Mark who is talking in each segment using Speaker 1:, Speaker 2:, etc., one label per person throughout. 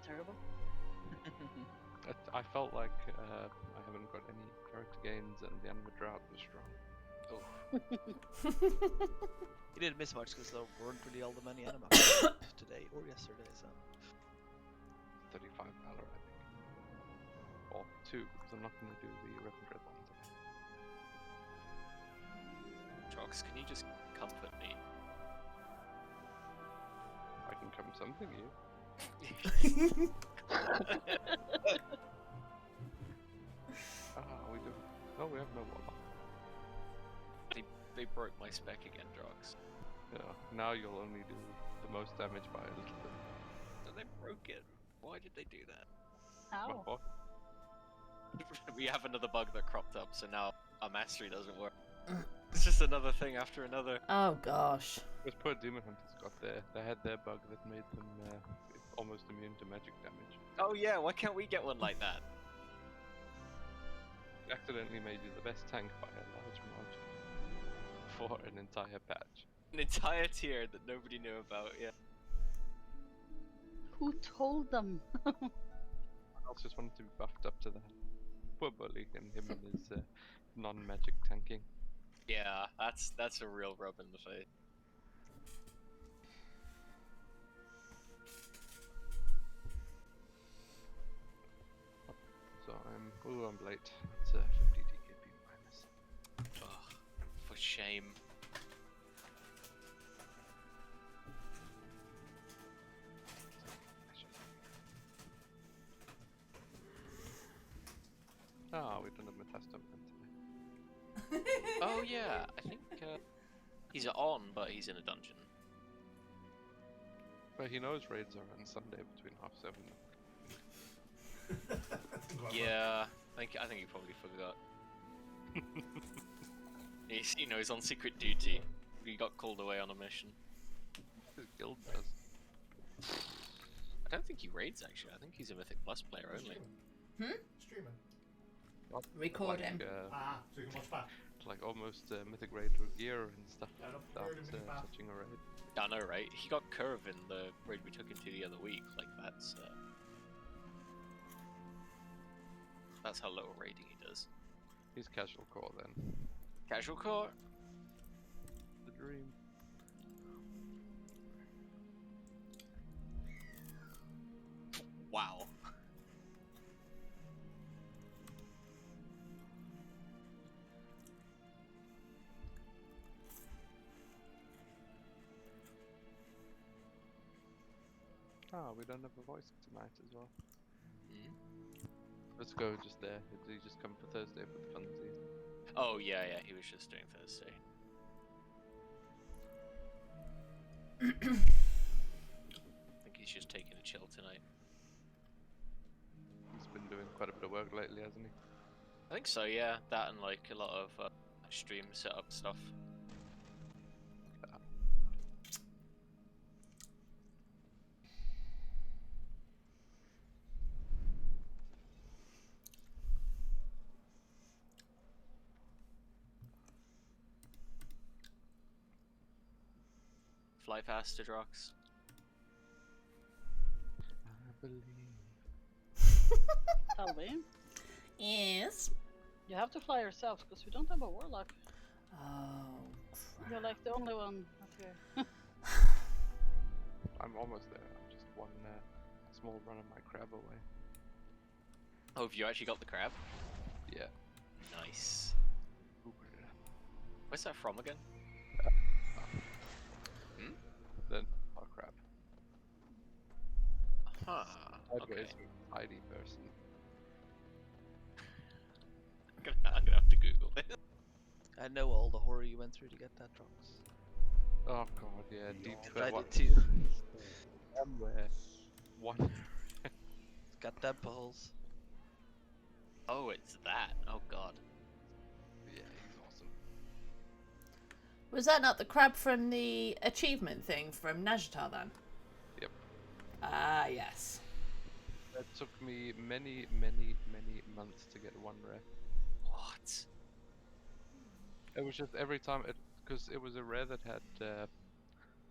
Speaker 1: terrible.
Speaker 2: I felt like I haven't got any character gains, and the anima drought was strong.
Speaker 3: Oh. You didn't miss much because there weren't really all the many anima today or yesterday, so.
Speaker 2: 35 valor, I think. Or 2, because I'm not going to do the Reverend Red one today.
Speaker 4: Trox, can you just comfort me?
Speaker 2: I can come something you. We do. No, we have no warlock.
Speaker 4: They broke my spec again, Drox.
Speaker 2: Yeah, now you'll only do the most damage by a little bit.
Speaker 4: So they broke it. Why did they do that?
Speaker 1: Ow.
Speaker 2: Well,
Speaker 4: We have another bug that cropped up, so now our mastery doesn't work. It's just another thing after another.
Speaker 5: Oh gosh.
Speaker 2: those poor demon hunters got they had their bug that made them almost immune to magic damage.
Speaker 4: Oh yeah, why can't we get one like that?
Speaker 2: It accidentally made you the best tank by a large margin for an entire patch.
Speaker 4: An entire tier that nobody knew about, yeah.
Speaker 1: Who told them?
Speaker 2: I also just wanted to be buffed up to that. Poor bully and him and his non-magic tanking.
Speaker 4: Yeah, that's a real rub in the face.
Speaker 2: So I'm late. It's 50 DKP minus.
Speaker 4: Ugh, for shame.
Speaker 2: Ah, we don't have Metasto today.
Speaker 4: Oh yeah, I think he's on, but he's in a dungeon.
Speaker 2: But he knows raids are on Sunday between 7:30.
Speaker 4: Yeah, I think he probably forgot. You know, he's on secret duty. He got called away on a mission.
Speaker 2: His guild does.
Speaker 4: I don't think he raids actually. I think he's a Mythic Plus player only.
Speaker 6: Streaming.
Speaker 5: Recording.
Speaker 6: So you can watch back.
Speaker 2: Like almost Mythic Raid with gear and stuff
Speaker 6: Yeah, I've
Speaker 2: without
Speaker 6: heard of Mythic Bath.
Speaker 2: touching a raid.
Speaker 4: I know, right? He got Curve in the raid we took into the other week. Like that's how little raiding he does.
Speaker 2: He's casual core then.
Speaker 4: Casual core.
Speaker 2: The dream.
Speaker 4: Wow.
Speaker 2: Ah, we don't have a voice tonight as well.
Speaker 4: Hmm?
Speaker 2: Let's go just there. Did he just come for Thursday for the funsies?
Speaker 4: Oh yeah, he was just doing Thursday. I think he's just taking a chill tonight.
Speaker 2: He's been doing quite a bit of work lately, hasn't he?
Speaker 4: I think so, yeah. That and like a lot of stream setup stuff. Fly faster, Drox.
Speaker 2: I believe.
Speaker 1: Tell me.
Speaker 5: Yes.
Speaker 1: You have to fly yourself because we don't have a warlock.
Speaker 5: Oh.
Speaker 1: You're like the only one up here.
Speaker 2: I'm almost there. I'm just one small run of my crab away.
Speaker 4: Oh, have you actually got the crab?
Speaker 2: Yeah.
Speaker 4: Nice. Where's that from again?
Speaker 2: Then our crab.
Speaker 4: Huh.
Speaker 2: Sideways
Speaker 4: Okay.
Speaker 2: with a tidy person.
Speaker 4: I'm gonna have to Google it.
Speaker 3: I know all the horror you went through to get that, Drox.
Speaker 2: Oh god, yeah, deep
Speaker 3: I
Speaker 2: what-
Speaker 3: did too.
Speaker 2: Somewhere. One.
Speaker 3: It's got dead balls.
Speaker 4: Oh, it's that. Oh god.
Speaker 2: Yeah, he's awesome.
Speaker 5: Was that not the crab from the achievement thing from Najtar then?
Speaker 2: Yep.
Speaker 5: Ah, yes.
Speaker 2: That took me many months to get one rare.
Speaker 4: What?
Speaker 2: It was just every time because it was a rare that had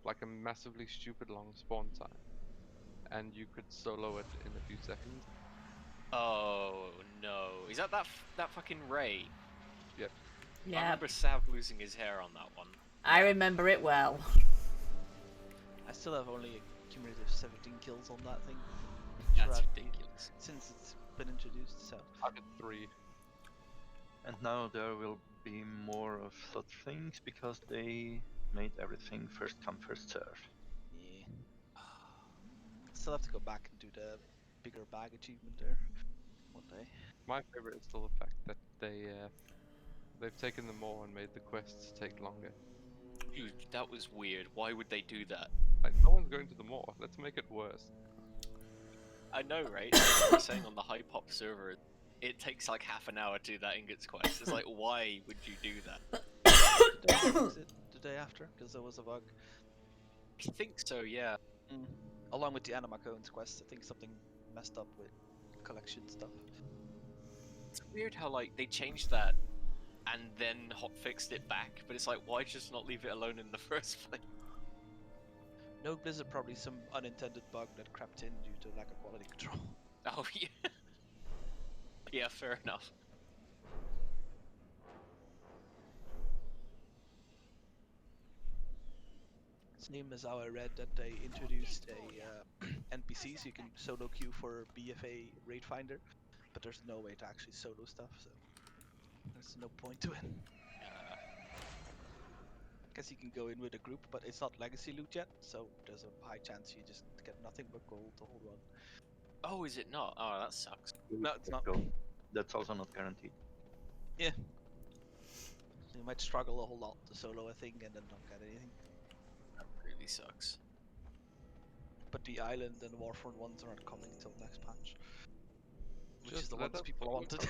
Speaker 2: like a massively stupid long spawn time, and you could solo it in a few seconds.
Speaker 4: Oh no! Is that that fucking Ray? I
Speaker 5: Yeah,
Speaker 4: remember Sav losing his hair on that one.
Speaker 5: I remember it well.
Speaker 3: I still have only a cumulative 17 kills on that thing.
Speaker 4: That's
Speaker 3: throughout
Speaker 4: ridiculous.
Speaker 3: since it's been introduced, so.
Speaker 2: I did 3.
Speaker 7: And now there will be more of such things because they made everything first come first serve.
Speaker 3: Yeah. Still have to go back and do the bigger bag achievement there one day.
Speaker 2: My favorite is still the fact that they've taken them all and made the quests take longer.
Speaker 4: Dude, that was weird. Why would they do that?
Speaker 2: Like, no one's going to the mall. Let's make it worse.
Speaker 4: I know, right? Like you're saying on the high pop server, it takes like half an hour to do that ingots quest. It's like, why would you do that?
Speaker 3: Was it the day after? Because there was a bug.
Speaker 4: I think so, yeah.
Speaker 3: Along with the Anima Cones quest, I think something messed up with collection stuff.
Speaker 4: It's weird how like they changed that and then hotfixed it back, but it's like, why just not leave it alone in the first place?
Speaker 3: No, Blizzard probably some unintended bug that crept in due to lack of quality control.
Speaker 4: Oh yeah. Yeah, fair enough.
Speaker 3: Same as how I read that they introduced a NPC so you can solo queue for BFA raid finder, but there's no way to actually solo stuff, so there's no point to it. Guess you can go in with a group, but it's not legacy loot yet, so there's a high chance you just get nothing but gold the whole run.
Speaker 4: Oh, is it not? Oh, that sucks.
Speaker 3: No, it's not.
Speaker 7: Go. That's also not guaranteed.
Speaker 3: So you might struggle a whole lot to solo a thing and then not get anything.
Speaker 4: That really sucks.
Speaker 3: But the island and Warfront ones are not coming until next patch, which
Speaker 2: Just
Speaker 3: is the
Speaker 2: let
Speaker 3: ones
Speaker 2: us
Speaker 3: people
Speaker 2: follow
Speaker 3: wanted.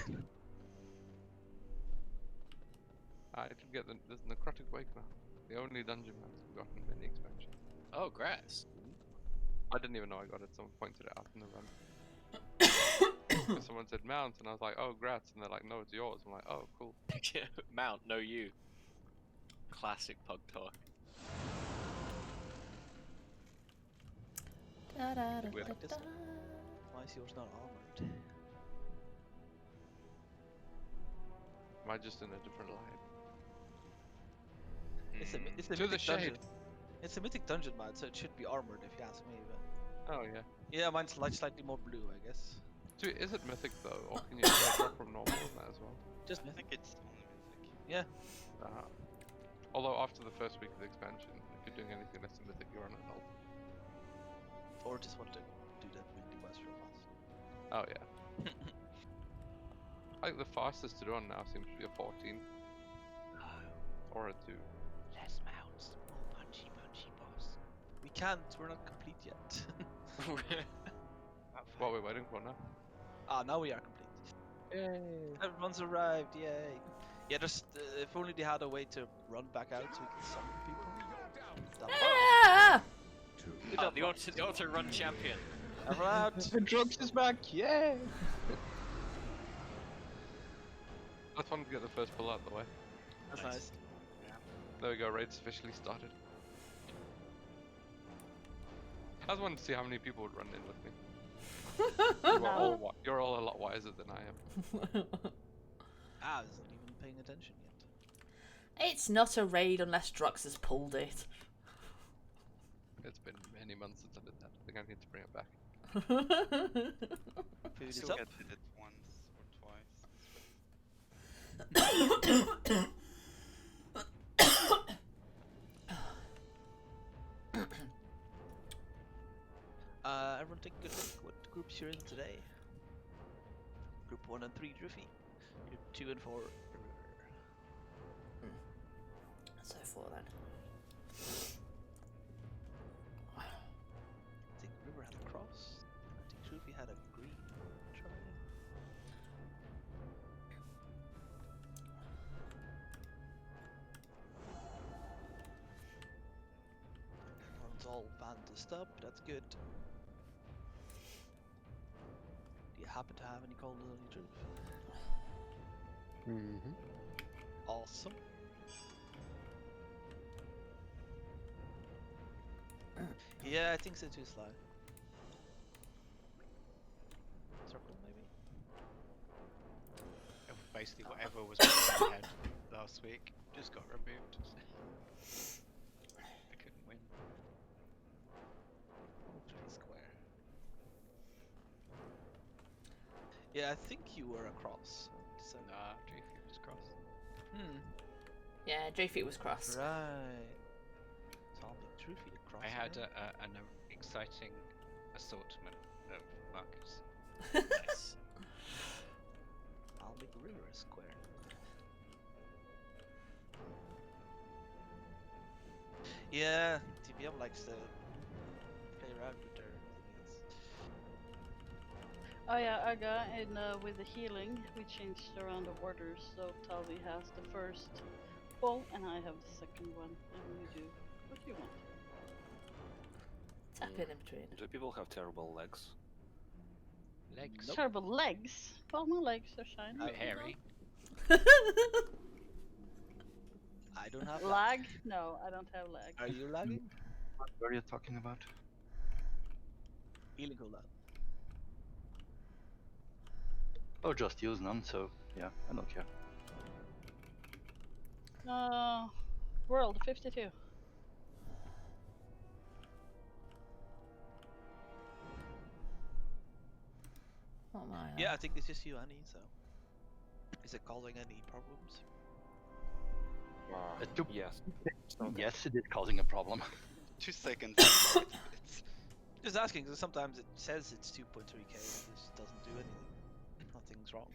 Speaker 2: I did get the Necrotic Wake now. The only dungeon I've gotten in the expansion.
Speaker 4: Oh, grass.
Speaker 2: I didn't even know I got it. Someone pointed it out in the run. Someone said mount, and I was like, oh, grats. And they're like, no, it's yours. I'm like, oh, cool.
Speaker 4: Mount, no you. Classic pug talk.
Speaker 5: Da, da, da,
Speaker 2: Weird.
Speaker 5: da, da.
Speaker 3: Why is yours not armored?
Speaker 2: Am I just in a different light?
Speaker 3: It's a
Speaker 2: To the
Speaker 3: mythic
Speaker 2: shade.
Speaker 3: dungeon. It's a mythic dungeon mod, so it should be armored if you ask me. But
Speaker 2: Oh, yeah.
Speaker 3: yeah, mine's like slightly more blue, I guess.
Speaker 2: So is it mythic, though? Or can you drop from normal in that as well?
Speaker 3: Just
Speaker 8: I
Speaker 3: mythic.
Speaker 8: think it's only mythic.
Speaker 2: Although after the first week of the expansion, if you're doing anything less than mythic, you're on an ult.
Speaker 3: Or just want to do that weekly quest real fast.
Speaker 2: Oh, yeah. I think the fastest to do on now seems to be a 14. Or a 2.
Speaker 3: Less mounts, more punchy boss. We can't, we're not complete yet.
Speaker 2: What we're waiting for now.
Speaker 3: Ah, now we are complete.
Speaker 2: Yay!
Speaker 3: Everyone's arrived, yay! Yeah, just if only they had a way to run back out so we can summon people. That
Speaker 5: Ah!
Speaker 3: Good
Speaker 4: Oh,
Speaker 3: job,
Speaker 4: the auto run champion.
Speaker 3: Everyone out!
Speaker 2: Drugs is back! Yay! I just wanted to get the first pull out of the way.
Speaker 3: That's nice.
Speaker 2: There we go, raid's officially started. I just wanted to see how many people would run in with me. You're all a lot wiser than I am.
Speaker 3: I wasn't even paying attention yet.
Speaker 5: It's not a raid unless Drux has pulled it.
Speaker 2: It's been many months since I did that. I think I need to bring it back.
Speaker 3: Food is
Speaker 8: Still
Speaker 3: up.
Speaker 8: get it once or twice.
Speaker 3: Everyone take a good look what groups you're in today. Group 1 and 3 Driffy. Group 2 and 4 River.
Speaker 5: So 4 then.
Speaker 3: I think River had a cross. I think Driffy had a green triangle. Everyone's all bandaged up, that's good. Do you happen to have any cold on your troops? Awesome. Yeah, I think so too, Sly.
Speaker 8: basically whatever was in my head last week just got removed. I couldn't win.
Speaker 3: Tree square. Yeah, I think you were across. So.
Speaker 8: Nah, Dreamfeed was cross.
Speaker 5: Yeah, J Feet was cross.
Speaker 3: Right. So I'll make True Feet across.
Speaker 8: I had
Speaker 3: again.
Speaker 8: an exciting assortment of markers.
Speaker 4: Nice.
Speaker 3: I'll make River a square. Yeah, TVM likes to play around with their thingies.
Speaker 1: Oh yeah, Aga, and with the healing, we changed around the orders, so Talvi has the first full, and I have the second one, and you do what you want.
Speaker 5: Tap in between.
Speaker 9: Do people have terrible legs?
Speaker 8: Legs.
Speaker 3: Nope.
Speaker 1: Terrible legs. Well, my legs are shiny.
Speaker 8: Bit hairy.
Speaker 3: I don't have
Speaker 1: Lag? No, I don't have lag.
Speaker 3: Are you lagging?
Speaker 7: What were you talking about?
Speaker 3: Healing cooldown.
Speaker 7: Oh, just use none, so yeah, I don't care.
Speaker 1: World 52.
Speaker 5: What am I on?
Speaker 3: Yeah, I think it's just you, Annie, so. Is it causing any problems?
Speaker 7: It took-
Speaker 9: Yes.
Speaker 7: Yes, it is causing a problem.
Speaker 8: 2 seconds. It's
Speaker 3: Just asking, because sometimes it says it's 2.3k and it just doesn't do anything. Nothing's wrong.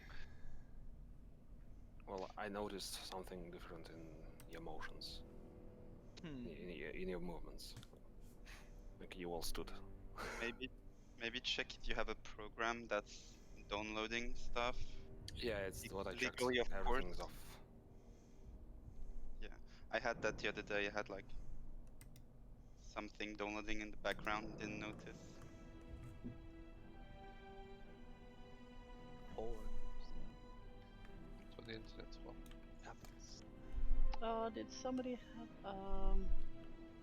Speaker 9: Well, I noticed something different in your motions, in your movements. Like you all stood.
Speaker 8: maybe check if you have a program that's downloading stuff.
Speaker 9: Yeah, it's what I checked.
Speaker 8: Legally, of
Speaker 9: Everything's
Speaker 8: course.
Speaker 9: off.
Speaker 8: Yeah, I had that the other day. I had like something downloading in the background, didn't notice.
Speaker 3: Porn.
Speaker 2: That's what the internet's for.
Speaker 3: Happens.
Speaker 1: Did somebody have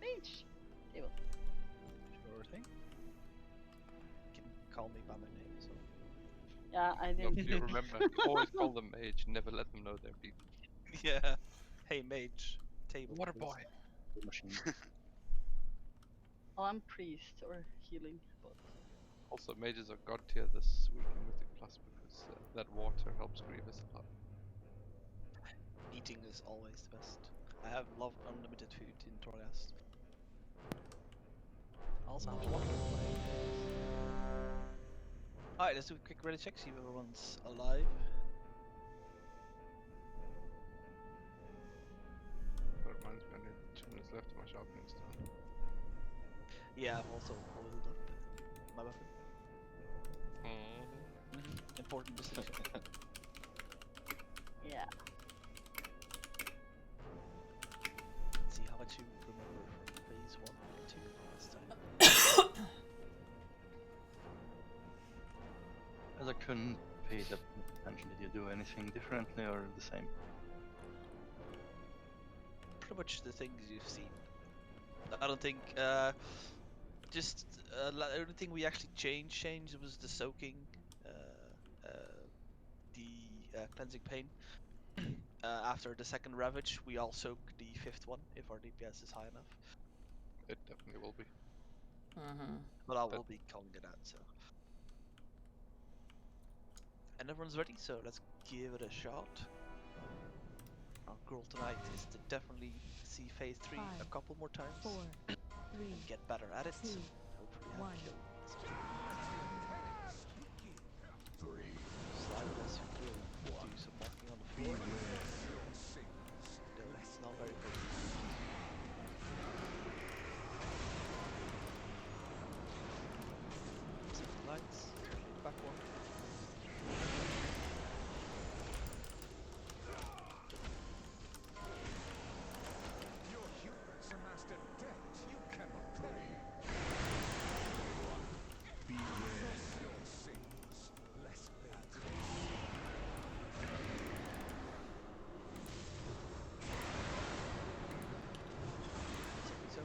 Speaker 1: mage table?
Speaker 3: Sure thing. You can call me by my name, so.
Speaker 1: Yeah, I
Speaker 2: No,
Speaker 1: did.
Speaker 2: you remember, always call them mage, never let them know they're people.
Speaker 3: Yeah. Hey, mage. Table.
Speaker 2: Water
Speaker 3: please.
Speaker 2: boy.
Speaker 7: Machine.
Speaker 1: Well, I'm priest or healing, but
Speaker 2: Also, mages are god tier this week in Mythic Plus because that water helps Grievous a lot.
Speaker 3: Eating is always the best. I have loved unlimited food in Torghast. Also have water. Alright, let's do a quick ready check, see if everyone's alive.
Speaker 2: That reminds me, I need 2 minutes left of my sharpening stone.
Speaker 3: Yeah, I've also oiled up my weapon. Important distinction.
Speaker 1: yeah.
Speaker 3: Let's see how much you remember from phase 1 and 2 last time.
Speaker 7: As I couldn't pay that much attention, did you do anything differently or the same?
Speaker 3: Pretty much the things you've seen. I don't think, just, the only thing we actually changed was the soaking, the cleansing pain. After the second ravage, we all soak the 5th one if our DPS is high enough.
Speaker 2: It definitely will be.
Speaker 3: But I will be calling it out, so. And everyone's ready, so let's give it a shot. Our goal tonight is to definitely see phase 3 a couple more times.
Speaker 10: 4, 3,
Speaker 3: and get better at it.
Speaker 10: 2,
Speaker 3: Hopefully have
Speaker 10: 1.
Speaker 3: a kill. Slide as you kill. Do some marking on the floor. It's not very good. Set the lights. Back one. So,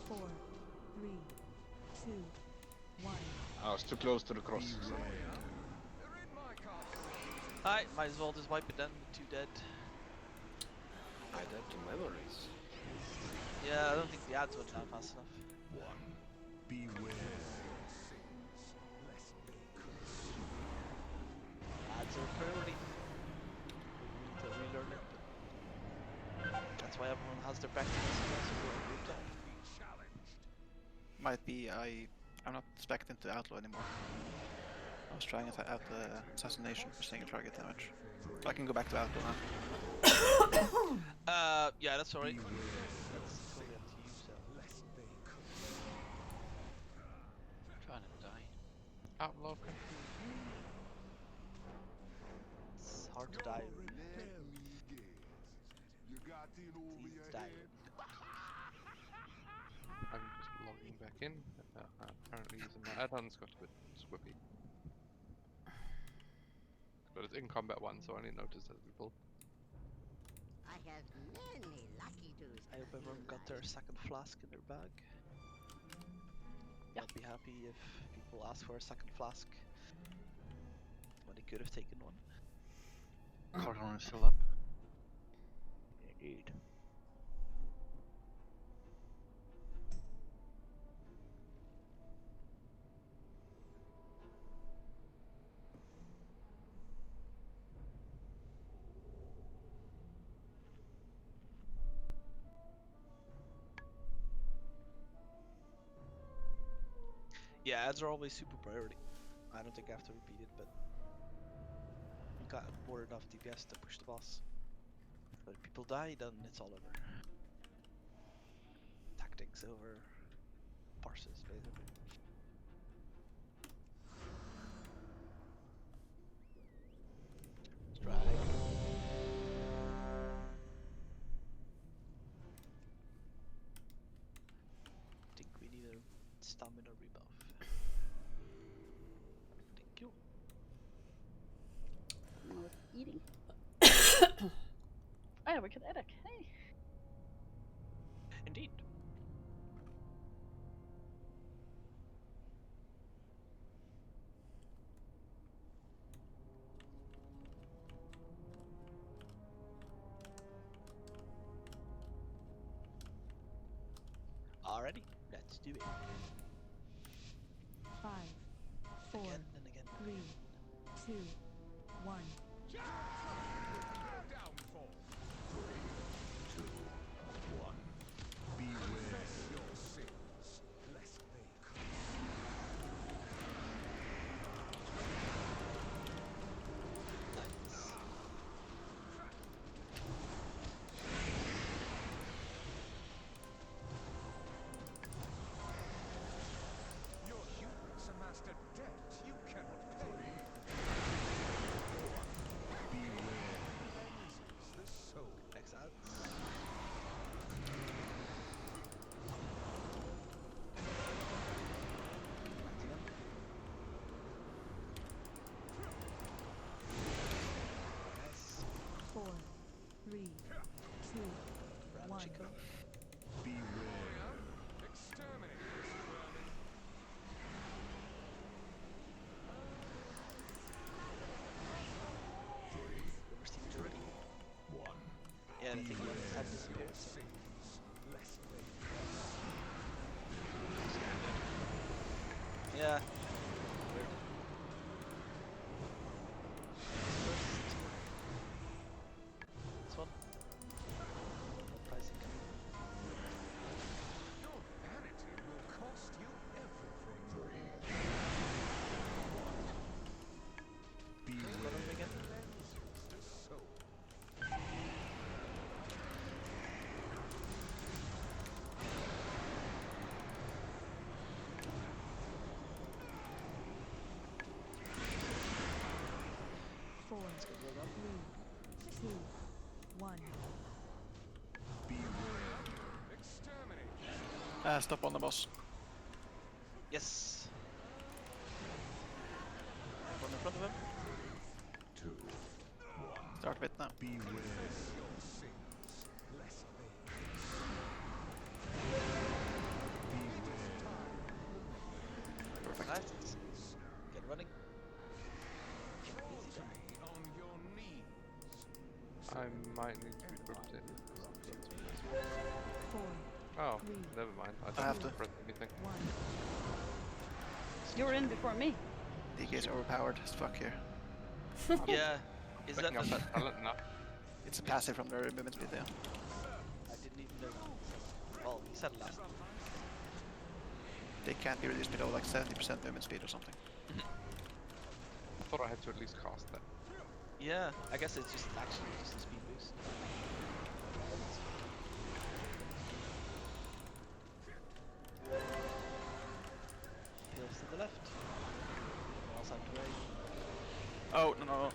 Speaker 10: 4, 3, 2, 1. I was too close to the cross. So.
Speaker 3: Alright, might as well just wipe it then with 2 dead.
Speaker 9: I dead to memories.
Speaker 3: Yeah, I don't think the ads went down fast enough. Ads are priority. Need to relearn it. That's why everyone has their practice group talk.
Speaker 11: Might be I'm not spec'd into Outlaw anymore. I was trying out Assassination for single target damage. So I can go back to Outlaw now.
Speaker 3: Yeah, that's alright. That's totally up to you, so.
Speaker 11: Trying to die.
Speaker 2: Outlaw country.
Speaker 3: It's hard to die. Please die.
Speaker 2: I'm just logging back in. Apparently using my add-ons got a bit squippy. But it's in combat 1, so I only noticed other people.
Speaker 12: I have many lucky dudes.
Speaker 3: I hope everyone got their second flask in their bag. I'd be happy if people ask for a second flask when they could have taken one.
Speaker 7: Cardinal is still up.
Speaker 3: Indeed. Yeah, ads are always super priority. I don't think I have to repeat it, but you got more enough DPS to push the boss. But if people die, then it's all over. Tactics over parses, basically. Drag. I think we need a stamina rebuff. Thank you.
Speaker 1: No, it's eating. I have a kinetic. Hey.
Speaker 3: Indeed. Alrighty, let's do it.
Speaker 13: 5, 4,
Speaker 3: Again and again.
Speaker 13: 3, 2, 1.
Speaker 3: Next ad. Nice.
Speaker 13: 4, 3, 2, 1.
Speaker 3: Chico. Reverse team already. Yeah, I think he had disappeared. So. Yeah. Weird. This one. No pricing coming. Got him again.
Speaker 13: Four,
Speaker 3: Let's go build up.
Speaker 13: 3, 2, 1.
Speaker 11: Stop on the boss.
Speaker 3: Yes. One in front of him.
Speaker 11: Start with now. Perfect.
Speaker 3: Nice.
Speaker 2: might need to be booked in.
Speaker 13: 4,
Speaker 2: Oh,
Speaker 13: 3,
Speaker 2: never mind. I
Speaker 11: I
Speaker 2: don't
Speaker 11: have to.
Speaker 2: press anything.
Speaker 13: 1.
Speaker 1: You're in before me.
Speaker 11: DK is overpowered as fuck here.
Speaker 3: Yeah. Is that
Speaker 2: Picking up
Speaker 3: the...
Speaker 2: that talent now.
Speaker 11: It's a passive from their movement speed there.
Speaker 3: I didn't even know that. Well, he said it last time.
Speaker 11: They can't be reduced below like 70% movement speed or something.
Speaker 2: I thought I had to at least cast that.
Speaker 3: Yeah, I guess it's just actually just a speed boost. Pills to the left. Walls out to right.
Speaker 11: Oh, no.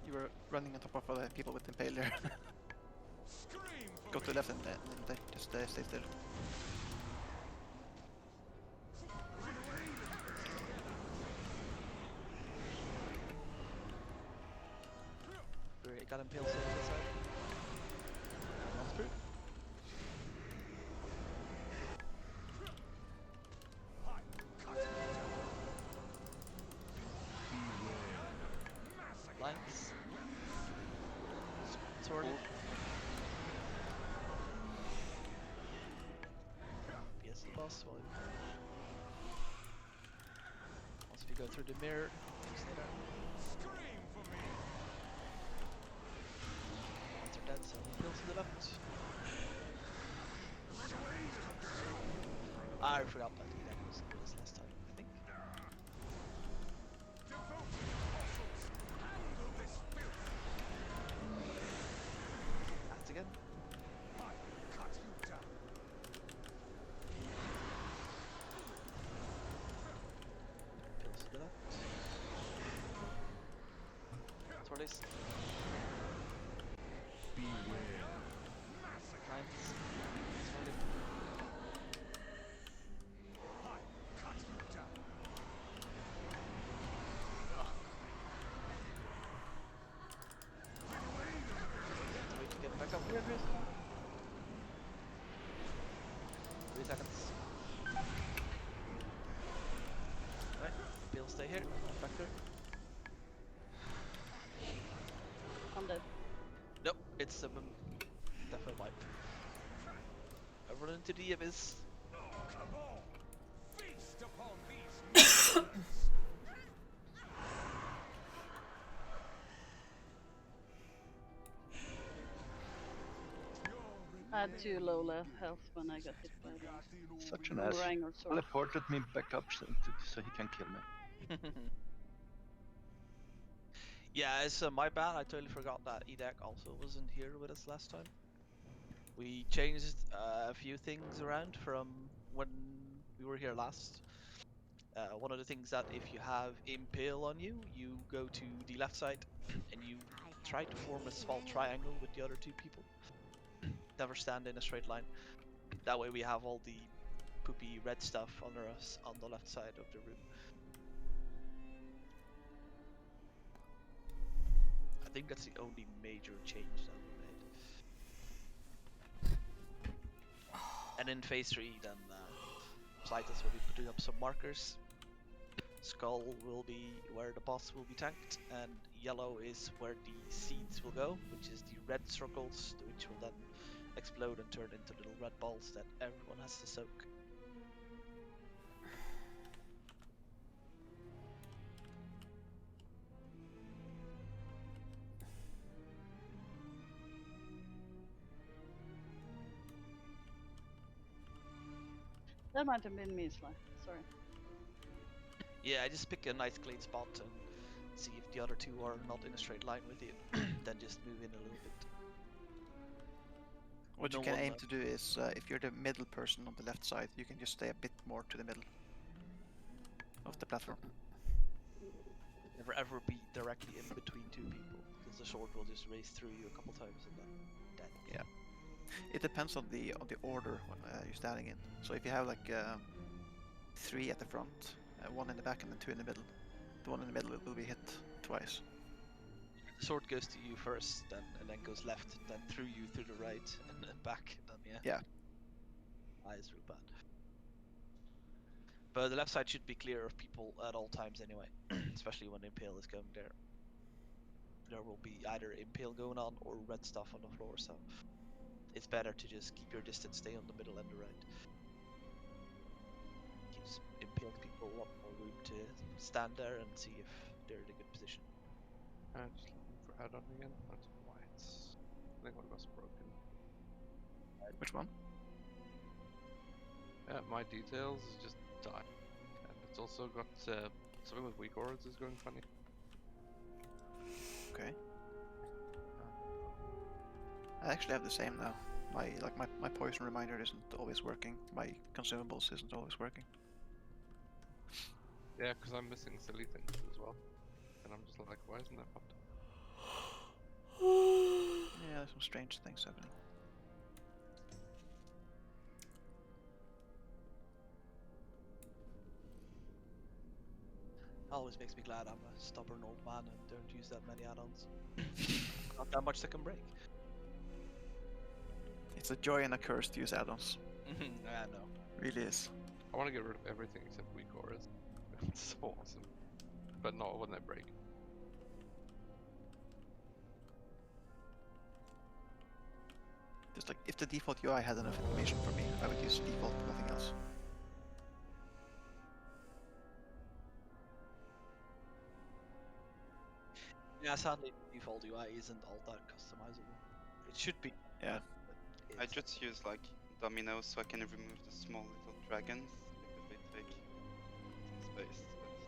Speaker 11: You were running on top of the people with impale there. Go to the left and then just stay still.
Speaker 3: Great, got impaled to the side. Off through. Lines. Sorted. Yes, the boss will. Once we go through the mirror, things there. Ones are dead, so he kills to the left. I forgot that he was with us last time, I think. Hands again. Pills to the left. That's what it is. Lines. Sorted. Wait to get back up here, Chris. 3 seconds. Right, Bill, stay here. Back there.
Speaker 1: I'm dead.
Speaker 3: Nope, it's a definitely wipe. Over into the abyss.
Speaker 1: I had too low health when I got hit by the
Speaker 7: Such an ass.
Speaker 1: boomerang or sword.
Speaker 7: Teleported me back up so he can kill me.
Speaker 3: Yeah, it's my bad. I totally forgot that EDAC also wasn't here with us last time. We changed a few things around from when we were here last. One of the things that if you have impale on you, you go to the left side and you try to form a small triangle with the other 2 people. Never stand in a straight line. That way we have all the poopy red stuff under us on the left side of the room. I think that's the only major change that we made. And in phase 3 then Slitus will be putting up some markers. Skull will be where the boss will be tanked, and yellow is where the seeds will go, which is the red circles, which will then explode and turn into little red balls that everyone has to soak.
Speaker 1: That might have been me, Sly. Sorry.
Speaker 3: Yeah, I just pick a nice clean spot and see if the other 2 are not in a straight line with you. Then just move in a little bit.
Speaker 11: What you can aim to do is, if you're the middle person on the left side, you can just stay a bit more to the middle of the platform.
Speaker 3: Never ever be directly in between 2 people, because the sword will just race through you a couple times and then dead.
Speaker 11: Yeah. It depends on the order you're standing in. So if you have like 3 at the front, 1 in the back, and then 2 in the middle, the one in the middle will be hit twice.
Speaker 3: The sword goes to you first, and then goes left, then through you through the right, and then back. Then
Speaker 11: Yeah.
Speaker 3: It's real bad. But the left side should be clear of people at all times anyway, especially when Impale is going there. there will be either impale going on or red stuff on the floor. So it's better to just keep your distance, stay on the middle and the right. Gives impaled people a lot more room to stand there and see if they're in a good position.
Speaker 2: Just looking for add-on again. That's white. I think one was broken.
Speaker 11: Which one?
Speaker 2: My details is just died. And it's also got something with weak auras is going funny.
Speaker 11: Okay. I actually have the same now. My poison reminder isn't always working. My consumables isn't always working.
Speaker 2: Yeah, because I'm missing silly things as well. And I'm just like, why isn't that popped up?
Speaker 11: Yeah, there's some strange things happening.
Speaker 3: Always makes me glad I'm a stubborn old man and don't use that many add-ons. Not that much that can break.
Speaker 11: It's a joy and a curse to use add-ons.
Speaker 3: I know.
Speaker 11: Really is.
Speaker 2: I want to get rid of everything except weak auras. It's so awesome. But not when they break.
Speaker 11: Just like, if the default UI had enough information for me, I would use default, nothing else.
Speaker 3: Yeah, sadly, default UI isn't all that customizable. It should be.
Speaker 11: Yeah.
Speaker 8: I just use like dominoes so I can remove the small little dragons because they take some space,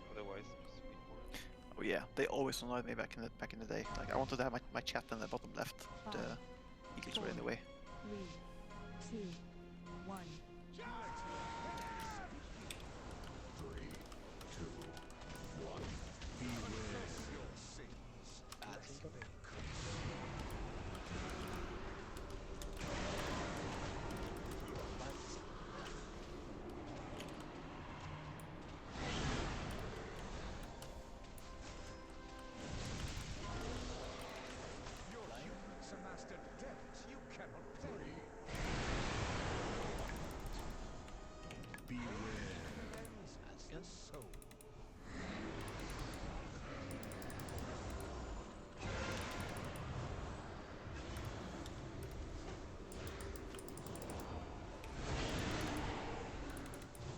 Speaker 8: but otherwise just weak auras.
Speaker 11: Oh yeah, they always annoyed me back in the day. Like I wanted to have my chat in the bottom left. The eagles were in the way.
Speaker 13: 3, 2, 1.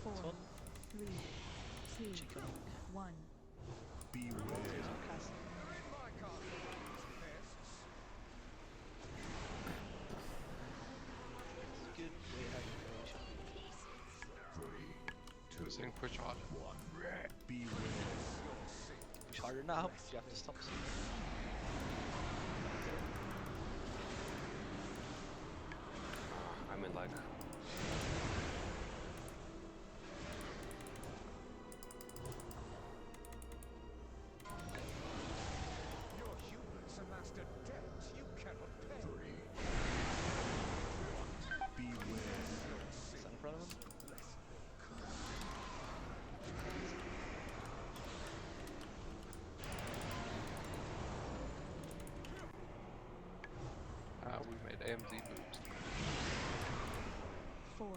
Speaker 13: Four, 3, 2, 1.
Speaker 2: Saying push hard.
Speaker 3: Push harder now. You have to stop soon.
Speaker 9: I mean, like.
Speaker 3: Stand in front of him.
Speaker 2: We made AMZ boobs.
Speaker 13: 4,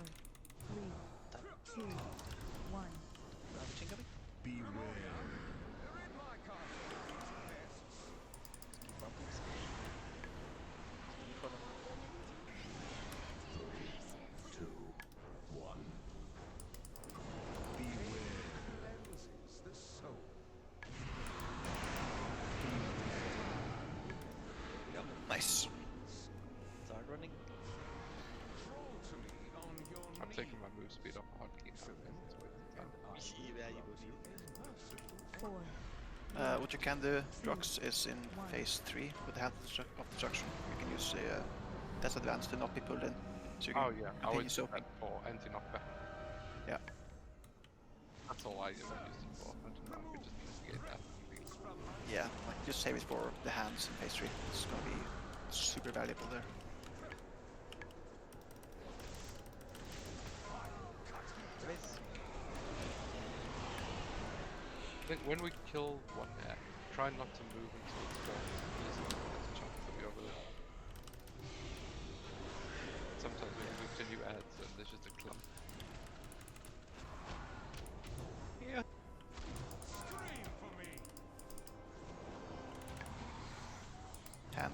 Speaker 13: 3, 2, 1.
Speaker 3: Ravaging coming.
Speaker 11: Nice.
Speaker 3: Start running.
Speaker 2: I'm taking my move speed off hotkey now because it's wasting time.
Speaker 3: Yeah, you will need
Speaker 13: 4.
Speaker 11: What you can do, Drox, is in phase 3 with the hand of destruction. You can use that's advanced to not be pulled in. So you can
Speaker 2: Oh yeah, I
Speaker 11: continue
Speaker 2: would use
Speaker 11: soaking.
Speaker 2: that for anti-knockback.
Speaker 11: Yeah.
Speaker 2: That's all I ever used it for. I could just mitigate that.
Speaker 11: Yeah, like just save it for the hands in phase 3. It's gonna be super valuable there.
Speaker 2: I think when we kill one air, try not to move until it's gone. There's a chance to be over there. Sometimes when you move to new ads, there's just a clump. Yeah.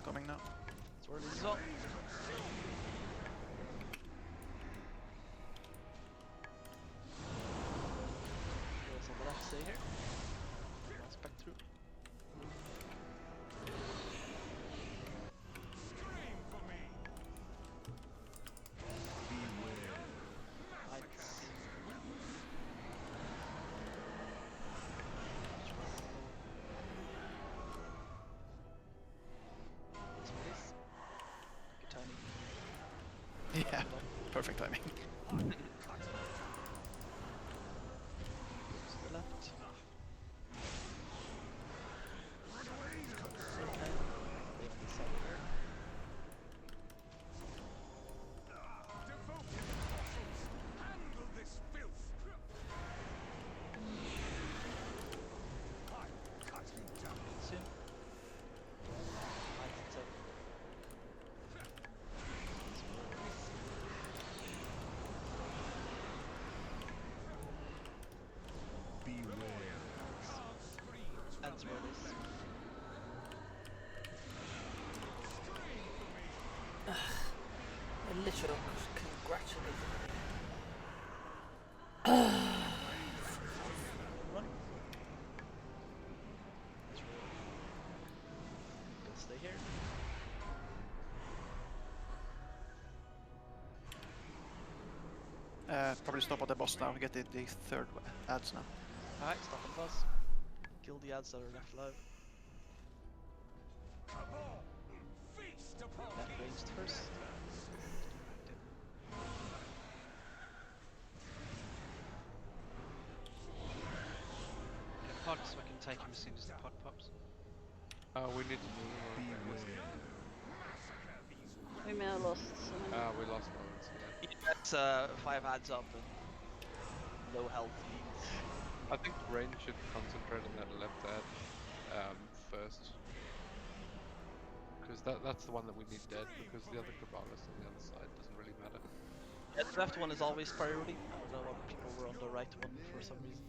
Speaker 11: coming now.
Speaker 3: Swirl is on. Girls on the left stay here. Mouse back through. Lights. Good timing.
Speaker 11: Yeah, perfect timing.
Speaker 3: To the left. Okay. Go on this side here. Soon. Lights and seven. And swirl is.
Speaker 5: A literal congratulations.
Speaker 3: Run. Swirl. Go stay here.
Speaker 11: Probably stop at the boss now. Get the third ads now.
Speaker 3: Alright, stop on boss. Kill the ads that are left alive. That ranged first.
Speaker 10: Get a pod so I can take him as soon as the pod pops.
Speaker 2: We need to move.
Speaker 1: We may have lost someone.
Speaker 2: We lost balance, yeah.
Speaker 3: That's 5 ads up and low health leads.
Speaker 2: I think Rain should concentrate on that left ad first. Because that's the one that we need dead, because the other Cabalist on the other side doesn't really matter.
Speaker 3: Yeah, the left one is always priority. I don't know why people were on the right one for some reason.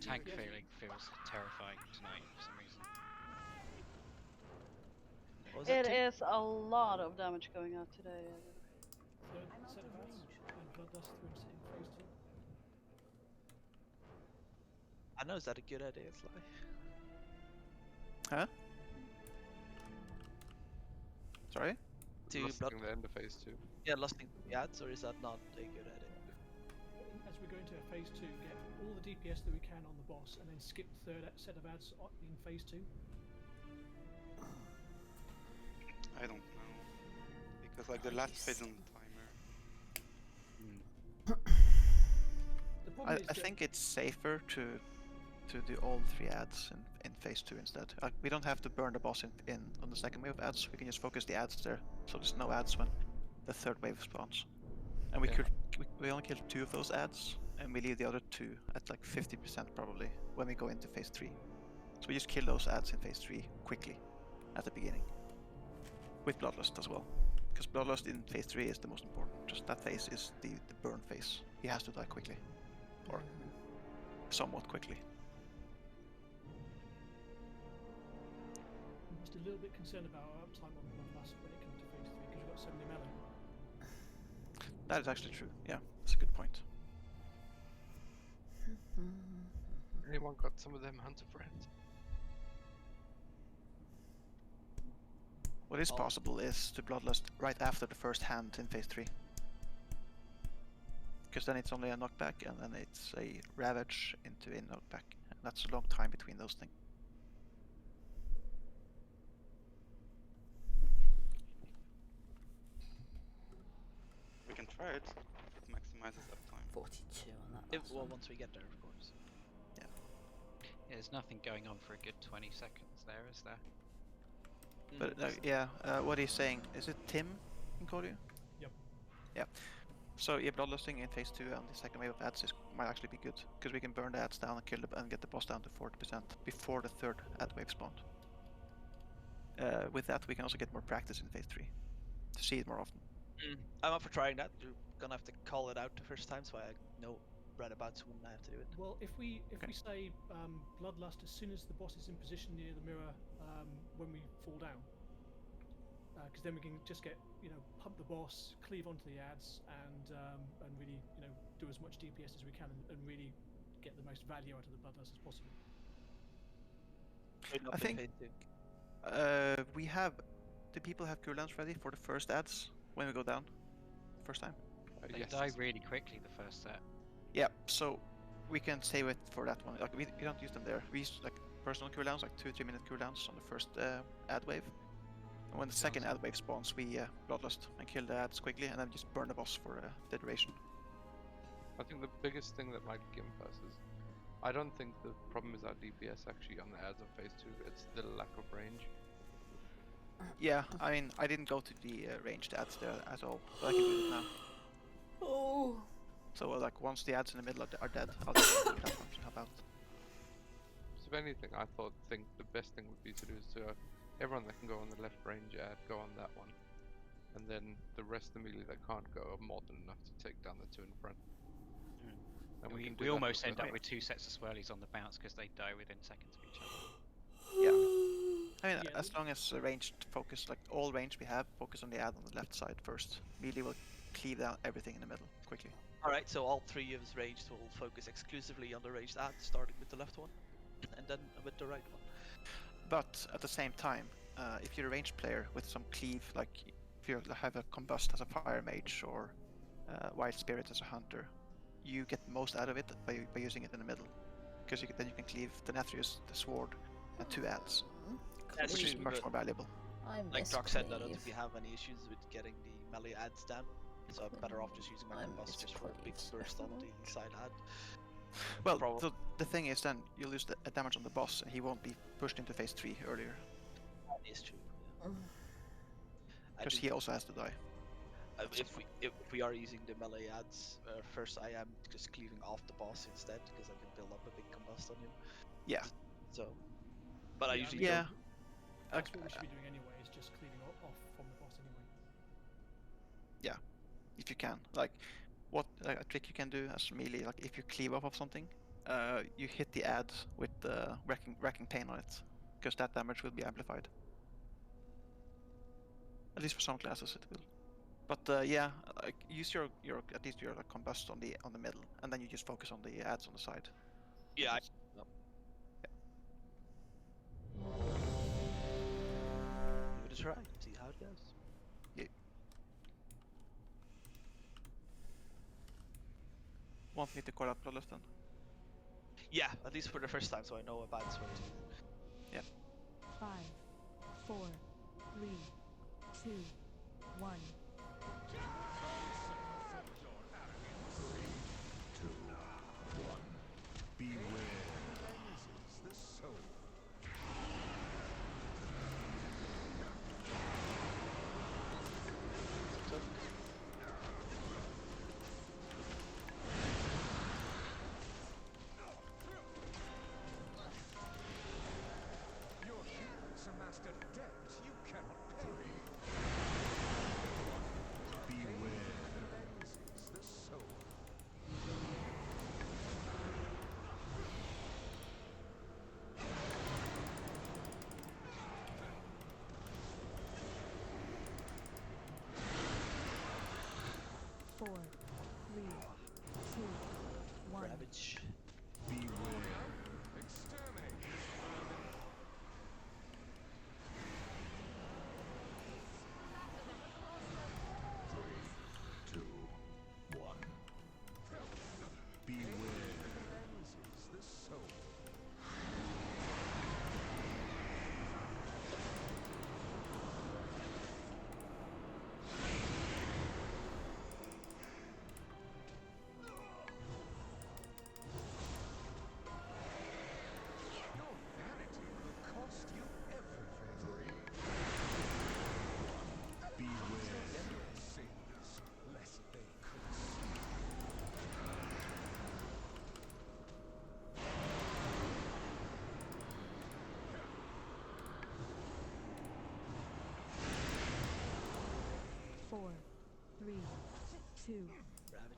Speaker 10: Tank feeling feels terrifying tonight for some reason.
Speaker 3: What was
Speaker 1: It
Speaker 3: that,
Speaker 1: is a lot of damage going out today.
Speaker 6: Third set of ads and Bloodlust in phase 2.
Speaker 3: I know, is that a good idea, Sly?
Speaker 11: Huh? Sorry?
Speaker 3: To
Speaker 2: Lusting the end of phase 2.
Speaker 3: Yeah, lusting the ads, or is that not a good idea?
Speaker 6: As we go into phase 2, get all the DPS that we can on the boss, and then skip the third set of ads in phase 2.
Speaker 8: I don't know. Because like the last phase on the timer.
Speaker 6: The problem is
Speaker 11: I think it's safer to do all 3 ads in phase 2 instead. We don't have to burn the boss in on the second wave of ads. We can just focus the ads there, so there's no ads when the third wave spawns. And we only kill 2 of those ads, and we leave the other 2 at like 50% probably when we go into phase 3. So we just kill those ads in phase 3 quickly at the beginning, with Bloodlust as well. Because Bloodlust in phase 3 is the most important. Just that phase is the burn phase. He has to die quickly, or somewhat quickly.
Speaker 6: I'm just a little bit concerned about our uptime on Bloodlust when it comes to phase 3 because we've got so many melee.
Speaker 11: That is actually true. Yeah, that's a good point.
Speaker 2: Anyone got some of them hunter friends?
Speaker 11: What is possible is to Bloodlust right after the first hand in phase 3. Because then it's only a knockback, and then it's a Ravage into a knockback. And that's a long time between those things.
Speaker 8: We can try it. It maximizes uptime.
Speaker 5: 42 on that.
Speaker 3: If, well, once we get there, of course.
Speaker 10: Yeah, there's nothing going on for a good 20 seconds there, is there?
Speaker 11: But yeah, what he's saying, is it Tim in Korea?
Speaker 6: Yep.
Speaker 11: Yeah. So yeah, Bloodlusting in phase 2 and the second wave of ads might actually be good, because we can burn the ads down and kill and get the boss down to 40% before the third ad wave spawned. With that, we can also get more practice in phase 3 to see it more often.
Speaker 3: I'm up for trying that. You're gonna have to call it out the first time, so I know roundabouts when I have to do it.
Speaker 6: Well, if we say bloodlust as soon as the boss is in position near the mirror when we fall down, because then we can just get pump the boss, cleave onto the ads, and really do as much DPS as we can and really get the most value out of the bloodlust as possible.
Speaker 11: I think we have. Do people have cooldowns ready for the first ads when we go down? First time?
Speaker 10: They
Speaker 2: Yes.
Speaker 10: die really quickly the first set.
Speaker 11: Yeah, so we can save it for that one. Like we don't use them there. We use like personal cooldowns, like 2-3 minute cooldowns on the first ad wave. And when the second ad wave spawns, we bloodlust and kill the ads quickly, and then just burn the boss for the duration.
Speaker 2: I think the biggest thing that might gimp us is, I don't think the problem is our DPS actually on the ads of phase 2, it's the lack of range.
Speaker 11: Yeah, I mean, I didn't go to the ranged ads there at all, but I can do it now.
Speaker 5: Oh.
Speaker 11: So like once the ads in the middle are dead, I'll just do that one to help out.
Speaker 2: So if anything, I think the best thing would be to do is to everyone that can go on the left range ad, go on that one. And then the rest immediately that can't go are more than enough to take down the two in front. And
Speaker 10: We
Speaker 2: can do that
Speaker 10: almost
Speaker 2: with
Speaker 10: end
Speaker 2: the-
Speaker 10: up with 2 sets of swirlies on the bounce because they die within seconds of each other.
Speaker 11: Yeah. I mean,
Speaker 6: Yeah.
Speaker 11: as long as ranged focus, like all range we have, focus on the ad on the left side first. Melee will cleave down everything in the middle quickly.
Speaker 3: Alright, so all 3 of us ranged will focus exclusively on the ranged ad, starting with the left one, and then with the right one.
Speaker 11: But at the same time, if you're a ranged player with some cleave, like if you have a combust as a fire mage or wild spirit as a hunter, you get most out of it by using it in the middle, because then you can cleave the Denetrius, the sword, and 2 ads,
Speaker 3: That's
Speaker 11: which is
Speaker 3: true,
Speaker 11: much
Speaker 3: but
Speaker 11: more valuable.
Speaker 5: I
Speaker 3: like
Speaker 5: miss
Speaker 3: Doc said, I don't
Speaker 5: Cleve.
Speaker 3: think we have any issues with getting the melee ads down, so I'm better off just using my
Speaker 5: I
Speaker 3: combust
Speaker 5: miss
Speaker 3: just for a big
Speaker 5: Cleve
Speaker 3: burst
Speaker 5: so
Speaker 3: on
Speaker 5: much.
Speaker 3: the side ad.
Speaker 11: Well,
Speaker 3: Problem.
Speaker 11: the thing is then you'll lose the damage on the boss, and he won't be pushed into phase 3 earlier,
Speaker 3: That is true. Yeah. I
Speaker 11: because
Speaker 3: do-
Speaker 11: he also has to die.
Speaker 3: if we are using the melee ads, first I am just cleaving off the boss instead, because I can build up a big combust on him.
Speaker 11: Yeah.
Speaker 3: So, but I
Speaker 6: Yeah,
Speaker 3: usually
Speaker 6: mean,
Speaker 11: Yeah.
Speaker 6: That's what we should be doing anyway, is just cleaving off from the boss anyway.
Speaker 11: Yeah, if you can. Like, what a trick you can do as melee, like if you cleave off of something, you hit the ad with wrecking pain on it, because that damage will be amplified. At least for some classes it will. But yeah, like use your at least your like combust on the middle, and then you just focus on the ads on the side.
Speaker 3: Yeah. Give it a try. See how it goes.
Speaker 11: Yeah. Want me to call out Bloodlust then?
Speaker 3: Yeah, at least for the first time, so I know about this one too.
Speaker 11: Yeah.
Speaker 13: 5, 4, 3, 2, 1. Four, 3, 2, 1.
Speaker 3: Ravage. Ravage.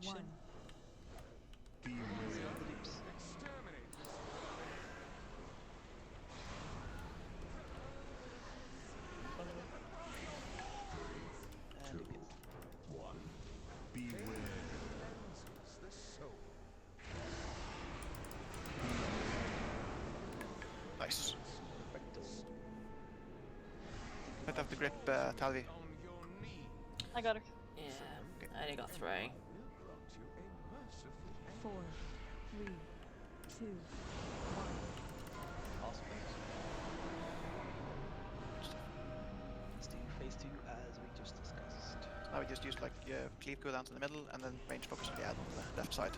Speaker 13: 1.
Speaker 3: Easy on the leaps. Follow. And it gets.
Speaker 11: Nice.
Speaker 3: Perfecto.
Speaker 11: Might have to grip Talvi.
Speaker 1: I got her.
Speaker 5: Yeah, I only got 3.
Speaker 13: 4, 3, 2, 1.
Speaker 3: Awesome. Let's do phase 2 as we just discussed.
Speaker 11: Now we just use like cleave cooldowns in the middle and then range focus on the add on the left side.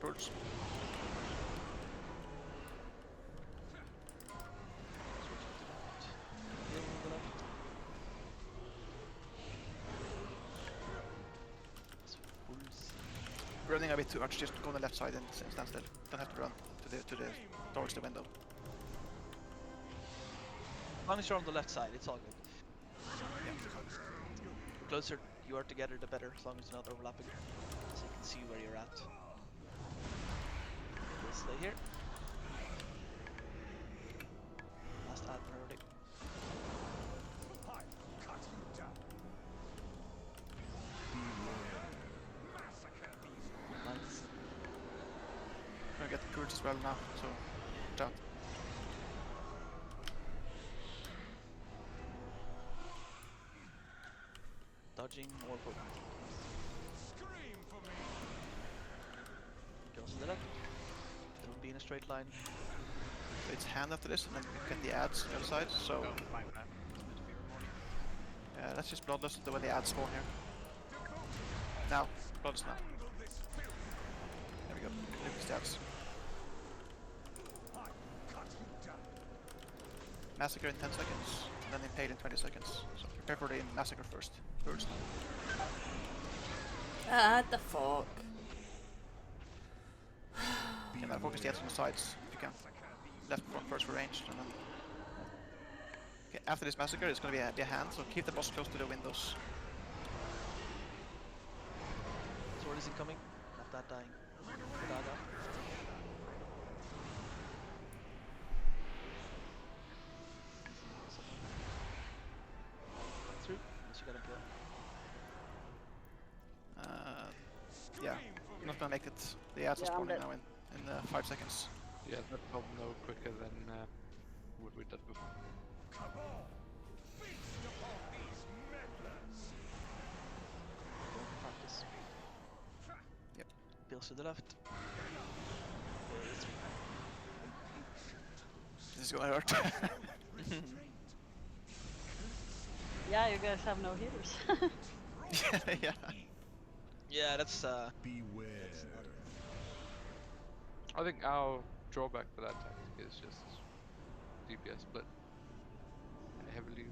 Speaker 11: Rules. Running a bit too much, just go on the left side and stand still. Don't have to run to the towards the window.
Speaker 3: As long as you're on the left side, it's all good. The closer you are together, the better, as long as you're not overlapping. So you can see where you're at. We'll stay here. Last ad already. Nice.
Speaker 11: I'm gonna get Kurds as well now, so watch out.
Speaker 3: Dodging more potent. Goes to the left. It'll be in a straight line.
Speaker 11: So it's hand after this, and then you get the ads on the other side. So let's just bloodlust the way the ads spawn here. Now, bloodlust now. There we go. Look at the stats. Massacre in 10 seconds, and then impale in 20 seconds. So prepare for the massacre first. First.
Speaker 5: Ah, the fuck.
Speaker 11: Okay, now focus the ads on the sides if you can. Left front first for ranged, and then. Okay, after this massacre, it's gonna be a hand, so keep the boss close to the windows.
Speaker 3: Sword is incoming. Not that dying. Daga. Through. Unless you got a blow.
Speaker 11: Yeah, I'm not gonna make it. The ads are spawning now in 5 seconds.
Speaker 2: Yeah, that problem no quicker than what we did before.
Speaker 3: Practice.
Speaker 11: Yep.
Speaker 3: Bills to the left.
Speaker 11: This is gonna hurt.
Speaker 1: Yeah, you guys have no healers.
Speaker 11: Yeah.
Speaker 3: Yeah, that's
Speaker 14: beware.
Speaker 2: I think our drawback for that tactic is just DPS split. Heavily,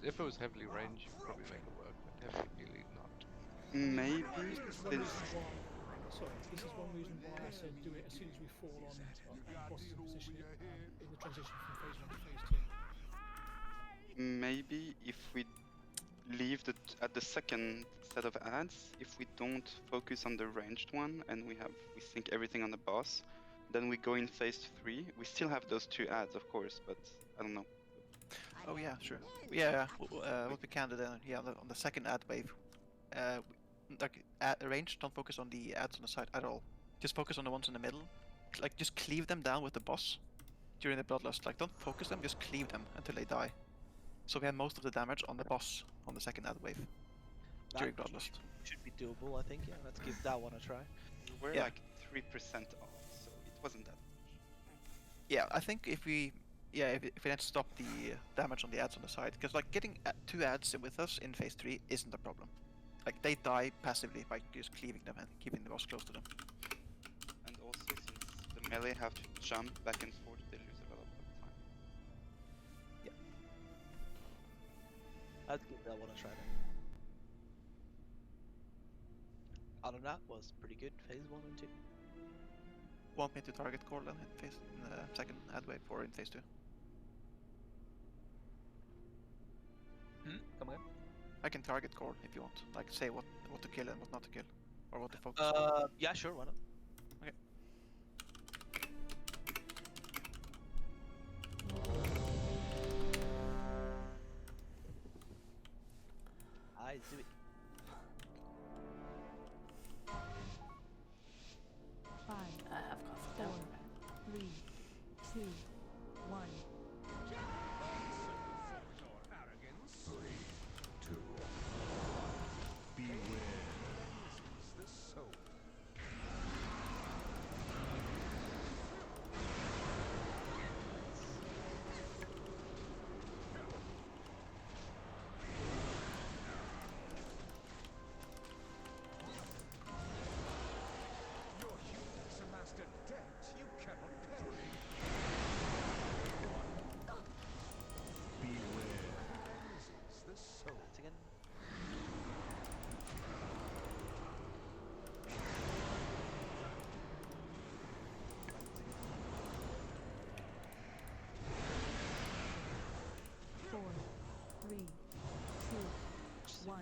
Speaker 2: if it was heavily ranged, you'd probably make it work, but heavily melee, not.
Speaker 8: Maybe
Speaker 6: This is one reason why I said do it as soon as we fall on bosses in position in the transition from phase 1 to phase 2.
Speaker 8: maybe if we leave at the second set of ads, if we don't focus on the ranged one and we sync everything on the boss, then we go in phase 3. We still have those 2 ads, of course, but I don't know.
Speaker 11: Oh yeah, sure. Yeah, what we can do then, yeah, on the second ad wave, like range, don't focus on the ads on the side at all. Just focus on the ones in the middle. Like just cleave them down with the boss during the bloodlust. Like don't focus them, just cleave them until they die. So we have most of the damage on the boss on the second ad wave during bloodlust.
Speaker 3: Should be doable, I think. Yeah, let's give that one a try.
Speaker 8: We're
Speaker 11: Yeah.
Speaker 8: like 3% off, so it wasn't that much.
Speaker 11: Yeah, I think if we then stop the damage on the ads on the side, because like getting 2 ads with us in phase 3 isn't a problem. Like they die passively by just cleaving them and keeping the boss close to them.
Speaker 8: And also, since the melee have to jump back and forth, they lose a lot of time.
Speaker 3: Let's give that one a try then. Other than that was pretty good, phase 1 and 2.
Speaker 11: want me to target core then in the second ad wave or in phase 2?
Speaker 3: Come again?
Speaker 11: I can target core if you want. Like say what to kill and what not to kill, or what to focus on.
Speaker 3: Yeah, sure, why not?
Speaker 11: Okay.
Speaker 3: I do it.
Speaker 13: 5,
Speaker 5: I have coughed
Speaker 13: 4,
Speaker 5: down.
Speaker 13: 3, 2, 1.
Speaker 3: That's again.
Speaker 13: Four, 3, 2, 1.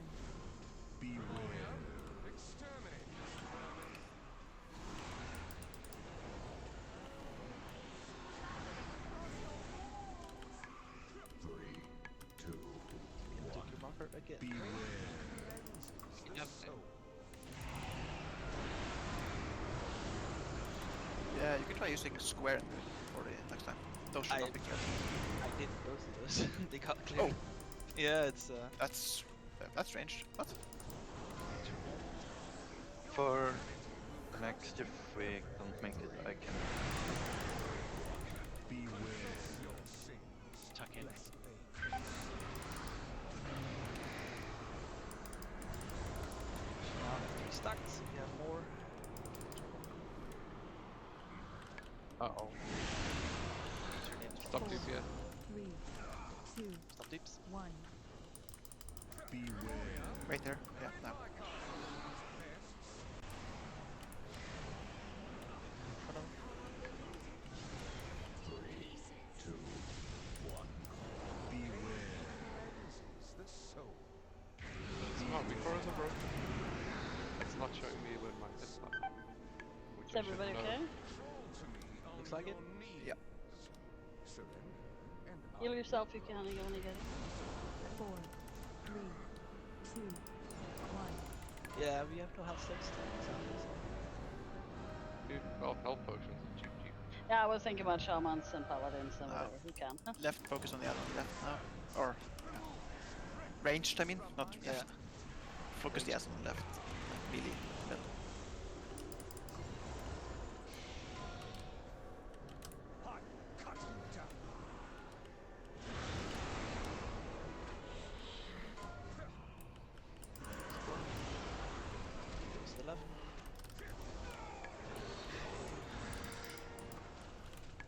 Speaker 3: Take your marker again.
Speaker 11: Yeah, you can try using square for the next time. Those should not be cleared.
Speaker 3: I did both of those. They got cleared.
Speaker 11: Oh.
Speaker 3: Yeah, it's
Speaker 11: That's strange. What?
Speaker 7: For next, if we don't make it, I can.
Speaker 10: Tuck in.
Speaker 3: now 3 stacks. We have more.
Speaker 2: Uh-oh. Stop DPS.
Speaker 13: 3, 2,
Speaker 3: Stop deeps.
Speaker 13: 1.
Speaker 11: Right there. Yeah, now.
Speaker 2: Come on, before the road. It's not showing me when my head's up.
Speaker 1: Is everybody okay?
Speaker 3: Looks like it.
Speaker 11: Yeah.
Speaker 1: Heal yourself if you can when you get it.
Speaker 13: 4, 3, 2, 1.
Speaker 3: Yeah, we have no health sticks.
Speaker 2: Dude, well, health potions are cheap.
Speaker 1: Yeah, I was thinking about shamans and paladins and
Speaker 11: No.
Speaker 1: whatever. Who can?
Speaker 11: Left, focus on the add-on left now. Or ranged, I mean, not left.
Speaker 3: Yeah.
Speaker 11: Focus the add-on left. Melee, middle.
Speaker 3: Goes to the left.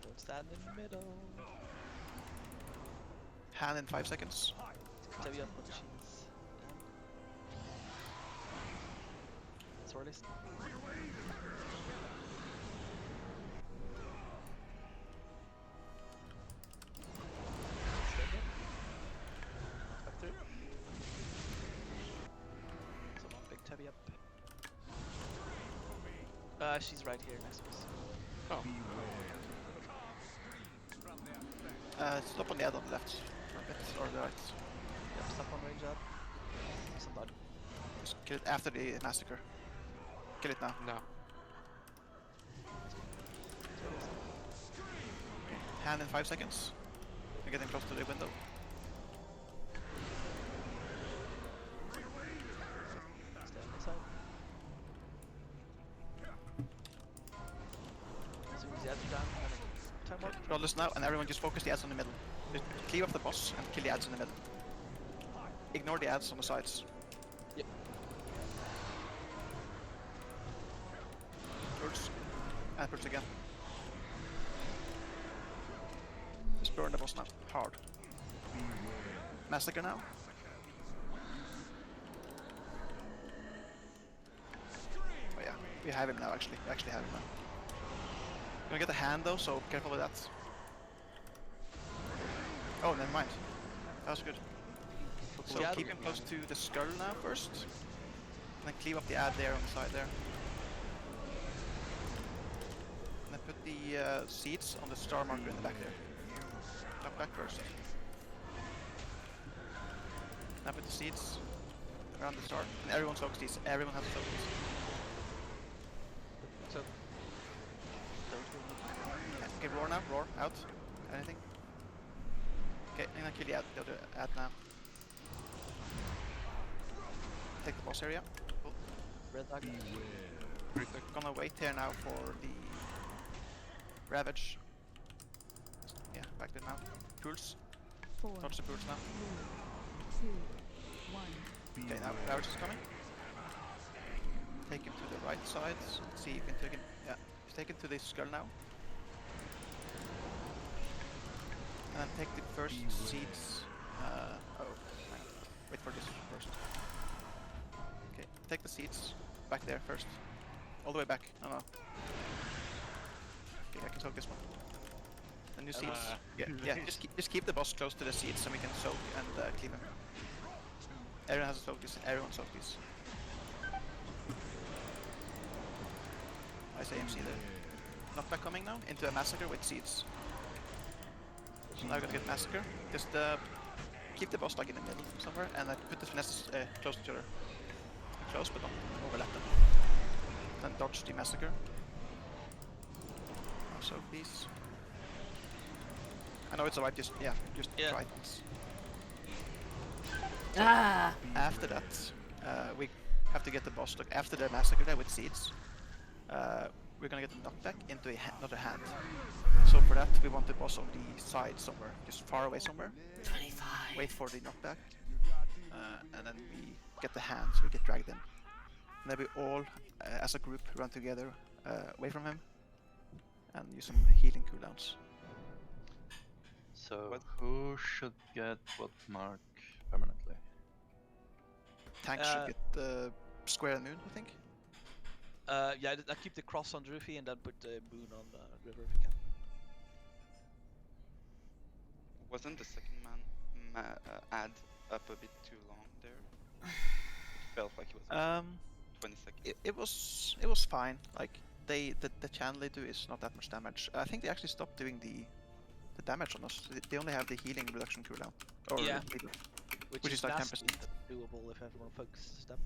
Speaker 3: Don't stand in the middle.
Speaker 11: Hand in 5 seconds.
Speaker 3: Heavy up on cheese. Swordless. Back through. Someone picked heavy up. She's right here next to us.
Speaker 2: Oh.
Speaker 11: Stop on the add-on left. For a bit, or the right.
Speaker 3: Yep, stop on range up. Somebody.
Speaker 11: Just kill it after the massacre. Kill it now.
Speaker 2: No.
Speaker 11: Okay. Hand in 5 seconds. You're getting close to the window.
Speaker 3: Stay on the side. As soon as the ads are down, time mark.
Speaker 11: Rollers now, and everyone just focus the ads on the middle. Just cleave up the boss and kill the ads in the middle. Ignore the ads on the sides.
Speaker 3: Yep.
Speaker 11: Purge. And purge again. Just burn the boss now. Hard. Massacre now. Oh yeah, we have him now actually. We actually have him now. Gonna get a hand though, so careful with that. Oh, never mind. That was good. So
Speaker 3: Yeah,
Speaker 11: keep him close to the skull now first. And then cleave up the ad there on the side there. And then put the seeds on the star marker in the back there. Knock back first. Now put the seeds around the star. And everyone soaks these. Everyone has to soak these.
Speaker 3: So.
Speaker 11: Okay, roar now. Roar. Out. Anything? Okay, I'm gonna kill the other ad now. Take the boss area. Cool.
Speaker 3: Red dog.
Speaker 11: Gonna wait here now for the Ravage. Yeah, back there now. Pools.
Speaker 13: 4,
Speaker 11: Touch the pools now.
Speaker 13: 3, 2, 1.
Speaker 11: Okay, now Ravage is coming. Take him to the right side. Let's see if you can take him. Yeah, take him to the skull now. And then take the first seeds. Oh, hang on. Wait for this first. Okay, take the seeds back there first. All the way back. No, no. Okay, I can soak this one. And new seeds. Yeah, just keep the boss close to the seeds, and we can soak and cleave him. Everyone has to soak this. Everyone soak this. I say MC there. Knockback coming now into a massacre with seeds. So now we're gonna get massacre. Just keep the boss like in the middle somewhere, and put the finesses close to each other. Close, but not overlap them. Then dodge the massacre. Also these. I know it's alright. Just try it once.
Speaker 5: Ah!
Speaker 11: After that, we have to get the boss. Look, after the massacre there with seeds, we're gonna get the knockback into another hand. So for that, we want the boss on the side somewhere, just far away somewhere.
Speaker 5: 25.
Speaker 11: Wait for the knockback, and then we get the hand, so we get dragged in. And then we all, as a group, run together away from him, and use some healing cooldowns.
Speaker 7: So who should get what mark permanently?
Speaker 11: Tank should get the square and moon, I think.
Speaker 3: Yeah, I keep the cross on Druffy and then put the moon on River if you can.
Speaker 8: Wasn't the second ad up a bit too long there? It felt like it was 20 seconds.
Speaker 11: It was fine. Like the channel they do is not that much damage. I think they actually stopped doing the damage on us. They only have the healing reduction cooldown. Or
Speaker 3: Yeah.
Speaker 11: Which is like 10%.
Speaker 3: Doable if everyone focuses them.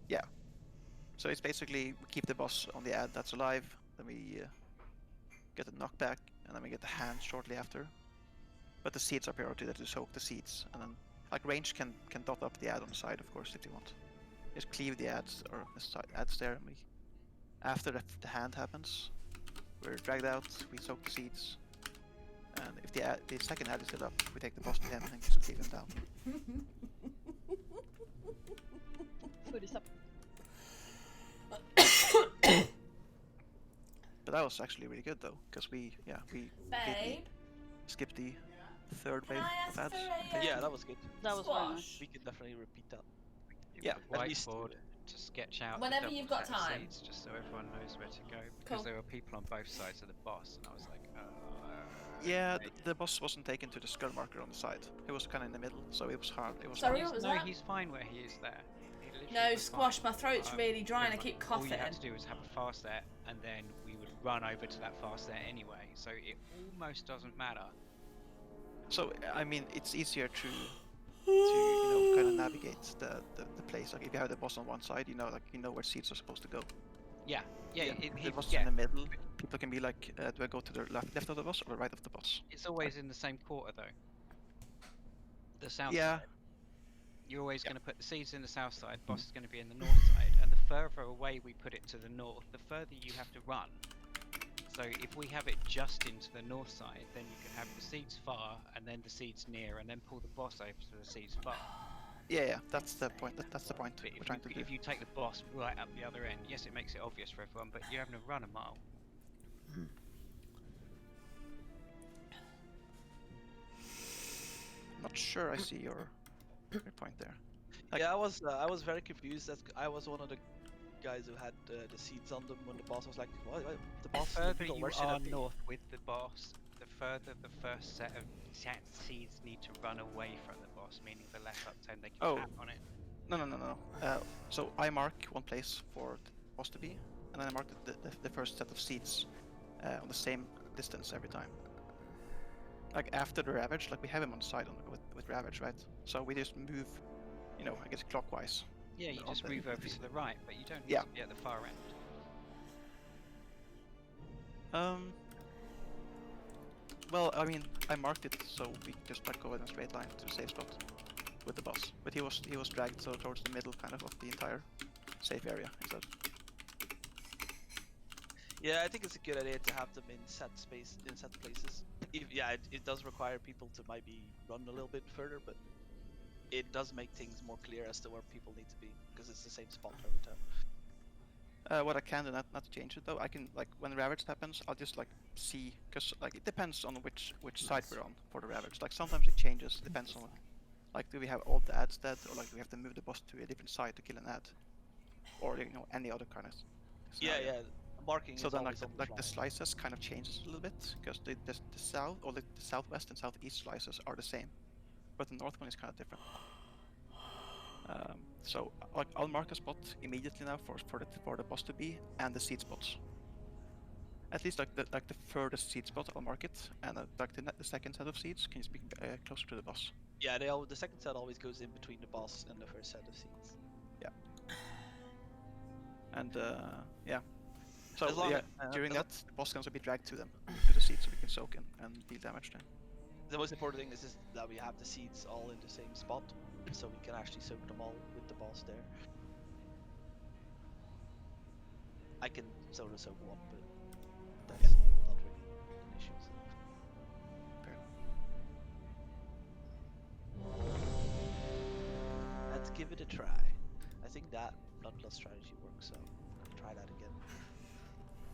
Speaker 11: Yeah. So it's basically we keep the boss on the ad that's alive, then we get a knockback, and then we get the hand shortly after. But the seeds are priority to soak the seeds, and then like range can dot up the ad on the side, of course, if you want. Just cleave the ads or the ads there, and we after the hand happens, we're dragged out, we soak the seeds, and if the second ad is still up, we take the boss to him and just cleave him down.
Speaker 1: Food is up.
Speaker 11: But that was actually really good though, because we skipped the third wave of ads.
Speaker 3: Yeah, that was good.
Speaker 1: That was very nice.
Speaker 3: We could definitely repeat that.
Speaker 11: Yeah.
Speaker 10: Whiteboard to sketch out
Speaker 5: Whenever
Speaker 10: the
Speaker 5: you've
Speaker 10: double
Speaker 5: got
Speaker 10: set of
Speaker 5: time.
Speaker 10: seeds, just so everyone knows where to go. Because
Speaker 5: Cool.
Speaker 10: there were people on both sides of the boss, and I was like,
Speaker 11: Yeah, the boss wasn't taken to the skull marker on the side. It was kind of in the middle, so it was hard. It was
Speaker 5: Sorry,
Speaker 11: hard.
Speaker 5: what was
Speaker 10: no,
Speaker 5: that?
Speaker 10: he's fine where he is there. He literally
Speaker 5: No,
Speaker 10: was
Speaker 5: Squash,
Speaker 10: fine.
Speaker 5: my throat's really dry and I keep
Speaker 10: All you
Speaker 5: coughing.
Speaker 10: had to do was have a fast set, and then we would run over to that fast set anyway, so it almost doesn't matter.
Speaker 11: So I mean, it's easier to kind of navigate the place. Like if you have the boss on one side, you know where seeds are supposed to go.
Speaker 10: Yeah,
Speaker 11: The boss in the middle, people can be like, do I go to the left of the boss or the right of the boss?
Speaker 10: It's always in the same quarter though. The south
Speaker 11: Yeah.
Speaker 10: side. You're always going to put the seeds in the south side, boss is going to be in the north side, and the further away we put it to the north, the further you have to run. So if we have it just into the north side, then you can have the seeds far, and then the seeds near, and then pull the boss over to the seeds far.
Speaker 11: Yeah, that's the point. That's the point
Speaker 10: But
Speaker 11: we're trying to do.
Speaker 10: if you take the boss right up the other end, yes, it makes it obvious for everyone, but you're having to run a mile.
Speaker 11: Not sure I see your point there.
Speaker 3: Yeah, I was very confused. I was one of the guys who had the seeds on them when the boss was like, what? The
Speaker 10: The
Speaker 3: boss in the
Speaker 10: further
Speaker 3: middle,
Speaker 10: you
Speaker 3: where should
Speaker 10: are
Speaker 3: I be?
Speaker 10: north with the boss, the further the first set of seeds need to run away from the boss, meaning the less uptime they can
Speaker 11: Oh.
Speaker 10: have on it.
Speaker 11: No. So I mark one place for the boss to be, and then I mark the first set of seeds on the same distance every time. Like after the Ravage, like we have him on the side with Ravage, right? So we just move, you know, I guess clockwise.
Speaker 10: Yeah, you just move over to the right, but you don't need
Speaker 11: Yeah.
Speaker 10: to be at the far end.
Speaker 11: Well, I mean, I marked it so we just like go in a straight line to the safe spot with the boss, but he was dragged so towards the middle, kind of the entire safe area instead.
Speaker 3: Yeah, I think it's a good idea to have them in set places. It does require people to maybe run a little bit further, but it does make things more clear as to where people need to be because it's the same spot every time.
Speaker 11: What I can do, not to change it though, I can, like, when Ravage happens, I'll just like see, because like it depends on which side we're on for the Ravage. Like sometimes it changes, depends on, like, do we have all the ads dead, or like do we have to move the boss to a different side to kill an ad, or you know, any other kind of scenario.
Speaker 3: Yeah. Marking
Speaker 11: So
Speaker 3: is
Speaker 11: then
Speaker 3: always
Speaker 11: like
Speaker 3: on
Speaker 11: the slices kind of changes a little bit, because the south, or the southwest and southeast slices are the same, but the north one is kind of different. So like I'll mark a spot immediately now for the boss to be, and the seed spots. At least like the furthest seed spot, I'll mark it, and like the second set of seeds can just be closer to the boss.
Speaker 3: Yeah, the second set always goes in between the boss and the first set of seeds.
Speaker 11: Yeah. And yeah. So
Speaker 3: As long
Speaker 11: yeah,
Speaker 3: as-
Speaker 11: during
Speaker 3: as
Speaker 11: that, the boss can also be dragged to them, to the seeds, so we can soak in and deal damage there.
Speaker 3: The most important thing is that we have the seeds all in the same spot, so we can actually soak them all with the boss there. I can solo soak one, but that's not really an issue. So. Let's give it a try. I think that bloodlust strategy works, so I'll try that again.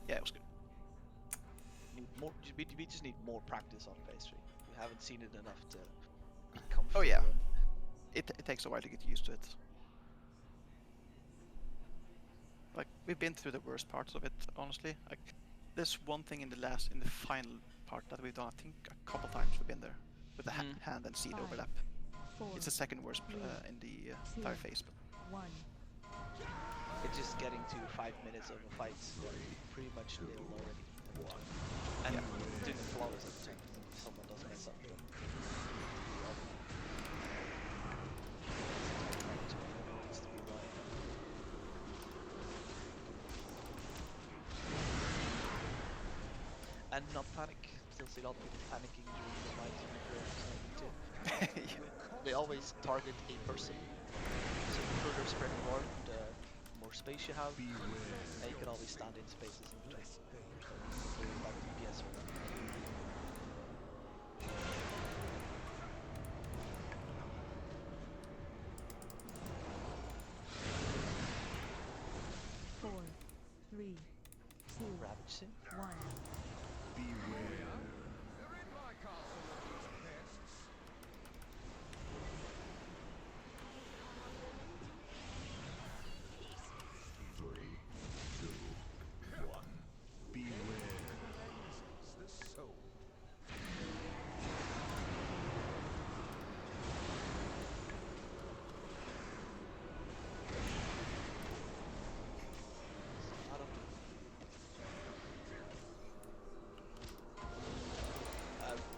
Speaker 11: Yeah, it was good.
Speaker 3: We just need more practice on phase 3. We haven't seen it enough to be comfortable.
Speaker 11: Oh yeah, it takes a while to get used to it. Like we've been through the worst parts of it, honestly. Like there's one thing in the final part that we've done. I think a couple times we've been there with the hand and seed overlap.
Speaker 13: 4,
Speaker 11: It's the second worst in the entire phase, but
Speaker 13: 1.
Speaker 3: It's just getting to 5 minutes of a fight, pretty much nil already. And doing it flawless at the time. If someone does mess up, then needs to be right. And not panic. Still see a lot of people panicking during the fight in the too. They always target a person. So the further spread you are, the more space you have, and you can always stand in spaces in between. So you about DPS for that.
Speaker 13: Four, 3, 2,
Speaker 3: Ravage sim.
Speaker 13: 1.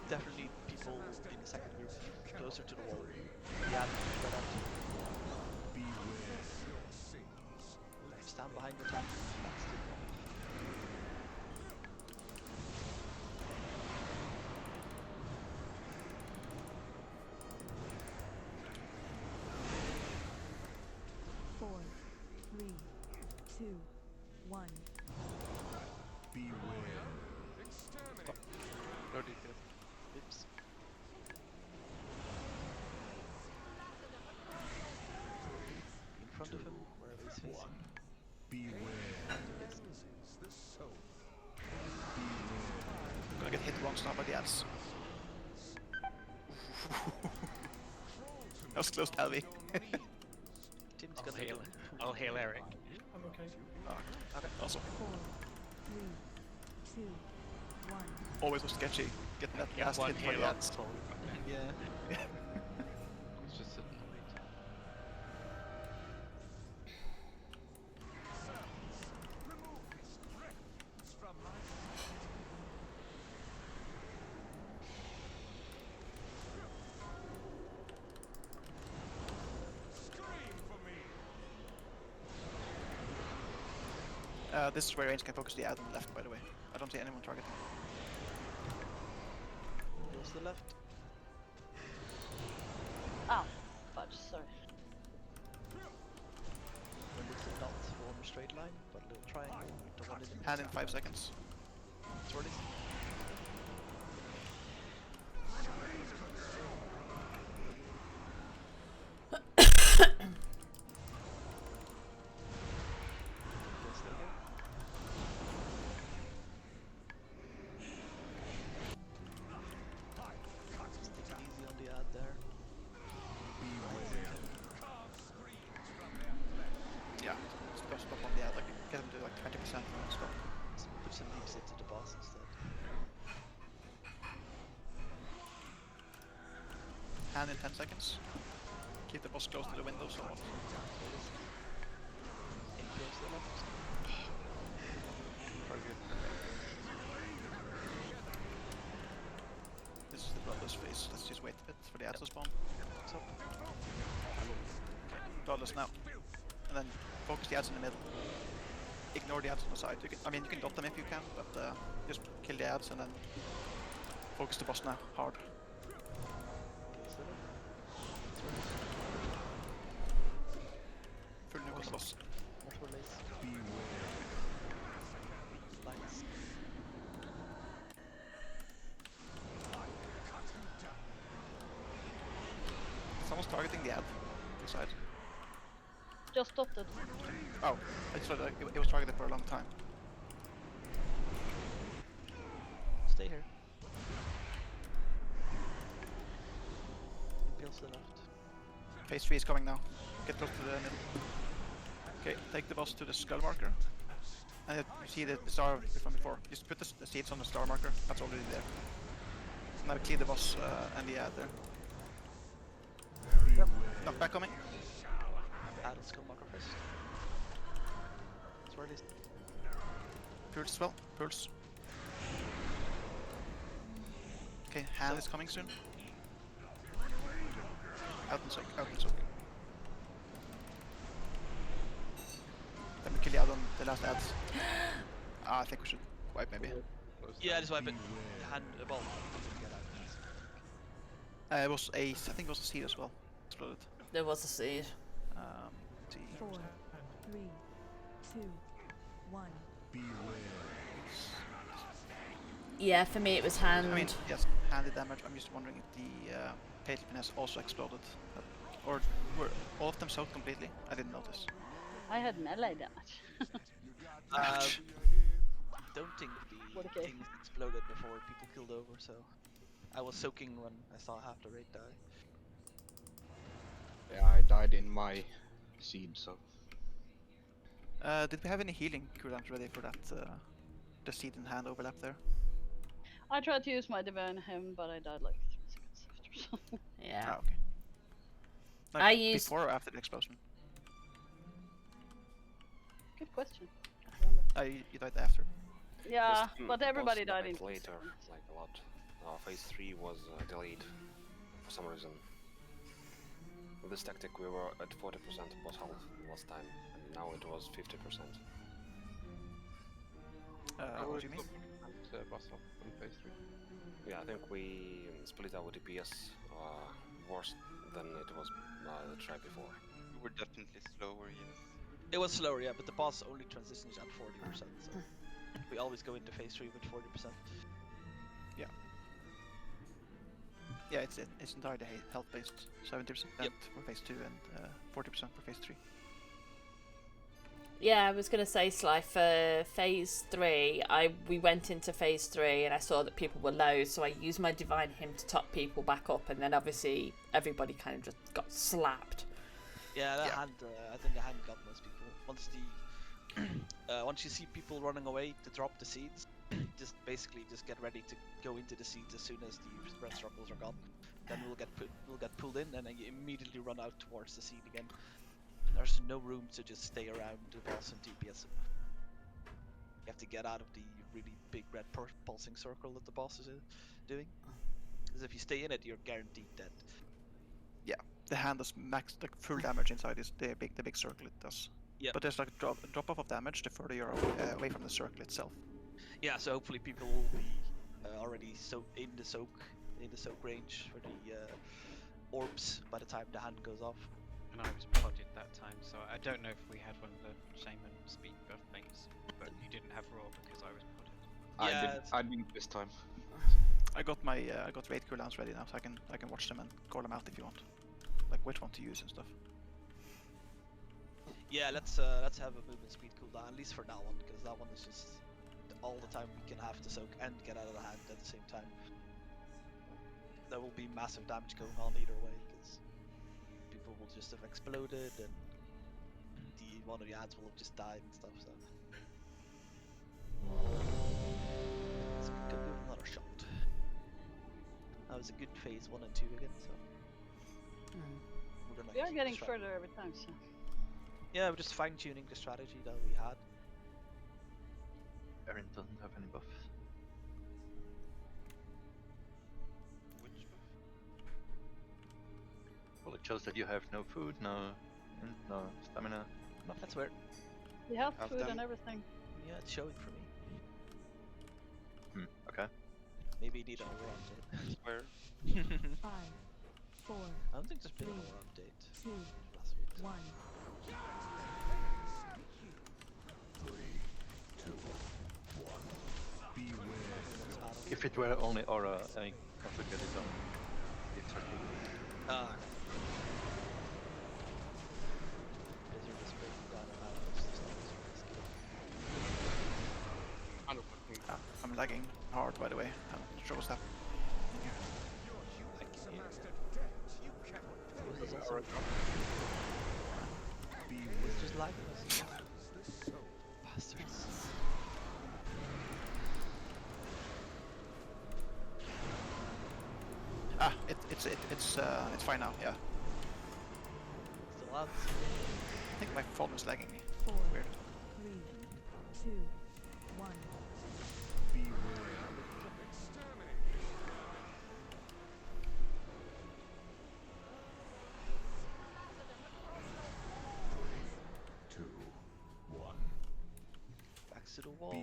Speaker 3: Definitely people in the second group closer to the wall. Yeah, spread out. Stand behind the tank. That's the problem.
Speaker 13: Four, 3, 2, 1.
Speaker 2: No details.
Speaker 3: Oops. In front of him, wherever he's facing.
Speaker 11: gonna get hit once now by the ads. That was close to heavy.
Speaker 3: Tim's
Speaker 10: I'll
Speaker 3: gonna
Speaker 10: heal.
Speaker 3: do it.
Speaker 10: I'll heal Eric.
Speaker 6: I'm okay. Okay.
Speaker 11: Okay, awesome.
Speaker 13: 4, 3, 2, 1.
Speaker 11: Always was sketchy getting that
Speaker 10: Get
Speaker 11: last
Speaker 10: one
Speaker 11: hit by the
Speaker 10: heal
Speaker 11: ads.
Speaker 10: up.
Speaker 3: Yeah.
Speaker 2: It's just sitting and waiting.
Speaker 11: This is where range can focus the ad on the left, by the way. I don't see anyone targeting.
Speaker 3: Goes to the left.
Speaker 1: Ow. Fudge, sorry.
Speaker 3: And it's not form a straight line, but a little triangle. The one in the
Speaker 11: Hand in 5 seconds.
Speaker 3: It's already. Just take it easy on the ad there.
Speaker 11: Yeah, stop on the ad, like get them to like 20% and then stop.
Speaker 3: Put some leaps into the boss instead.
Speaker 11: Hand in 10 seconds. Keep the boss close to the window somewhat.
Speaker 3: Aim close to the left.
Speaker 11: This is the Bloodless phase. Let's just wait a bit for the ads to spawn.
Speaker 3: What's up?
Speaker 11: Okay, Bloodless now. And then focus the ads in the middle. Ignore the ads on the side. You can dot them if you can, but just kill the ads and then focus the boss now hard. Full nuke on the boss.
Speaker 3: Multiple lace. Lights.
Speaker 11: Someone's targeting the ad. Inside.
Speaker 1: Just dotted.
Speaker 11: Oh, I just thought it was targeted for a long time.
Speaker 3: Stay here. Impales to the left.
Speaker 11: Phase 3 is coming now. Get close to the middle. Okay, take the boss to the skull marker. And you see the star from before. Just put the seeds on the star marker. That's already there. Now clear the boss and the ad there. Yep. Knockback coming.
Speaker 3: Add a skill marker first. That's where it is.
Speaker 11: Pulse as well. Pulse. Okay, hand is coming soon. Out and soak. Out and soak. Let me kill the ad on the last ads. I think we should wipe maybe.
Speaker 3: Yeah, just wipe it. Hand well.
Speaker 11: It was a, I think it was a seed as well. Exploded.
Speaker 5: There was a seed.
Speaker 11: See.
Speaker 13: 4, 3, 2, 1.
Speaker 5: Yeah, for me it was hand.
Speaker 11: I mean, yes, handed damage. I'm just wondering if the Pale has also exploded. Or were all of them soaked completely? I didn't notice.
Speaker 1: I had melee damage.
Speaker 3: Don't think
Speaker 1: What
Speaker 3: the
Speaker 1: a
Speaker 3: things exploded before people killed over, so I was soaking when I saw half the raid die.
Speaker 9: Yeah, I died in my seed, so.
Speaker 11: Did we have any healing cooldowns ready for that? The seed and hand overlap there?
Speaker 1: I tried to use my divine hymn, but I died like 3 seconds after.
Speaker 5: Yeah.
Speaker 11: Ah, okay. Like
Speaker 5: I used-
Speaker 11: before or after the explosion?
Speaker 1: Good question. I can't remember.
Speaker 11: You died after.
Speaker 1: Yeah,
Speaker 9: Just,
Speaker 1: but
Speaker 9: it
Speaker 1: everybody
Speaker 9: was
Speaker 1: died
Speaker 9: a
Speaker 1: in
Speaker 9: bit later, like a lot. Phase 3 was delayed for some reason. With this tactic we were at 40% boss health last time, and now it was 50%.
Speaker 11: What do you mean?
Speaker 2: Boss health on phase 3.
Speaker 9: Yeah, I think we split our DPS worse than it was the try before.
Speaker 8: We were definitely slower, yes.
Speaker 3: It was slower, yeah, but the boss only transitions at 40%, so we always go into phase 3 with 40%.
Speaker 11: Yeah. Yeah, it's entirely health based. 70% for phase 2 and 40% for phase 3.
Speaker 5: Yeah, I was gonna say, Sly, for phase 3, we went into phase 3 and I saw that people were low, so I used my divine hymn to top people back up, and then obviously everybody kind of just got slapped.
Speaker 3: Yeah, that hand, I think the hand got most people. Once the once you see people running away to drop the seeds, just get ready to go into the seeds as soon as the red circles are gone. Then we'll get pulled in, and then you immediately run out towards the seed again. There's no room to just stay around the boss and TPS. You have to get out of the really big red pulsing circle that the boss is doing. Because if you stay in it, you're guaranteed dead.
Speaker 11: Yeah, the hand does max like full damage inside is the big circle it does.
Speaker 3: Yeah.
Speaker 11: But there's like a drop off of damage the further you're away from the circle itself.
Speaker 3: Yeah, so hopefully people will be already in the soak range for the orbs by the time the hand goes off.
Speaker 10: And I was podded that time, so I don't know if we had one of the shaman speed buff things, but you didn't have raw because I was podded.
Speaker 9: I didn't this time.
Speaker 11: I got my raid cooldowns ready now, so I can watch them and call them out if you want, like which one to use and stuff.
Speaker 3: Yeah, let's have a movement speed cooldown at least for that one, because that one is just all the time we can have to soak and get out of the hand at the same time. There will be massive damage going on either way, because people will just have exploded and one of the ads will have just died and stuff. So we can do another shot. That was a good phase 1 and 2 again. So
Speaker 1: We are getting further every time. So.
Speaker 3: Yeah, we're just fine-tuning the strategy that we had.
Speaker 7: Erin doesn't have any buffs.
Speaker 9: Which buff?
Speaker 7: Well, it shows that you have no food, no stamina, nothing.
Speaker 3: That's weird.
Speaker 1: We have food and everything.
Speaker 3: Yeah, it's showing for me.
Speaker 7: Okay.
Speaker 3: Maybe you need an over update.
Speaker 9: Where?
Speaker 13: 5, 4,
Speaker 3: I don't think there's been an over update
Speaker 13: 2,
Speaker 3: last week.
Speaker 13: 1.
Speaker 7: If it were only aura, I could get it on the circle.
Speaker 11: I'm lagging hard, by the way. I'm not sure what's happening.
Speaker 3: It's just lagging us. Bastards.
Speaker 11: It's fine now. Yeah.
Speaker 3: Still out.
Speaker 11: I think my phone was lagging.
Speaker 13: 4,
Speaker 11: Weird.
Speaker 13: 3, 2, 1.
Speaker 3: Back to the wall.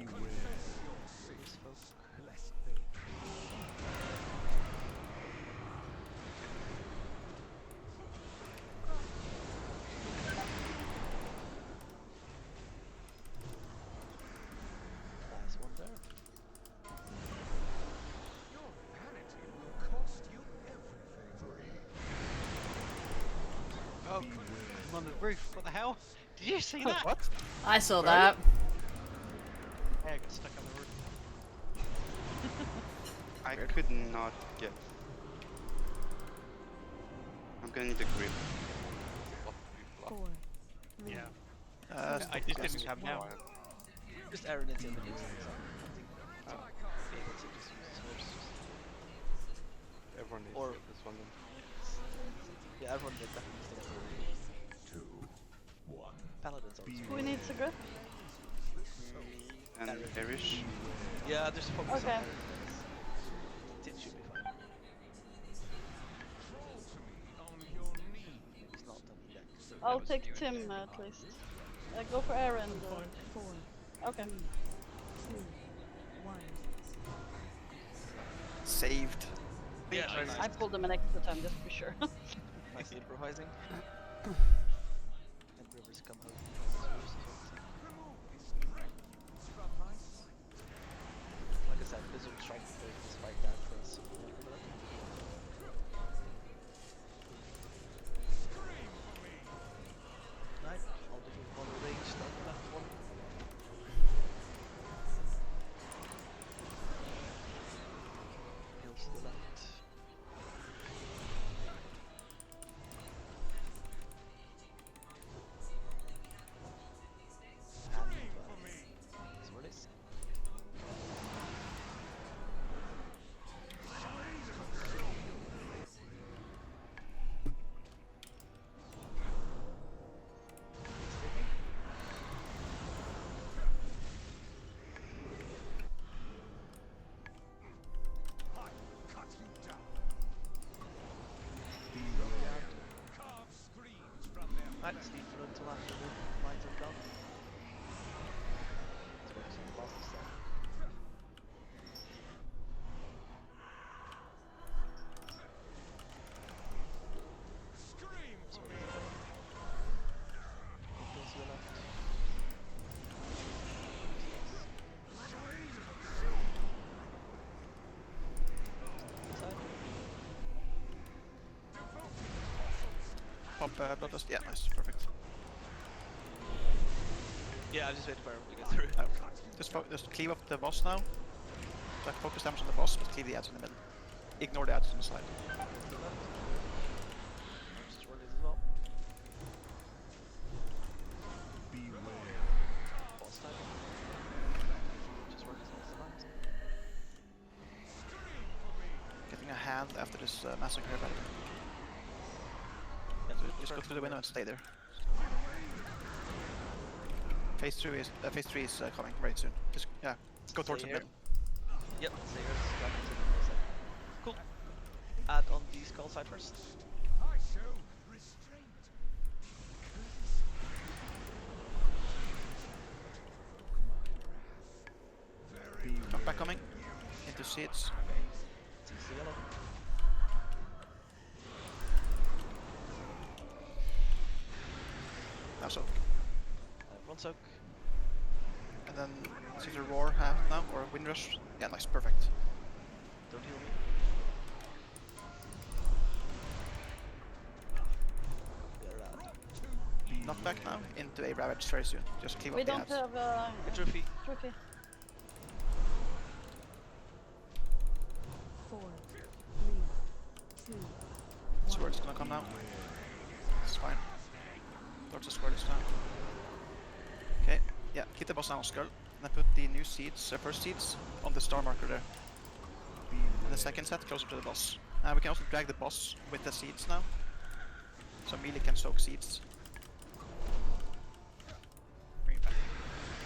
Speaker 3: Last one there.
Speaker 14: Your vanity will cost you everything.
Speaker 10: Oh, I'm on the roof. What the hell? Did you see that?
Speaker 11: What?
Speaker 5: I saw that.
Speaker 10: Yeah, I got stuck on the roof.
Speaker 8: I could not get. I'm gonna need a grip.
Speaker 13: 4, 3,
Speaker 10: Yeah.
Speaker 11: I
Speaker 10: It didn't come now.
Speaker 3: Just Aaron intimidates him. I think be able to just use his horse.
Speaker 2: Everyone needs
Speaker 3: Or-
Speaker 2: to get this one then.
Speaker 3: Yeah, everyone did definitely stay up.
Speaker 14: 2, 1.
Speaker 3: Paladins also.
Speaker 1: Who needs a grip?
Speaker 8: And Perish.
Speaker 3: Yeah, there's focus
Speaker 1: Okay.
Speaker 3: on Tin should be fine.
Speaker 14: Crawl to me on your knees.
Speaker 3: It's not on the deck.
Speaker 1: I'll take Tim at least. Go for Aaron.
Speaker 13: 4,
Speaker 1: Okay.
Speaker 13: 2, 1.
Speaker 11: saved.
Speaker 3: Yeah,
Speaker 1: I pulled him an extra time just to be sure.
Speaker 3: Nice improvising. And Rivers come out. Like I said, Blizzard trying to break this fight down for us. Right, I'll do one range on that one. Heals to the left. And
Speaker 11: up Bloodlust. Yeah, nice, perfect.
Speaker 3: Yeah, I just waited for him to get through.
Speaker 11: Just cleave up the boss now. Like focus damage on the boss, but cleave the ads in the middle. Ignore the ads on the side.
Speaker 3: Just roll this as well. Boss type. Just roll this as well.
Speaker 11: Getting a hand after this massacre here, buddy. So just go through the window and stay there. Phase 3 is coming very soon. Just go towards the middle.
Speaker 3: Yep, stay here. Back into the middle side. Cool. Add on the skull side first.
Speaker 14: I show restraint.
Speaker 11: Knockback coming. Into seats.
Speaker 3: Sees the yellow.
Speaker 11: Now soak.
Speaker 3: One soak.
Speaker 11: And then it's either roar half now or wind rush. Yeah, nice, perfect.
Speaker 3: Don't heal me.
Speaker 11: Knockback now into a ravage very soon. Just cleave
Speaker 1: We
Speaker 11: up the
Speaker 1: don't
Speaker 11: ads.
Speaker 1: have
Speaker 3: Get trophy.
Speaker 1: trophy.
Speaker 13: 4, 3, 2,
Speaker 11: Sword's gonna come now. It's fine. Towards the sword this time. Okay, yeah, keep the boss down on skull. And then put the new seeds, first seeds, on the star marker there. And the second set closer to the boss. We can also drag the boss with the seeds now. So melee can soak seeds.
Speaker 10: Bring it back.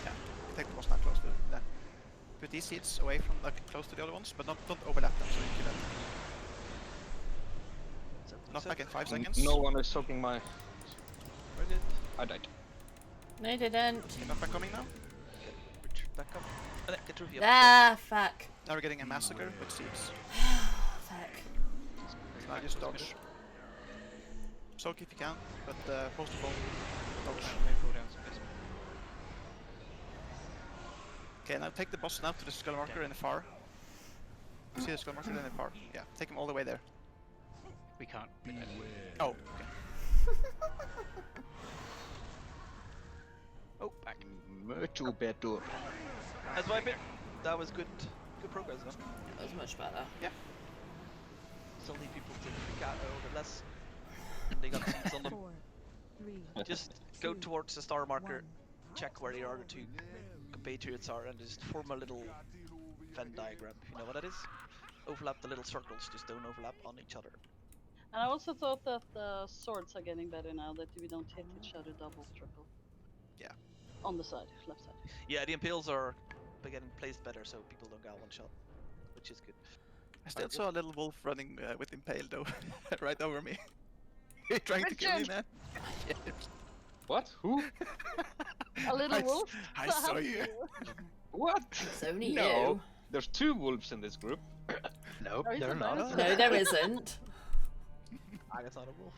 Speaker 11: Yeah, take the boss now close to that. Put these seeds away from, like, close to the other ones, but don't overlap them, so you kill them. Knock back in 5 seconds.
Speaker 9: No one is soaking my...
Speaker 3: Very good.
Speaker 9: I died.
Speaker 5: No, you didn't.
Speaker 11: Okay, knockback coming now.
Speaker 3: Retreat back up. And then get trophy up.
Speaker 5: Ah, fuck.
Speaker 11: Now we're getting a massacre with seeds.
Speaker 5: Fuck.
Speaker 11: So now just dodge. Soak if you can, but post of all, dodge. Okay, now take the boss now to the skull marker in the far. See the skull marker in the far? Yeah, take him all the way there.
Speaker 10: We can't.
Speaker 11: Oh, okay.
Speaker 3: Oh, back.
Speaker 9: Much better.
Speaker 3: That's why that was good. Good progress, though.
Speaker 5: That was much better.
Speaker 11: Yeah.
Speaker 3: Still need people to freak out a little bit less. They got seats on them.
Speaker 13: 4, 3,
Speaker 3: Just go
Speaker 13: 2,
Speaker 3: towards the star marker,
Speaker 13: 1.
Speaker 3: check where your other two compatriots are, and just form a little Venn diagram, if you know what that is. Overlap the little circles, just don't overlap on each other.
Speaker 1: And I also thought that the swords are getting better now that we don't hit each other double, triple.
Speaker 11: Yeah.
Speaker 1: On the side, left side.
Speaker 3: Yeah, the impales are getting placed better, so people don't get one shot, which is good.
Speaker 11: I still saw a little wolf running with impale though, right over me. You're trying to kill me, man.
Speaker 9: What? Who?
Speaker 1: A little wolf?
Speaker 11: I saw you.
Speaker 9: What?
Speaker 5: It's only
Speaker 9: No.
Speaker 5: you.
Speaker 9: There's 2 wolves in this group.
Speaker 7: Nope,
Speaker 1: Are you
Speaker 7: they're not.
Speaker 1: surprised?
Speaker 5: No, there isn't.
Speaker 3: That's not a wolf.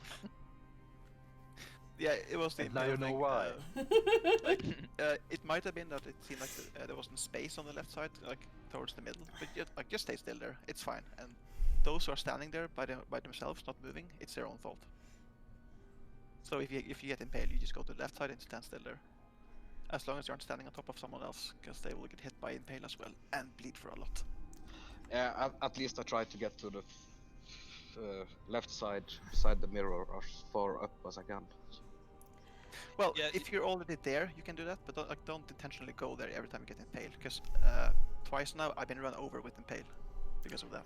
Speaker 11: Yeah, it was the
Speaker 7: And now you know
Speaker 11: impale
Speaker 7: why.
Speaker 11: it might have been that it seemed like there wasn't space on the left side, like towards the middle. But just stay still there. It's fine. And those who are standing there by themselves, not moving, it's their own fault. So if you get impaled, you just go to the left side and stand still there. As long as you aren't standing on top of someone else, because they will get hit by impale as well and bleed for a lot.
Speaker 9: Yeah, at least I tried to get to the left side beside the mirror as far up as I can.
Speaker 11: Well,
Speaker 3: Yeah,
Speaker 11: if you're already there, you can do that, but don't intentionally go there every time you get impaled, because twice now I've been run over with impale because of that.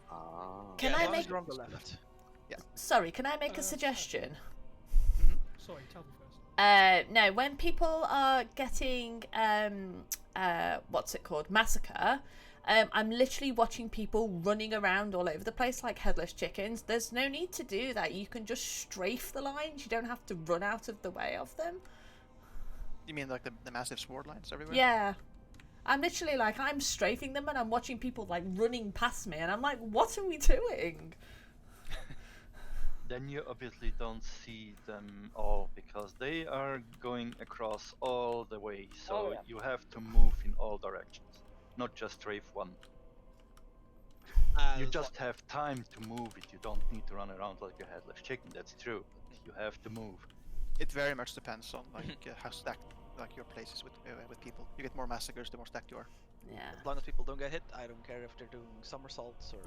Speaker 5: Can
Speaker 3: yeah,
Speaker 5: I
Speaker 3: as long as
Speaker 5: make?
Speaker 3: you're on the left?
Speaker 5: Sorry, can I make a suggestion?
Speaker 6: Sorry, tell me first.
Speaker 5: No, when people are getting what's it called, massacre, I'm literally watching people running around all over the place like headless chickens. There's no need to do that. You can just strafe the lines. You don't have to run out of the way of them.
Speaker 11: You mean like the massive sword lines everywhere?
Speaker 5: Yeah. I'm literally like, I'm strafing them and I'm watching people like running past me and I'm like, what are we doing?
Speaker 7: Then you obviously don't see them all because they are going across all the way, so you have to move in all directions, not just strafe one. You just have time to move it. You don't need to run around like a headless chicken. That's true. But you have to move.
Speaker 11: It very much depends on like how stacked like your place is with people. You get more massacres the more stacked you are.
Speaker 5: Yeah.
Speaker 3: As long as people don't get hit, I don't care if they're doing somersaults or.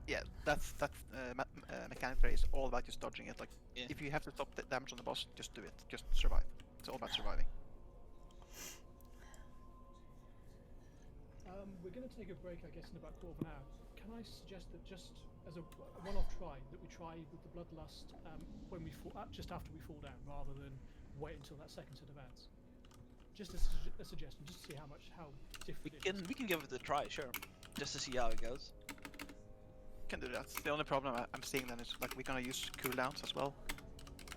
Speaker 11: Yeah, that mechanic there is all about just dodging it. Like,
Speaker 3: Yeah.
Speaker 11: if you have to stop the damage on the boss, just do it. Just survive. It's all about surviving.
Speaker 6: We're going to take a break, I guess, in about a quarter of an hour. Can I suggest that just as a one-off try, that we try with the Bloodlust when we fall, just after we fall down, rather than wait until that second set of ads? Just a suggestion, just to see how different it is.
Speaker 3: We can give it a try, sure, just to see how it goes.
Speaker 11: Can do that. The only problem I'm seeing then is like we're gonna use cooldowns as well.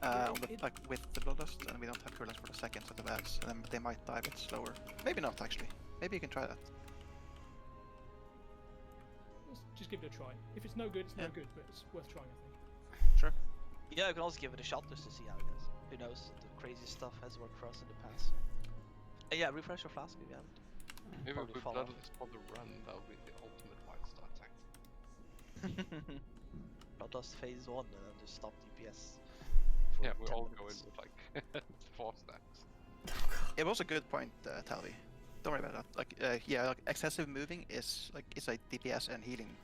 Speaker 11: Like with the Bloodlust, and we don't have cooldowns for the second set of ads, and then they might die a bit slower. Maybe not actually. Maybe you can try that.
Speaker 6: Let's just give it a try. If it's no good, it's no good, but it's worth trying, I think.
Speaker 11: Sure.
Speaker 3: Yeah, we can also give it a shot just to see how it goes. Who knows? The crazy stuff has worked for us in the past. Yeah, refresh your flask if you haven't.
Speaker 2: Maybe
Speaker 3: Probably
Speaker 2: if we
Speaker 3: follow.
Speaker 2: Bloodlust for the run, that'll be the ultimate Whitestar tank.
Speaker 3: Bloodlust phase 1 and then just stop DPS.
Speaker 2: Yeah, we all go in with like 4 stacks.
Speaker 11: It was a good point, Talvi. Don't worry about that. Like, yeah, like excessive moving is like it's like DPS and healing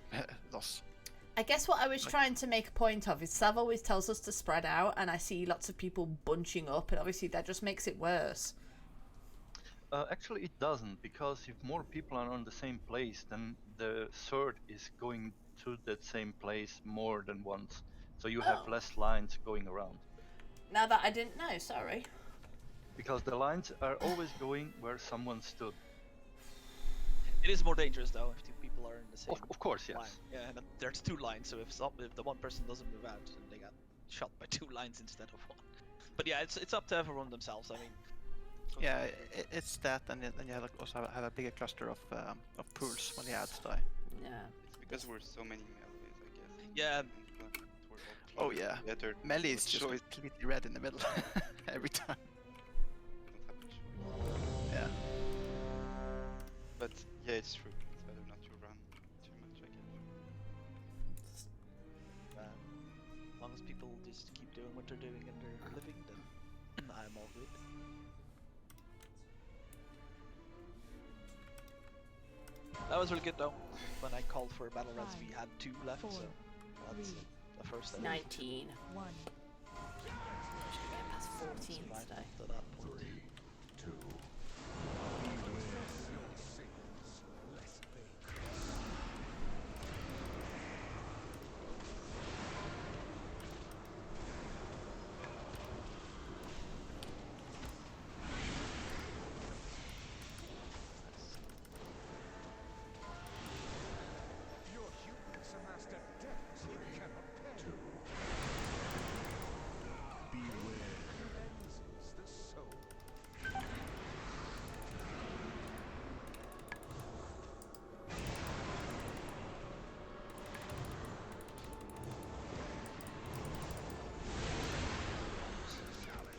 Speaker 11: loss.
Speaker 5: I guess what I was trying to make a point of is Sav always tells us to spread out, and I see lots of people bunching up, and obviously that just makes it worse.
Speaker 7: Actually, it doesn't, because if more people are on the same place, then the sword is going to that same place more than once. So you have less lines going around.
Speaker 5: Now that I didn't know, sorry.
Speaker 7: Because the lines are always going where someone stood.
Speaker 3: It is more dangerous though if 2 people are in the same
Speaker 7: Of course, yes.
Speaker 3: line. Yeah, and there's 2 lines, so if the one person doesn't move out, then they got shot by 2 lines instead of 1. But yeah, it's up to everyone themselves. I mean.
Speaker 11: Yeah, it's that, and then you have also have a bigger cluster of pools when the ads die.
Speaker 5: Yeah.
Speaker 8: It's because we're so many melees, I guess.
Speaker 3: Yeah.
Speaker 11: Oh yeah. Melee is just completely red in the middle every time. Yeah.
Speaker 8: But yeah, it's true. It's better not to run too much, I guess.
Speaker 3: As long as people just keep doing what they're doing and they're living, then I'm all good. That was really good though. When I called for battle reds, we had 2 left, so that's the first.
Speaker 5: 19.
Speaker 13: 1.
Speaker 5: Should get past 14 today.
Speaker 3: To that point.
Speaker 14: 3, 2. Your humans amassed a depth you cannot pay. 2. Beware. Cleanses the soul.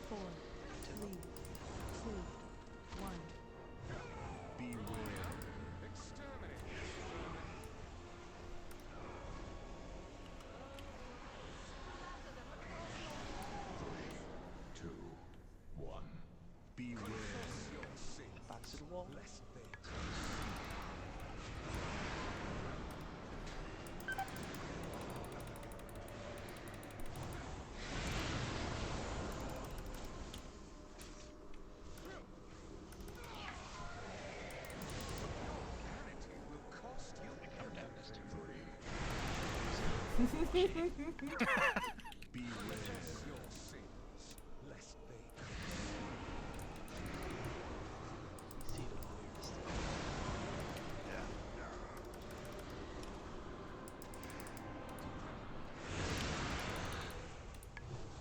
Speaker 13: Four, 3, 2, 1.
Speaker 14: Beware. Exterminate. 3, 2, 1. Beware.
Speaker 3: Back to the wall.
Speaker 14: Lest they Humanity will cost you Beware your sins, lest they
Speaker 3: See the weirdest.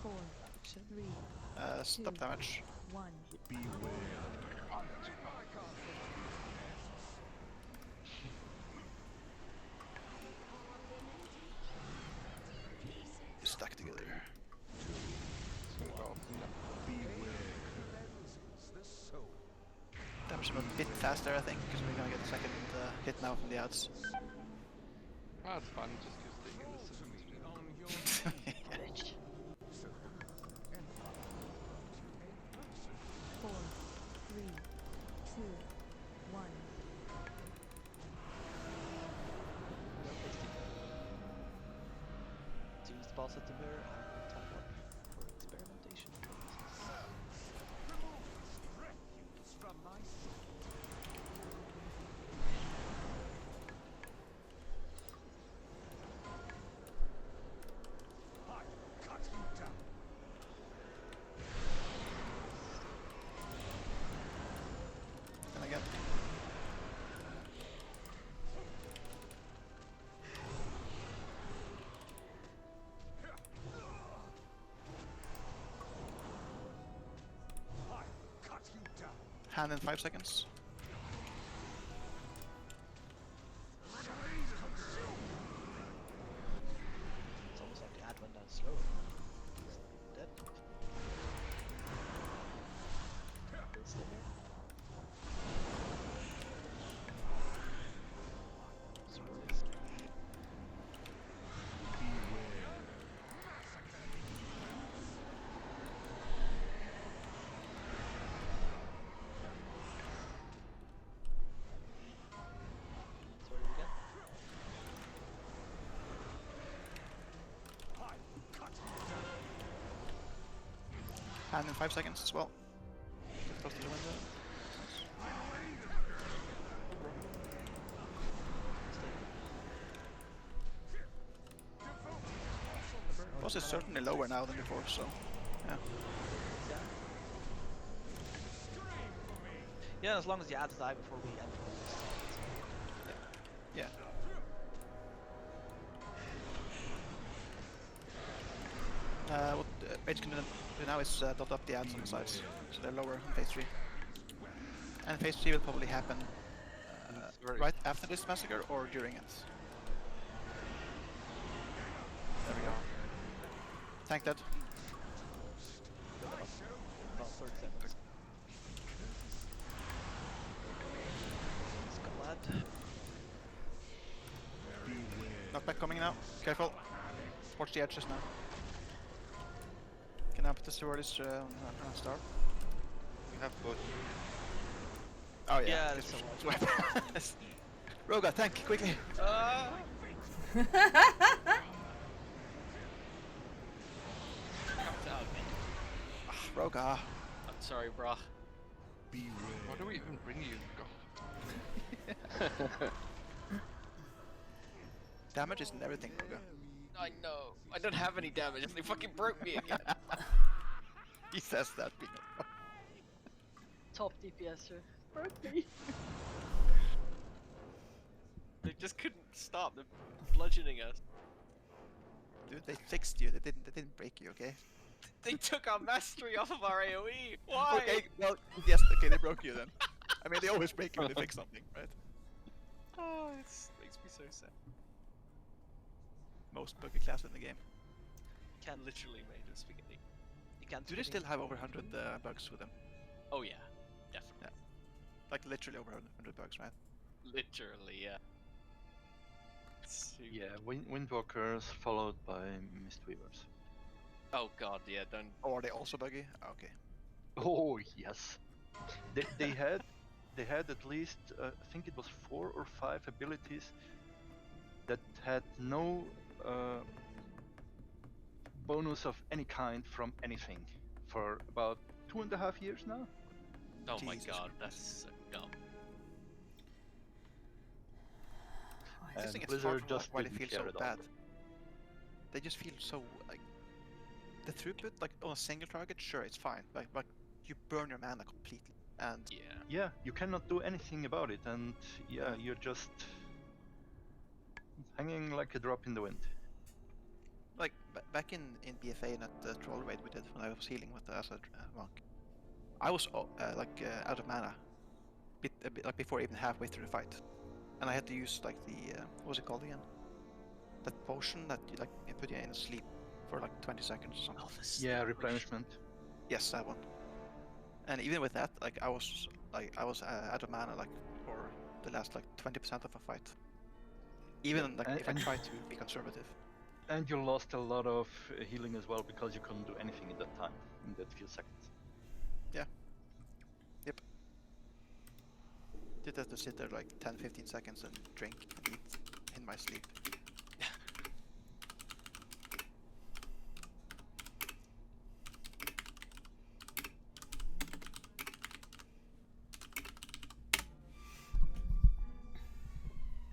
Speaker 13: Four, 3,
Speaker 11: Stop damage.
Speaker 13: 1.
Speaker 14: beware.
Speaker 11: Stack together.
Speaker 14: Beware. Cleanses the soul.
Speaker 11: Damage a bit faster, I think, because we're gonna get a second hit now from the ads.
Speaker 2: Oh, it's fun, just gives the innocent me.
Speaker 1: Bitch.
Speaker 13: 4, 3, 2, 1.
Speaker 3: To use the boss at the mirror and teleport for experimentation purposes.
Speaker 14: Refuge from my sight. I cut you down.
Speaker 11: And again.
Speaker 14: I cut you down.
Speaker 11: Hand in 5 seconds.
Speaker 3: It's almost like the ad went down slower. It's dead. Still stay here. Super risky. Sorry again.
Speaker 14: I cut you down.
Speaker 11: Hand in 5 seconds as well. Get close to the window. Boss is certainly lower now than before, so yeah.
Speaker 3: Yeah, as long as the ads die before we enter.
Speaker 11: Yeah. What Mage can do now is dot up the ads on the sides, so they're lower in phase 3. And phase 3 will probably happen right after this massacre or during it. There we go. Tank dead.
Speaker 3: About 30 seconds. Skull
Speaker 11: Knockback coming now. Careful. Watch the edges now. Can I put the stewardess on start?
Speaker 8: We have both.
Speaker 11: Oh yeah.
Speaker 3: Yeah,
Speaker 11: guess
Speaker 3: that's
Speaker 11: we
Speaker 3: a
Speaker 11: should- Roga, tank, quickly!
Speaker 4: Come down.
Speaker 11: Roga!
Speaker 4: I'm sorry, brah.
Speaker 2: Why do we even bring you? God.
Speaker 11: Damage isn't everything, Roga.
Speaker 4: I know. I don't have any damage. They fucking broke me again.
Speaker 11: He says that, Pino.
Speaker 1: Top DPSer. Broke me.
Speaker 4: They just couldn't stop. They're bludgeoning us.
Speaker 11: Dude, they fixed you. They didn't break you, okay?
Speaker 4: They took our mastery off of our AoE. Why?
Speaker 11: Okay, well, yes, okay, they broke you then. I mean, they always break you when they fix something, right?
Speaker 4: Oh, it makes me so sad.
Speaker 11: Most buggy class in the game.
Speaker 4: Can literally made of spaghetti.
Speaker 3: You can't.
Speaker 11: Do they still have over 100 bugs with them?
Speaker 4: Oh yeah, definitely.
Speaker 11: Yeah. Like literally over 100 bugs, right?
Speaker 4: Literally, yeah. Super.
Speaker 7: Yeah, Windwalkers followed by Mistweavers.
Speaker 4: Oh god, yeah. Don't.
Speaker 11: Or are they also buggy? Okay.
Speaker 7: Oh yes, they had at least I think it was 4 or 5 abilities that had no bonus of any kind from anything for about 2.5 years now.
Speaker 4: Oh my
Speaker 11: Jesus
Speaker 4: god,
Speaker 11: Christ.
Speaker 4: that's so dumb.
Speaker 11: I just
Speaker 7: And
Speaker 11: think it's
Speaker 7: Blizzard
Speaker 11: hard to
Speaker 7: just
Speaker 11: why they
Speaker 7: didn't
Speaker 11: feel
Speaker 7: care
Speaker 11: so
Speaker 7: at all.
Speaker 11: bad. They just feel so like the throughput, like on a single target, sure it's fine, but you burn your mana completely, and
Speaker 4: Yeah.
Speaker 7: Yeah, you cannot do anything about it, and yeah, you're just hanging like a drop in the wind.
Speaker 11: like back in BFA and at the troll raid we did when I was healing with the Acid monk, I was out of mana, a bit like before even halfway through the fight, and I had to use like the what was it called again? That potion that you like put you in sleep for like 20 seconds or something.
Speaker 7: Yeah, replenishment.
Speaker 11: Yes, that one. And even with that, like I was like I was out of mana like for the last like 20% of a fight. Even like if I try to be conservative.
Speaker 7: And you lost a lot of healing as well because you couldn't do anything in that time, in that few seconds.
Speaker 11: Yeah. Yep. Did have to sit there like 10-15 seconds and drink and eat in my sleep.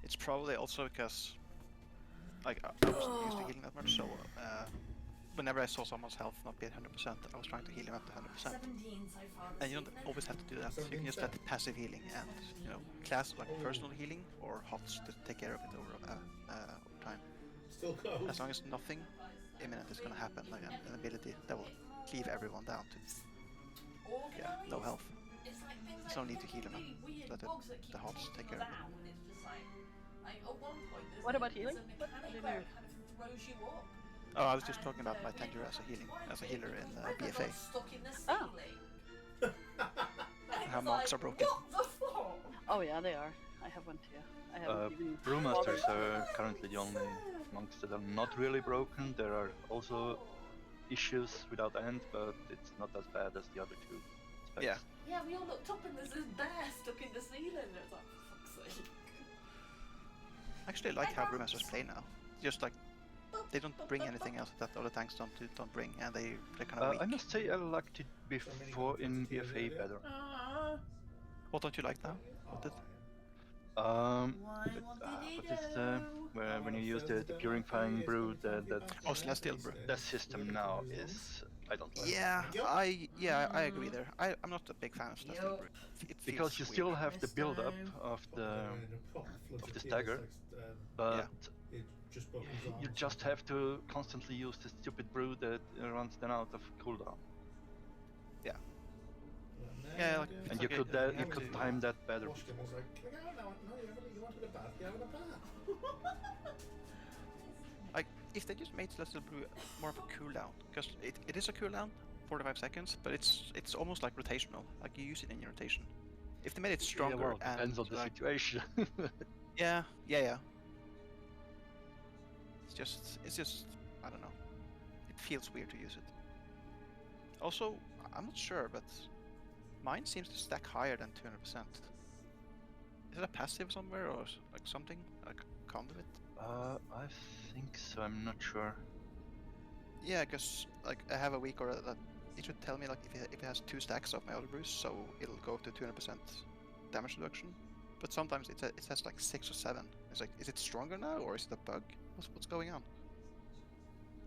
Speaker 11: It's probably also because like I wasn't used to healing that much, so whenever I saw someone's health not be at 100%, I was trying to heal him up to 100%. And you don't always have to do that. You can just let passive healing and class like personal healing or HOTS to take care of it over time.
Speaker 14: Still close.
Speaker 11: As long as nothing imminent is going to happen, like an ability that will cleave everyone down to no health. There's no need to heal him up. Let the HOTS take care of it.
Speaker 1: What about healing? What? I didn't hear.
Speaker 11: Oh, I was just talking about my tenure as a healer in BFA.
Speaker 1: Oh.
Speaker 11: How monks are broken.
Speaker 1: Oh yeah, they are. I have one too. I haven't even
Speaker 7: Brewmasters are currently the only monks that are not really broken. There are also issues without end, but it's not as bad as the other two specs.
Speaker 11: Yeah.
Speaker 5: Yeah, we all looked up and there's this bear stuck in the ceiling. And it was like, for fuck's sake.
Speaker 11: I actually like how Brewmasters play now. Just like they don't bring anything else that other tanks don't bring, and they're kind of weak.
Speaker 7: I must say I liked it before in BFA better.
Speaker 11: What don't you like now? What did?
Speaker 7: What is when you use the purifying brew,
Speaker 11: oh, Celestial brew.
Speaker 7: That system now is I don't like.
Speaker 11: Yeah, I agree there. I'm not a big fan of Celestial brew.
Speaker 7: Because you still have the build up of the stagger, but you just have to constantly use the stupid brew that runs them out of cooldown.
Speaker 11: Yeah. Yeah, like,
Speaker 7: and you could time that better.
Speaker 11: Like, if they just made Celestial Brew more of a cooldown, because it is a cooldown, 45 seconds, but it's almost like rotational. Like you use it in your rotation. If they made it stronger,
Speaker 7: yeah, well, it depends on the situation.
Speaker 11: yeah. It's just I don't know. It feels weird to use it. Also, I'm not sure, but mine seems to stack higher than 200%. Is it a passive somewhere or like something like conduit?
Speaker 7: I think so. I'm not sure.
Speaker 11: Yeah, because like I have a weak aura that it should tell me like if it has 2 stacks of my other brews, so it'll go to 200% damage reduction. But sometimes it says like 6 or 7. It's like, is it stronger now or is it a bug? What's going on?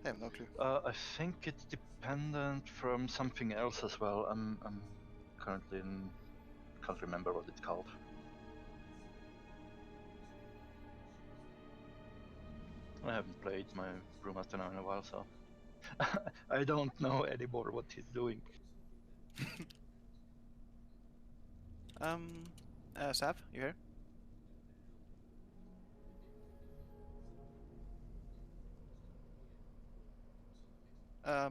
Speaker 11: I have no clue.
Speaker 7: I think it's dependent from something else as well. I'm currently can't remember what it's called. I haven't played my Brewmaster now in a while, so I don't know anymore what he's doing.
Speaker 11: Sav, you here?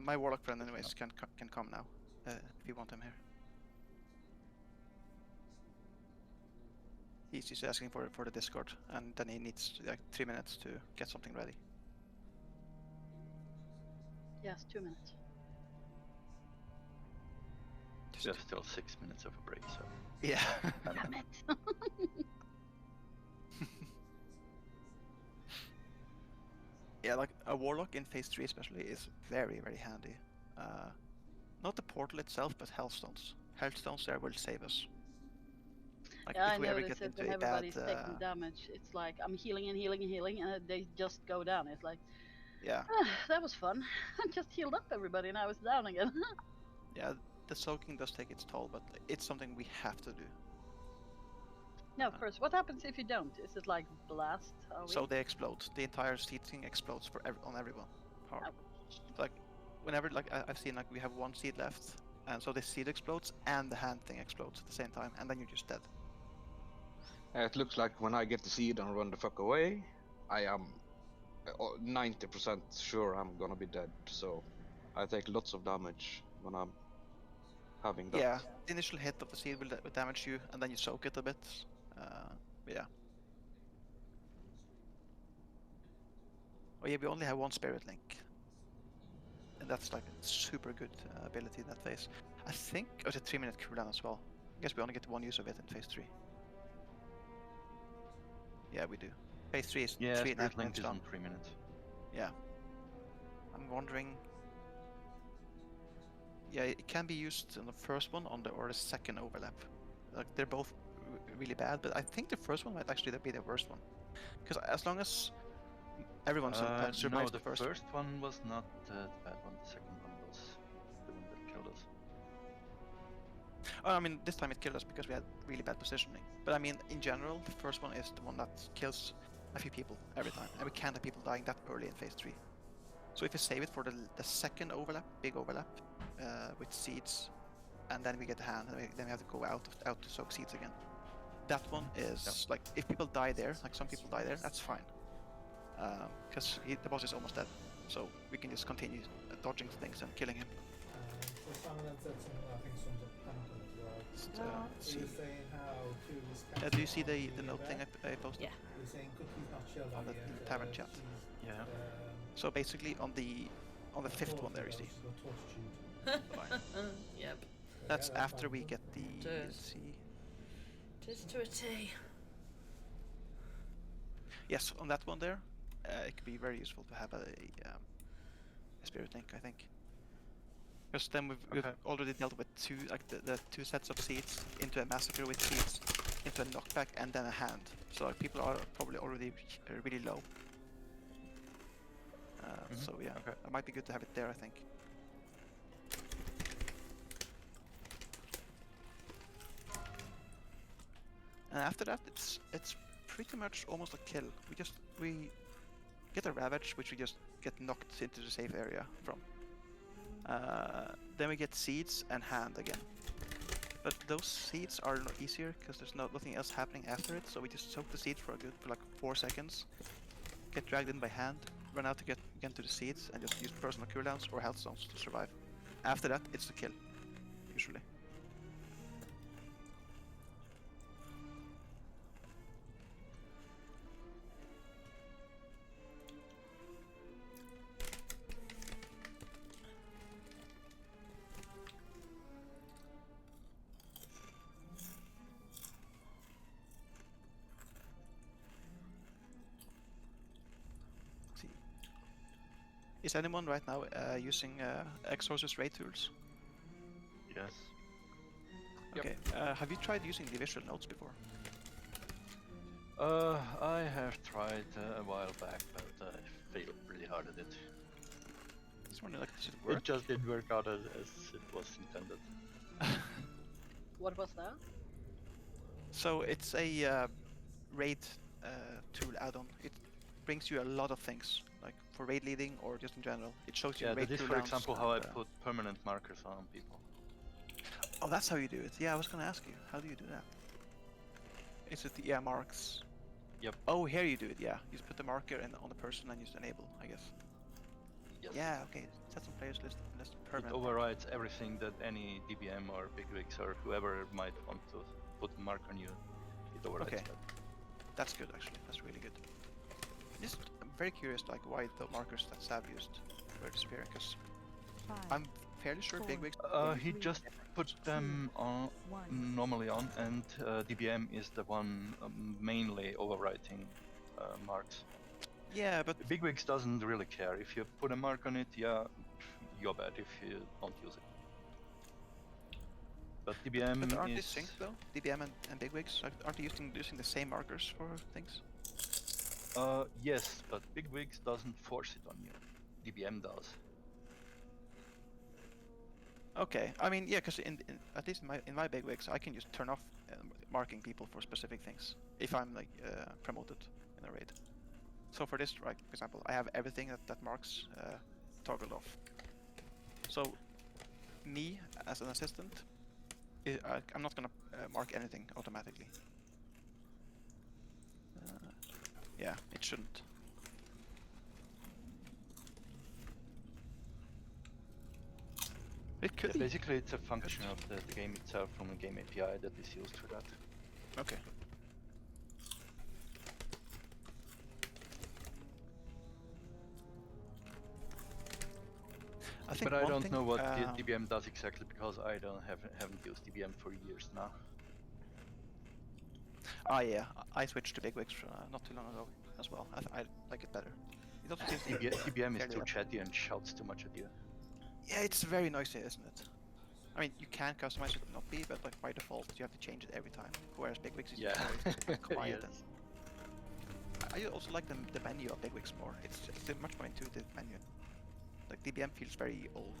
Speaker 11: My warlock friend, anyways, can come now if you want him here. He's just asking for the Discord, and then he needs like 3 minutes to get something ready.
Speaker 1: Yes, 2 minutes.
Speaker 7: There's still 6 minutes of a break, so
Speaker 11: yeah.
Speaker 1: Damn it.
Speaker 11: Yeah, like a warlock in phase 3 especially is very handy. Not the portal itself, but hellstones. Hellstones there will save us. Like
Speaker 1: yeah,
Speaker 11: if
Speaker 1: I
Speaker 11: we ever
Speaker 1: noticed
Speaker 11: get
Speaker 1: it
Speaker 11: into
Speaker 1: when
Speaker 11: a
Speaker 1: everybody's
Speaker 11: bad,
Speaker 1: taking damage. It's like I'm healing and healing, and they just go down. It's like,
Speaker 11: yeah,
Speaker 1: that was fun. I just healed up everybody, and I was down again.
Speaker 11: yeah, the soaking does take its toll, but it's something we have to do.
Speaker 1: Yeah, of course. What happens if you don't? Is it like blast?
Speaker 11: So they explode. The entire seeding explodes on everyone. Hard. Like whenever I've seen like we have 1 seed left, and so the seed explodes and the hand thing explodes at the same time, and then you're just dead.
Speaker 15: It looks like when I get the seed and run the fuck away, I am 90% sure I'm gonna be dead. So I take lots of damage when I'm having that.
Speaker 11: Yeah, the initial hit of the seed will damage you, and then you soak it a bit. Yeah. Oh yeah, we only have one Spirit Link. And that's like a super good ability in that phase. I think it's a 3-minute cooldown as well. I guess we only get one use of it in phase 3. Yeah, we do. Phase 3 is
Speaker 7: Yeah,
Speaker 11: 3.5
Speaker 7: Spirit Link
Speaker 11: minutes
Speaker 7: is
Speaker 11: down.
Speaker 7: on 3 minutes.
Speaker 11: Yeah. I'm wondering... Yeah, it can be used in the first one or the second overlap. Like, they're both really bad, but I think the first one might actually be the worst one. Because as long as everyone survives
Speaker 7: no,
Speaker 11: the
Speaker 7: the
Speaker 11: first
Speaker 7: one was not the bad one. The second one was the one that killed us.
Speaker 11: Oh, I mean, this time it killed us because we had really bad positioning. But I mean, in general, the first one is the one that kills a few people every time. And we can't have people dying that early in phase 3. So if we save it for the second overlap, big overlap, with seeds, and then we get the hand, and then we have to go out to soak seeds again. That one is, like, if people die there, like some people die there, that's fine. Because the boss is almost dead. So we can just continue dodging things and killing him.
Speaker 16: So Simon had said something I think sums up Phantom as well. He was saying how cookies
Speaker 11: do you see the note thing I posted?
Speaker 5: Yeah.
Speaker 16: He was saying cookies not shelled
Speaker 11: On the
Speaker 16: yet,
Speaker 11: tavern chat.
Speaker 7: Yeah.
Speaker 11: So basically on the fifth one there you see.
Speaker 5: Yep.
Speaker 11: That's after we get the DLC.
Speaker 5: Just to a T.
Speaker 11: Yes, on that one there, it could be very useful to have a Spirit Link, I think. Because then we've already dealt with the two sets of seeds, into a massacre with seeds, into a knockback, and then a hand. So like, people are probably already really low. So yeah, it might be good to have it there, I think. And after that, it's pretty much almost a kill. We get a Ravage, which we just get knocked into the safe area from. Then we get seeds and hand again. But those seeds are not easier because there's nothing else happening after it. So we just soak the seeds for like 4 seconds, get dragged in by hand, run out to get again to the seeds, and just use personal cooldowns or health stones to survive. After that, it's the kill, usually. Is anyone right now using Exorcist raid tools?
Speaker 7: Yes.
Speaker 11: Okay. Have you tried using the visual notes before?
Speaker 7: I have tried a while back, but I failed really hard at it.
Speaker 11: Just wondering, like, does it work?
Speaker 7: It just didn't work out as it was intended.
Speaker 1: What was that?
Speaker 11: So it's a raid tool add-on. It brings you a lot of things, like for raid leading or just in general. It shows you raid
Speaker 7: that is, for
Speaker 11: cooldowns
Speaker 7: example, how I
Speaker 11: and,
Speaker 7: put permanent markers on people.
Speaker 11: Oh, that's how you do it. Yeah, I was gonna ask you. How do you do that? Is it the marks?
Speaker 7: Yep.
Speaker 11: Oh, here you do it. Yeah, you just put the marker on the person and just enable, I guess.
Speaker 7: Yes.
Speaker 11: Yeah. Okay. Set some players list permanent.
Speaker 7: It overrides everything that any DBM or bigwigs or whoever might want to put a mark on you. It overrides
Speaker 11: Okay.
Speaker 7: that.
Speaker 11: That's good, actually. That's really good. I'm very curious, like, why the markers that Sav used were disappearing, because I'm fairly sure bigwigs.
Speaker 7: He just put them on normally on, and DBM is the one mainly overwriting marks.
Speaker 11: Yeah, but
Speaker 7: bigwigs doesn't really care if you put a mark on it. Yeah, you're bad if you don't use it. But DBM
Speaker 11: but aren't
Speaker 7: is
Speaker 11: they synced though? DBM and bigwigs, like, aren't they using the same markers for things?
Speaker 7: yes, but bigwigs doesn't force it on you. DBM does.
Speaker 11: Okay, I mean, yeah, because at least in my bigwigs, I can just turn off marking people for specific things if I'm like promoted in a raid. So for this, right, for example, I have everything that marks toggled off. So me as an assistant, I'm not gonna mark anything automatically. Yeah, it shouldn't. It Could be.
Speaker 7: Basically, it's a function of the game itself from the game API that is used for that.
Speaker 11: Okay. I think
Speaker 7: But I
Speaker 11: one
Speaker 7: don't
Speaker 11: thing,
Speaker 7: know what DBM does exactly because I haven't used DBM for years now.
Speaker 11: Ah, yeah, I switched to Bigwix not too long ago as well. I like it better. It also seems to be
Speaker 7: DBM is
Speaker 11: fairly
Speaker 7: too
Speaker 11: up.
Speaker 7: chatty and shouts too much at you.
Speaker 11: Yeah, it's very noisy, isn't it? I mean, you can customize it to not be, but like by default, you have to change it every time. Whereas Bigwix is very quiet.
Speaker 7: Yes.
Speaker 11: And I also like the menu of Bigwix more. It's a much more intuitive menu. Like DBM feels very old.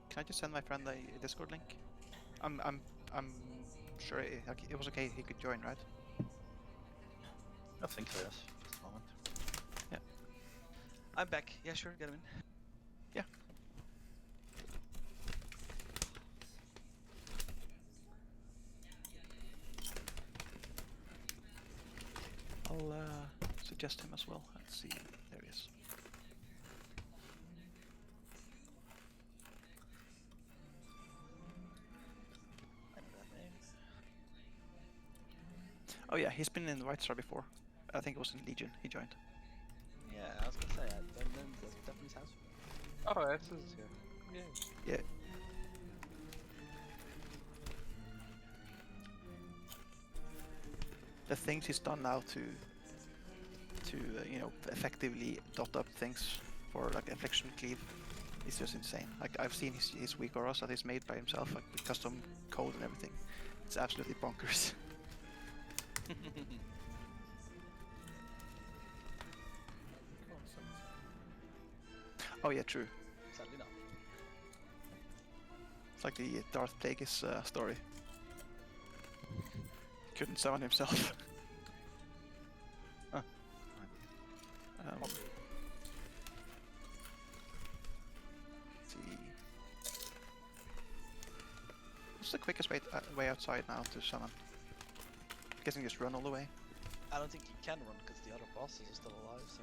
Speaker 11: Can I just send my friend a Discord link? I'm sure it was okay. He could join, right?
Speaker 7: I think so, yes. Just a moment.
Speaker 3: Yeah. I'm back. Yeah, sure, get him in.
Speaker 11: Yeah. I'll suggest him as well. Let's see. There he is.
Speaker 3: I know that name.
Speaker 11: Oh yeah, he's been in Whitestar before. I think it was in Legion. He joined.
Speaker 3: Yeah, I was gonna say, that definitely sounds.
Speaker 2: Oh, that's his, yeah.
Speaker 11: Yeah. The things he's done now to you know, effectively dot up things for like affliction cleave is just insane. Like I've seen his weak auras that he's made by himself, like with custom code and everything. It's absolutely bonkers. Oh yeah, true.
Speaker 3: Sadly not.
Speaker 11: It's like the Darth Plagueis story. He couldn't summon himself. Huh. Let's see. What's the quickest way outside now to summon? I'm guessing just run all the way.
Speaker 3: I don't think you can run because the other bosses are still alive, so.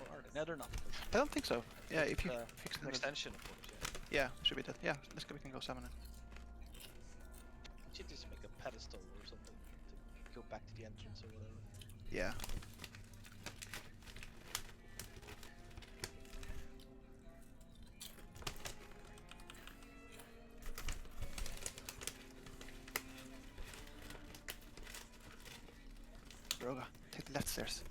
Speaker 3: Or are they? No, they're not.
Speaker 11: I don't think so. Yeah, if you fix
Speaker 3: an
Speaker 11: the
Speaker 3: extension, of course,
Speaker 11: yeah, should be dead. Yeah, let's go. We can go summon it.
Speaker 3: You should just make a pedestal or something to go back to the entrance or whatever.
Speaker 11: Yeah. Broga, take the left stairs.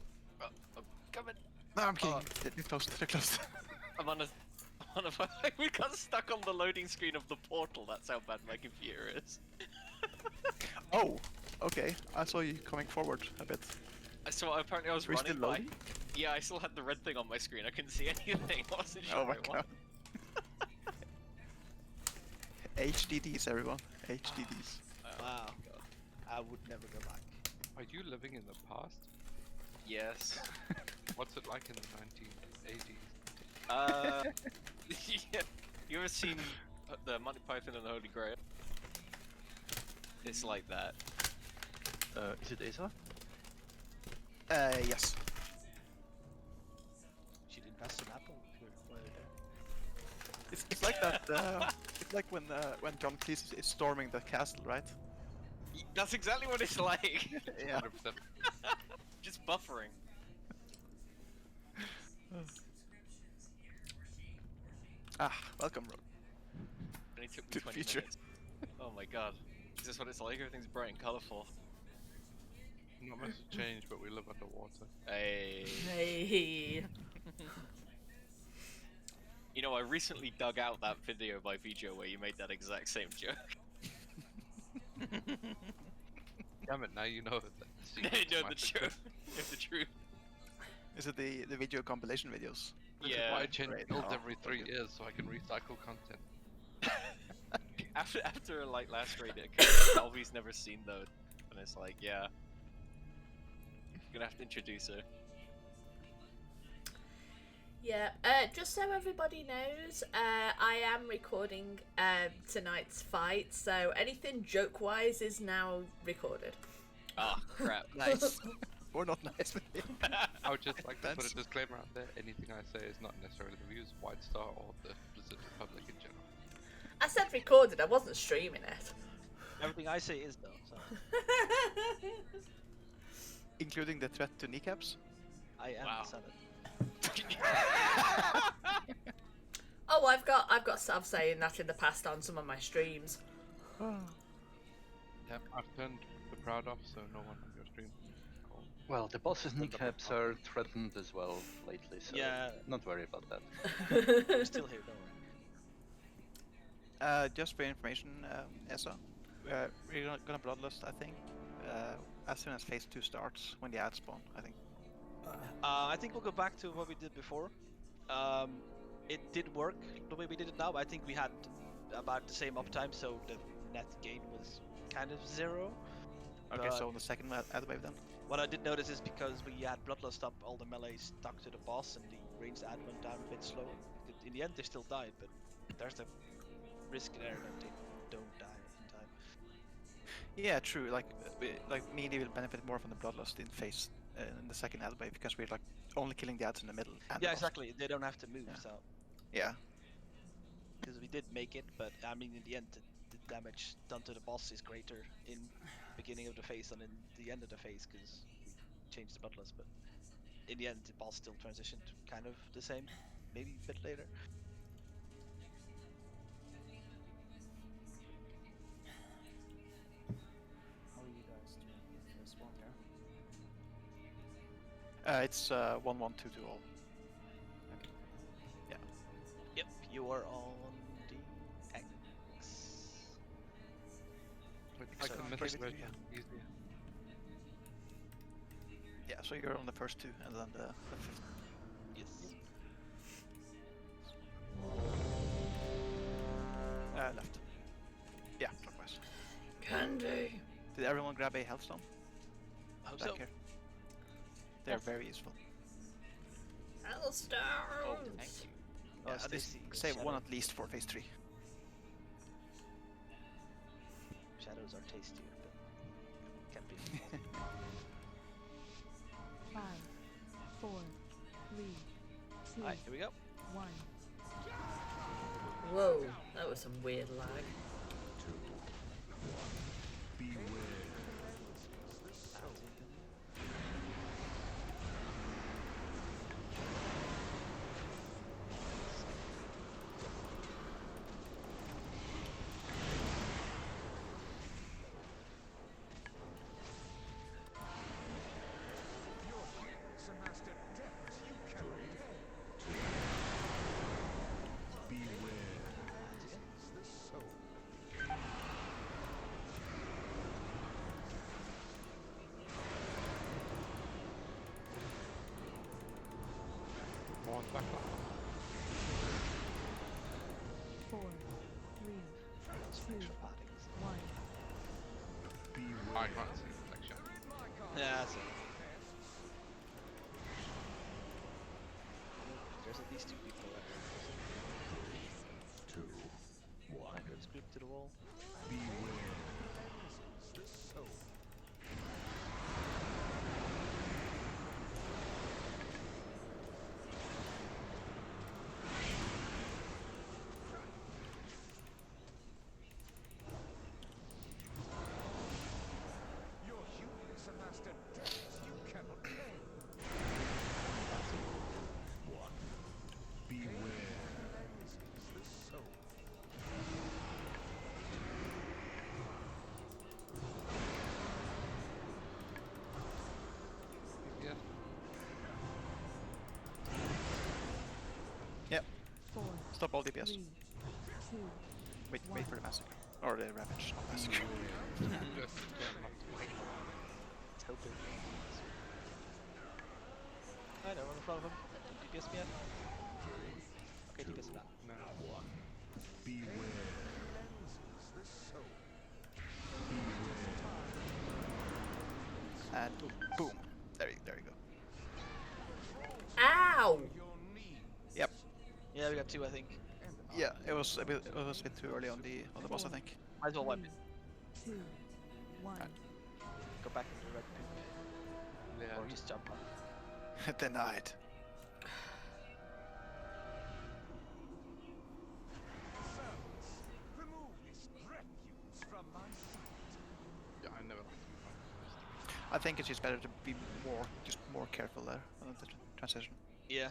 Speaker 4: I'm coming.
Speaker 11: No, I'm kidding. They're close. They're close.
Speaker 4: I'm on a. We got stuck on the loading screen of the portal. That's how bad my computer is.
Speaker 11: Oh, okay. I saw you coming forward a bit.
Speaker 4: So apparently I was
Speaker 11: Were you
Speaker 4: running
Speaker 11: still
Speaker 4: by.
Speaker 11: loading?
Speaker 4: Yeah, I still had the red thing on my screen. I couldn't see anything. I wasn't sure
Speaker 11: Oh my
Speaker 4: what.
Speaker 11: god. HDDs, everyone. HDDs.
Speaker 3: Wow. I would never go back.
Speaker 2: Are you living in the past?
Speaker 4: Yes.
Speaker 2: What's it like in the 1980s?
Speaker 4: Yeah. You ever seen the Monty Python and the Holy Grail? It's like that.
Speaker 7: Is it Asa?
Speaker 11: Yes.
Speaker 3: She didn't pass an apple if you're there.
Speaker 11: It's like that. It's like when John Cleese is storming the castle, right?
Speaker 4: That's exactly what it's like.
Speaker 11: Yeah.
Speaker 2: 100%.
Speaker 4: Just buffering.
Speaker 11: Welcome, Rogue.
Speaker 4: Only took me
Speaker 11: To the
Speaker 4: 20
Speaker 11: future.
Speaker 4: minutes. Oh my god. Is this what it's like? Everything's bright and colourful.
Speaker 2: Not much has changed, but we live underwater.
Speaker 4: Hey.
Speaker 5: Hey.
Speaker 4: You know, I recently dug out that video by Vijay where you made that exact same joke.
Speaker 2: Damn it, now you know that the
Speaker 4: Now you
Speaker 2: secret's
Speaker 4: know
Speaker 2: my
Speaker 4: the
Speaker 2: secret.
Speaker 4: truth. You know the truth.
Speaker 11: Is it the video compilation videos?
Speaker 2: This is
Speaker 4: Yeah.
Speaker 2: why I change
Speaker 11: Right.
Speaker 2: builds
Speaker 11: Oh,
Speaker 2: every 3
Speaker 11: okay.
Speaker 2: years so I can recycle content.
Speaker 4: After like last raid, Alvy's never seen those, and it's like, yeah. gonna have to introduce her.
Speaker 5: Yeah, just so everybody knows, I am recording tonight's fight, so anything joke-wise is now recorded.
Speaker 4: Ah, crap.
Speaker 11: Nice. Or not nice.
Speaker 2: I would just like to put a disclaimer out there. Anything I say is not necessarily the views of Whitestar or the Blizzard public in general.
Speaker 5: I said recorded, I wasn't streaming it.
Speaker 3: Everything I say is though. So.
Speaker 11: Including the threat to kneecaps?
Speaker 3: I am
Speaker 4: Wow.
Speaker 3: the Senate.
Speaker 5: Oh, I've self saying that in the past on some of my streams.
Speaker 2: Yeah, I've turned the crowd off, so no one on your stream can call.
Speaker 7: Well, the boss's kneecaps are threatened as well lately, so
Speaker 3: Yeah.
Speaker 7: not worry about that.
Speaker 3: We're still here, don't worry.
Speaker 11: Just for information, Esa, we're gonna bloodlust, I think, as soon as phase 2 starts, when the ads spawn, I think.
Speaker 3: I think we'll go back to what we did before. It did work the way we did it now. I think we had about the same uptime, so the net gain was kind of 0.
Speaker 11: Okay,
Speaker 3: But
Speaker 11: so on the second ad wave then?
Speaker 3: what I did notice is because we had Bloodlust up, all the melee stuck to the boss, and the ranged ad went down a bit slower. In the end, they still died, but there's the risk there that they don't die in time.
Speaker 11: Yeah, true. Like melee will benefit more from the bloodlust in phase in the second ad wave because we're like only killing the ads in the middle. And the
Speaker 3: Yeah,
Speaker 11: boss.
Speaker 3: exactly. They don't have to move,
Speaker 11: Yeah.
Speaker 3: so
Speaker 11: Yeah.
Speaker 3: because we did make it, but I mean, in the end, the damage done to the boss is greater in beginning of the phase than in the end of the phase because we changed the bloodlust. But in the end, the boss still transitioned kind of the same, maybe a bit later.
Speaker 17: How are you guys doing with this one here?
Speaker 11: It's 1-1-2-2 all.
Speaker 17: Okay.
Speaker 11: Yeah.
Speaker 3: Yep, you are on the X.
Speaker 2: I
Speaker 11: So
Speaker 2: can miss
Speaker 11: first-
Speaker 2: it very
Speaker 11: yeah.
Speaker 2: easily.
Speaker 11: Yeah, so you're on the first 2 and then the 5th.
Speaker 3: Yes.
Speaker 11: Left. Yeah, clockwise.
Speaker 5: Candy.
Speaker 11: Did everyone grab a health stone?
Speaker 3: Hope
Speaker 11: Back
Speaker 3: so.
Speaker 11: here. They're
Speaker 5: Yes.
Speaker 11: very useful.
Speaker 5: Hellstones.
Speaker 3: Oh, thank you.
Speaker 11: Yeah,
Speaker 3: Oh,
Speaker 11: at least
Speaker 3: Stacy,
Speaker 11: save one
Speaker 3: Shadow.
Speaker 11: at least for phase 3.
Speaker 3: Shadows are tastier, but can't be.
Speaker 13: 5, 4, 3, 2,
Speaker 3: Alright, here we go.
Speaker 13: 1.
Speaker 5: Whoa, that was some weird lag.
Speaker 14: Your heroes amassed a depth you cannot gain. Beware. The soul.
Speaker 2: More on the back line.
Speaker 13: 4, 3, 2, 1.
Speaker 2: I can't see reflection.
Speaker 3: Yeah, that's it. There's at least 2 people there.
Speaker 14: 2, 1.
Speaker 3: Let's group to the wall.
Speaker 14: Beware. The soul. Your humans amassed a depth you cannot gain. 1. Beware. The soul.
Speaker 2: Yeah.
Speaker 11: Yep.
Speaker 13: 4,
Speaker 11: Stop all DPS.
Speaker 13: 3, 2,
Speaker 11: Wait for the massacre. Or the ravage, not massacre.
Speaker 2: Just try not to make
Speaker 3: Let's hope it. I know, I'm in front of him. DPS me yet? Okay, DPS him now.
Speaker 2: no.
Speaker 14: Beware. The soul.
Speaker 11: And boom. There
Speaker 3: got 2, I think.
Speaker 11: Yeah, it was a bit too early on the boss, I think.
Speaker 3: Might as well wipe it.
Speaker 13: 2, 1.
Speaker 3: Go back into the red poop.
Speaker 2: Yeah.
Speaker 3: Or just jump on.
Speaker 11: Denied.
Speaker 14: Remove this refuse from my sight.
Speaker 2: Yeah, I never like to be first.
Speaker 11: I think it's just better to be more careful there on the transition.
Speaker 3: Yeah.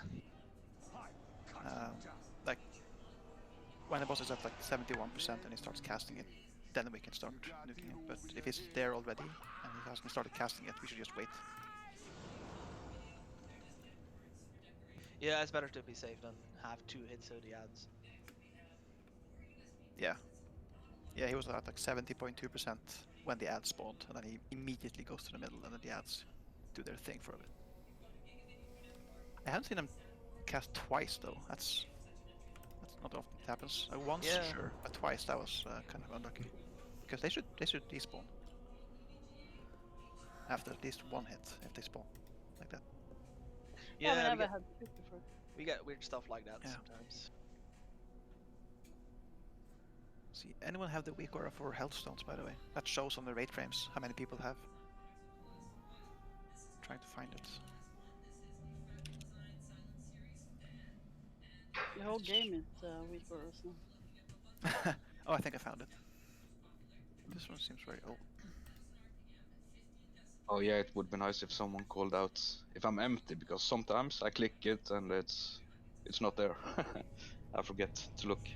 Speaker 11: Like when the boss is at like 71% and he starts casting it, then we can start nuking it. But if he's there already and he hasn't started casting it, we should just wait.
Speaker 3: Yeah, it's better to be safe than have 2 hits of the ads.
Speaker 11: Yeah. Yeah, he was at like 70.2% when the ads spawned, and then he immediately goes to the middle, and then the ads do their thing for a bit. I haven't seen him cast twice though. That's not often it happens. Once,
Speaker 3: Yeah.
Speaker 11: sure, but twice that was kind of unlucky. Because they should despawn after at least 1 hit if they spawn like that.
Speaker 1: Yeah,
Speaker 3: Yeah,
Speaker 1: we never had 2 before.
Speaker 3: we get weird stuff like that
Speaker 11: Yeah.
Speaker 3: sometimes.
Speaker 11: See, anyone have the weak aura for health stones, by the way? That shows on the rate frames how many people have. Trying to find it.
Speaker 1: The whole game is weak for us now.
Speaker 11: Oh, I think I found it. This one seems very old.
Speaker 15: Oh yeah, it would be nice if someone called out if I'm empty, because sometimes I click it and it's not there. I forget to look.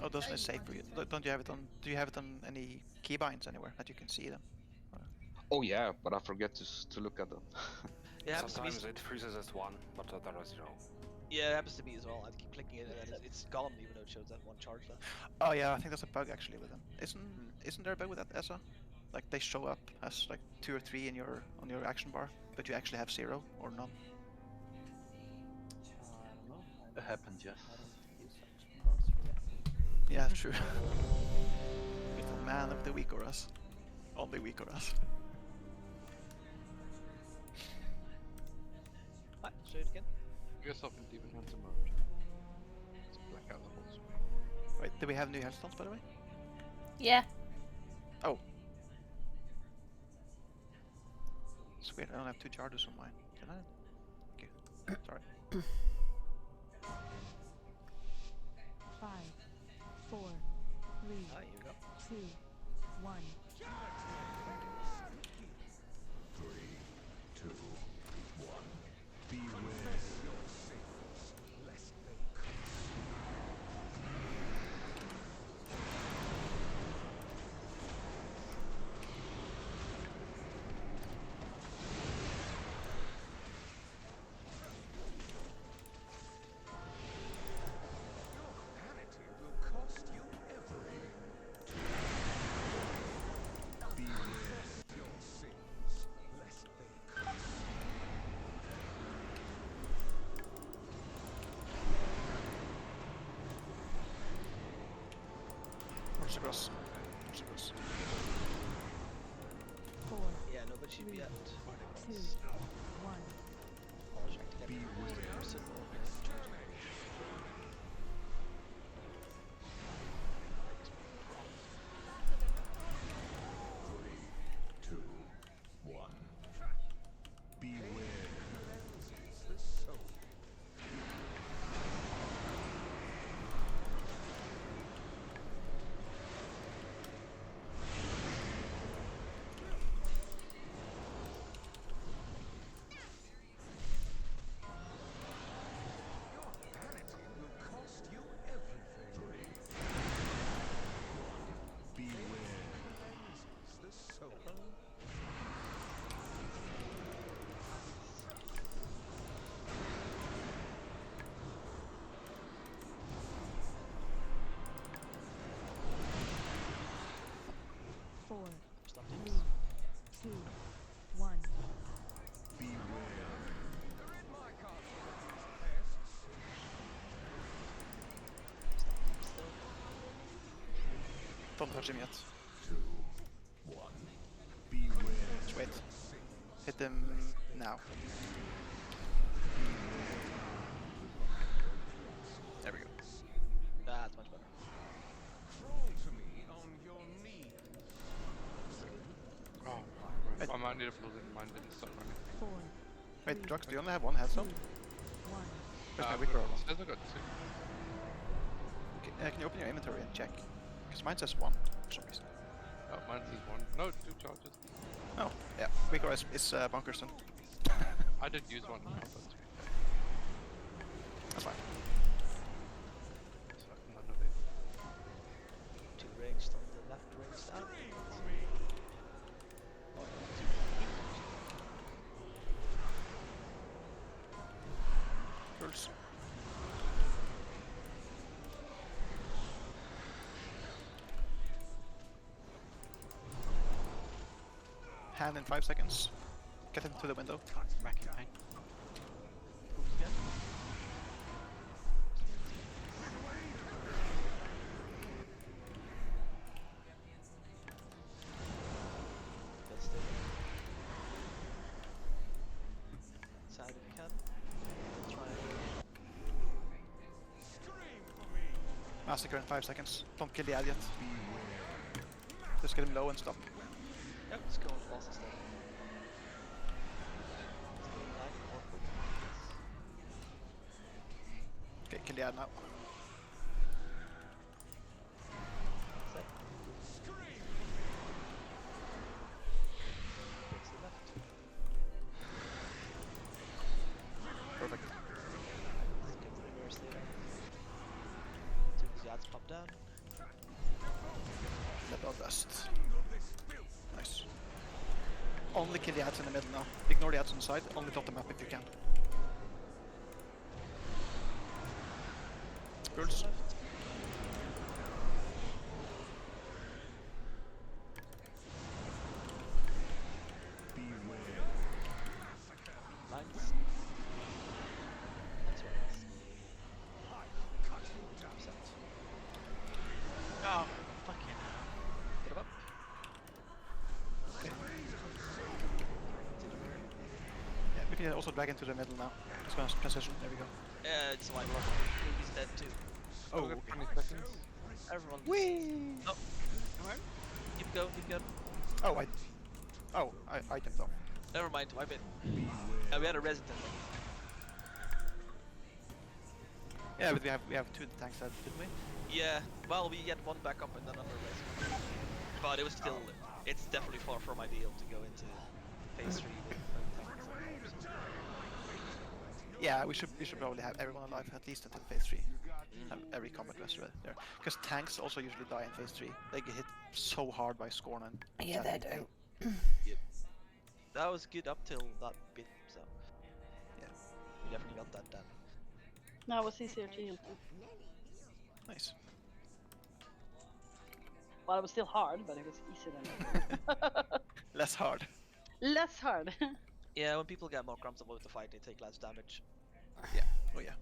Speaker 11: Oh, doesn't it say for you? Don't you have it on? Do you have it on any keybinds anywhere that you can see them?
Speaker 15: Oh yeah, but I forget to look at them.
Speaker 3: It happens to me.
Speaker 9: Sometimes it freezes at 1, but there are 0.
Speaker 3: Yeah, it happens to me as well. I keep clicking it and then it's gone even though it shows that 1 charge left.
Speaker 11: Oh yeah, I think that's a bug actually with them. Isn't there a bug with that, Essa? Like they show up as like 2 or 3 in on your action bar, but you actually have 0 or none.
Speaker 17: I don't know.
Speaker 7: It happened, yes.
Speaker 17: I don't use such cards really.
Speaker 11: Yeah, true. Little man of the weak or us. Only weak or us.
Speaker 3: Right, show it again.
Speaker 2: Put yourself in Demon Hunter mode. Let's black out the whole screen.
Speaker 11: Wait, do we have new healthstones by the way?
Speaker 5: Yeah.
Speaker 11: Oh. It's weird, I don't have 2 charges on mine. Can I? Okay. Sorry.
Speaker 13: 5, 4, 3,
Speaker 3: Ah, here we go.
Speaker 13: 2, 1.
Speaker 14: 3, 2, 1. Beware your safest, lest they come. Your vanity will cost you everything. Beware your sins, lest they come.
Speaker 11: Where's the cross? Where's the cross?
Speaker 13: 4,
Speaker 3: Yeah, nobody should be at
Speaker 13: 2, 1.
Speaker 3: I'll check to get the person
Speaker 14: Two, one. Beware. The soul. Your vanity will cost you everything. 3, 1. Beware. The soul.
Speaker 13: Four,
Speaker 3: Stop
Speaker 13: 3, 2, 1.
Speaker 14: Beware. They're in my castle, pests.
Speaker 11: Don't touch him yet.
Speaker 14: 2, 1. Beware.
Speaker 11: Just wait. Hit him now.
Speaker 2: might need a building. Mine didn't stop running.
Speaker 13: 4,
Speaker 11: Wait,
Speaker 13: 3,
Speaker 11: Drux, do you only have one headstone?
Speaker 13: 1.
Speaker 11: Where's my
Speaker 2: It
Speaker 11: Wicker one?
Speaker 2: says I got 2.
Speaker 11: Can you open your inventory and check? Because mine says 1 for some reason.
Speaker 2: Oh, mine says 1. No, 2 charges.
Speaker 11: Oh, yeah. Wicker is bunkers then.
Speaker 2: I did use 1 now, but
Speaker 11: That's fine.
Speaker 2: none of it.
Speaker 3: 2 ranged on the left, ranged down.
Speaker 11: Girls. Hand in 5 seconds. Get him to the window.
Speaker 10: Racking pain.
Speaker 3: Let's stay side if you can. Try and
Speaker 11: Massacre in 5 seconds. Don't kill the ad yet. Just get him low and stop.
Speaker 3: yep, let's go with boss instead.
Speaker 11: Okay, kill the ad now.
Speaker 3: Takes the left.
Speaker 11: Perfect.
Speaker 3: Let's get the reverse there. As soon as the ads pop down.
Speaker 11: The bloodlust. Nice. Only kill the ads in the middle now. Ignore the ads on the side. Only dot them up if you can. Girls.
Speaker 3: Lines. That's right.
Speaker 10: Oh, fucking hell.
Speaker 3: Get him up.
Speaker 11: Yeah, we can also drag into the middle now. Just gonna transition. There we go.
Speaker 3: Yeah, it's like one. He's dead too.
Speaker 11: Oh,
Speaker 2: Got
Speaker 11: okay.
Speaker 2: 20 seconds.
Speaker 3: Everyone.
Speaker 11: Whee!
Speaker 3: Oh. Alright. Keep going, keep going.
Speaker 11: Oh, I jumped off.
Speaker 3: Never mind, my bit. We had a resident.
Speaker 11: Yeah, but we have 2 tanks that, didn't we?
Speaker 3: Yeah, well, we get one back up and then another resident. But it was still, it's definitely far from ideal to go into phase 3 with no tanks.
Speaker 11: Yeah, we should probably have everyone alive at least until phase 3. Have every combat rest there. Because tanks also usually die in phase 3. They get hit so hard by Scorn and
Speaker 5: Yeah, they do.
Speaker 3: Yep. That was good up till that bit, so.
Speaker 11: Yeah.
Speaker 3: We definitely got that done.
Speaker 1: Now it was easier to heal too.
Speaker 11: Nice.
Speaker 1: Well, it was still hard, but it was easier than
Speaker 11: Less hard.
Speaker 1: less hard.
Speaker 3: Yeah, when people get more comfortable with the fight, they take less damage.
Speaker 11: Yeah. Oh yeah.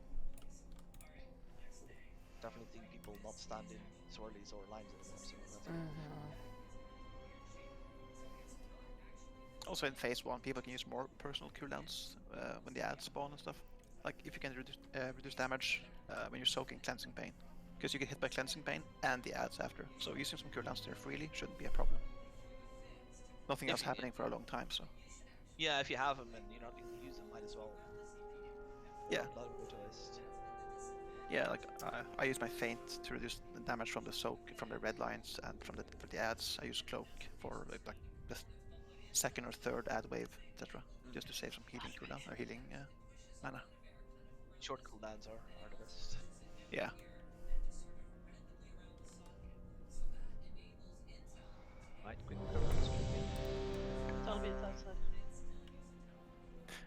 Speaker 3: Definitely think people not stand in swirlies or lines anymore, so that's
Speaker 11: Also in phase 1, people can use more personal cooldowns when the ads spawn and stuff. Like if you can reduce damage when you're soaking Cleansing Pain, because you get hit by Cleansing Pain and the ads after. So using some cooldowns there freely shouldn't be a problem. Nothing else happening for a long time, so.
Speaker 3: Yeah, if you have them and you're not going to use them, might as well.
Speaker 11: Yeah.
Speaker 3: Let them go to waste.
Speaker 11: Yeah, like I use my feint to reduce the damage from the soak, from the red lines, and from the ads. I use cloak for like the second or third ad wave, etc. Just to save some healing cooldown or healing mana.
Speaker 3: Short cooldowns are the best.
Speaker 11: Yeah.
Speaker 17: Right, quick cover this tree.
Speaker 1: Tell me it's outside.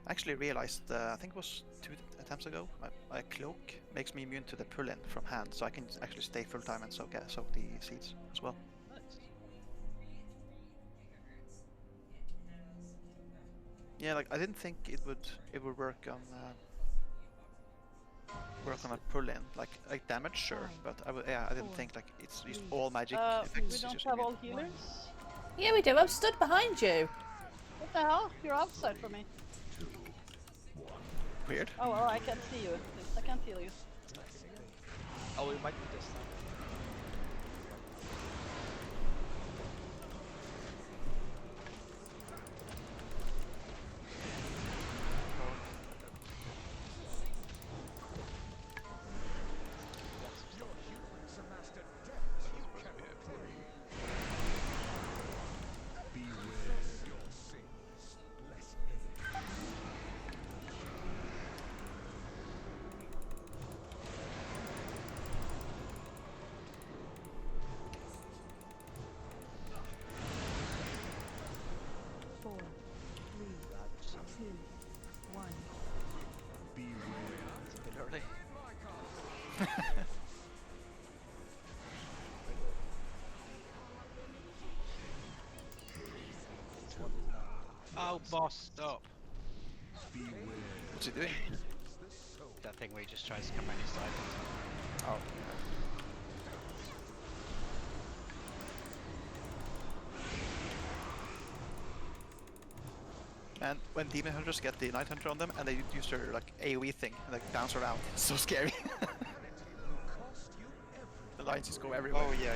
Speaker 11: I actually realized, I think it was 2 attempts ago, my cloak makes me immune to the pull-in from hand, so I can actually stay full time and soak the seeds as well.
Speaker 3: Nice.
Speaker 11: Yeah, like I didn't think it would work on a pull-in, like damage, sure, but I didn't think like it's used all magic effects.
Speaker 1: We don't have all healers?
Speaker 5: Yeah, we do. I'm stood behind you.
Speaker 1: What the hell? You're outside from me.
Speaker 11: Weird.
Speaker 1: Oh, well, I can't see you. I can't heal you.
Speaker 3: Oh, we might be this time.
Speaker 10: Oh, boss, stop.
Speaker 11: What's he doing?
Speaker 10: That thing where he just tries to come around your side.
Speaker 11: Oh. And when Demon Hunters get the Night Hunter on them and they use their like AoE thing and like bounce around, it's so scary. The lights just go everywhere.
Speaker 8: Oh yeah.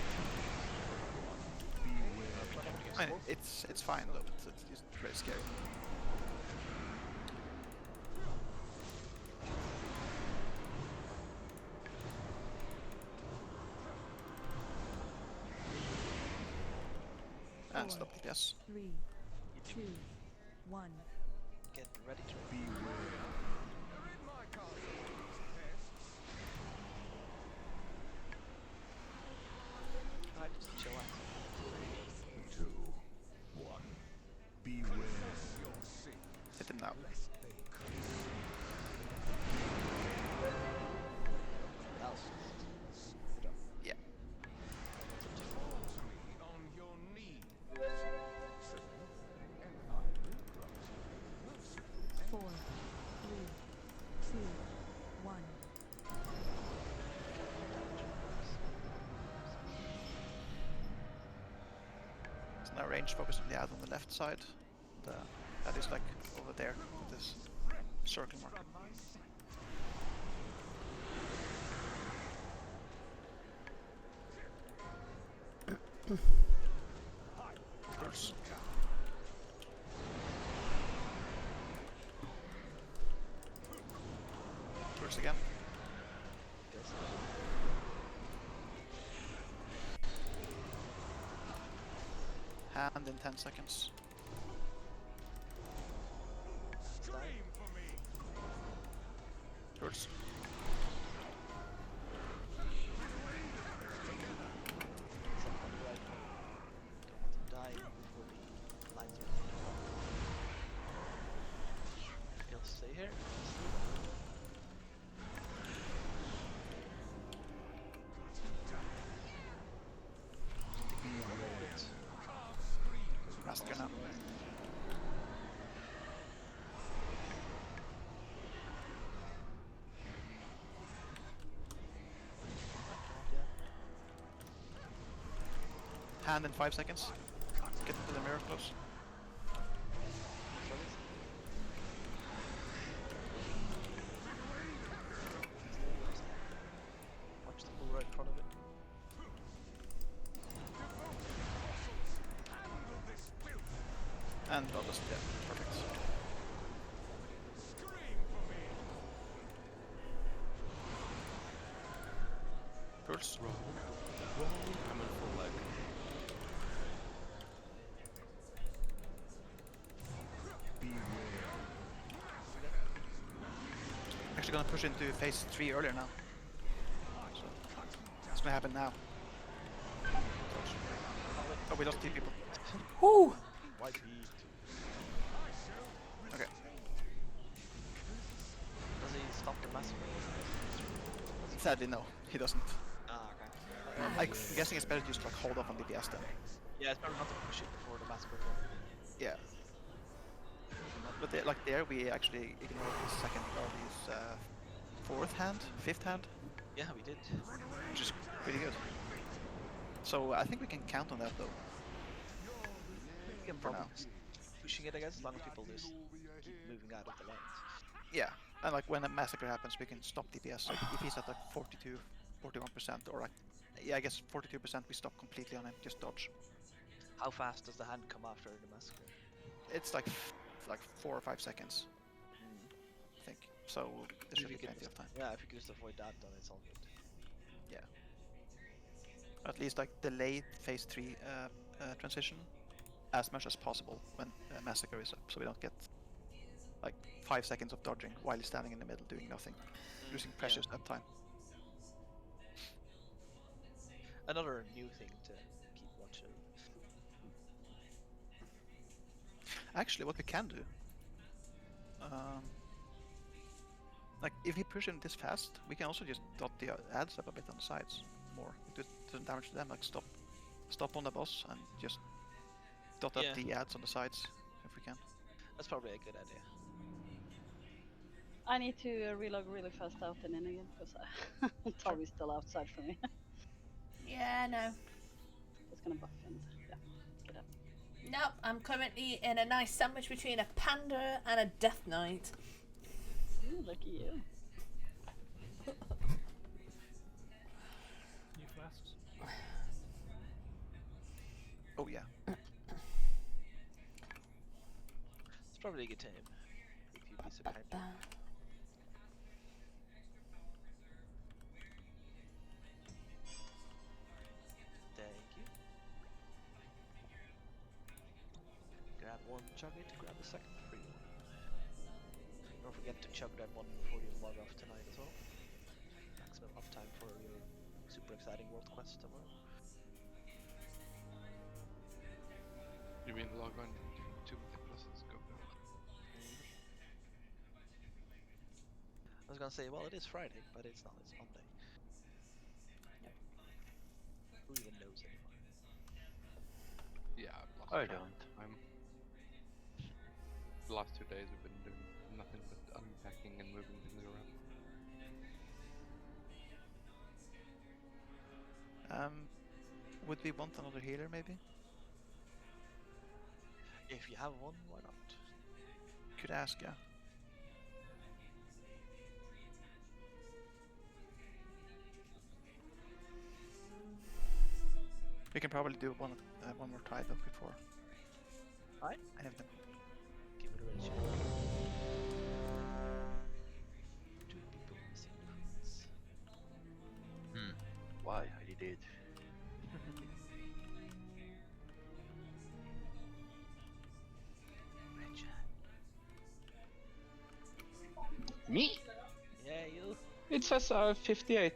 Speaker 11: I mean, it's fine though, but it's just very scary. And stop DPS.
Speaker 13: 3, 2, 1.
Speaker 3: Get ready to Alright, just chill out.
Speaker 14: 2, 1. Beware.
Speaker 11: Hit him now. Yeah.
Speaker 14: On your knees.
Speaker 13: 4, 3, 2, 1.
Speaker 11: So now range focus on the ad on the left side. That is like over there with this circle mark. First. First again. Hand in 10 seconds. First.
Speaker 3: Die before the lights are He'll stay here.
Speaker 11: Master now. Hand in 5 seconds. Get to the mirror close.
Speaker 3: Watch the bull right in front of it.
Speaker 11: And I'll just, yeah, perfect. Pulse.
Speaker 4: I'm in full leg.
Speaker 11: Actually gonna push into phase 3 earlier now. So, it's gonna happen now. Oh, we lost 2 people.
Speaker 5: Whoo!
Speaker 11: Okay.
Speaker 3: Does he stop the massacre?
Speaker 11: Sadly, no, he doesn't.
Speaker 3: Ah, okay.
Speaker 11: I'm guessing it's better to just like hold off on DPS then.
Speaker 3: Yeah, it's better not to push it before the massacre.
Speaker 11: Yeah. But like there, we actually ignored his second or his fourth hand, fifth hand.
Speaker 3: Yeah, we did.
Speaker 11: Which is pretty good. So I think we can count on that though.
Speaker 3: We can
Speaker 11: For
Speaker 3: probably
Speaker 11: now.
Speaker 3: just pushing it, I guess, as long as people just keep moving out of the lanes.
Speaker 11: Yeah, and like when a massacre happens, we can stop DPS. Like if he's at like 42, 41%, or like, yeah, I guess 42%, we stop completely on him, just dodge.
Speaker 3: How fast does the hand come after the massacre?
Speaker 11: It's like 4 or 5 seconds, I think. So there should be plenty of time.
Speaker 3: Yeah, if you could just avoid that, then it's all good.
Speaker 11: Yeah. At least like delay phase 3 transition as much as possible when massacre is up, so we don't get like 5 seconds of dodging while he's standing in the middle doing nothing, losing precious that time.
Speaker 3: Another new thing to keep watch of.
Speaker 11: Actually, what we can do, like if we push him this fast, we can also just dot the ads up a bit on the sides more. It doesn't damage to them. Like stop on the boss and just dot up
Speaker 3: Yeah.
Speaker 11: the ads on the sides if we can.
Speaker 3: That's probably a good idea.
Speaker 1: I need to relog really fast out and in again because Talby's still outside for me.
Speaker 5: Yeah, no.
Speaker 1: Just gonna buff and yeah, get up.
Speaker 5: Nope, I'm currently in a nice sandwich between a panda and a death knight.
Speaker 1: Ooh, lucky you.
Speaker 6: New flasks.
Speaker 11: Oh yeah.
Speaker 3: It's probably a good time. If you'd be so kind. Thank you. Grab one, chug it, grab the second free one. Don't forget to chug that one before you log off tonight as well. Maximum uptime for your super exciting world quest tomorrow.
Speaker 2: You mean log on to the classes? Go.
Speaker 3: I was gonna say, well, it is Friday, but it's not. It's Monday. Who even knows anymore?
Speaker 2: Yeah, I've lost
Speaker 7: I
Speaker 2: track
Speaker 7: don't.
Speaker 2: of time. The last 2 days we've been doing nothing but unpacking and moving things around.
Speaker 11: Would we want another healer maybe?
Speaker 3: If you have one, why not?
Speaker 11: Could ask, yeah. We can probably do one more try though before.
Speaker 3: Alright.
Speaker 11: I have them.
Speaker 3: Give it a ready shot. Two people missing difference.
Speaker 7: Why I did it?
Speaker 15: Me?
Speaker 3: Yeah, you.
Speaker 15: It says 58.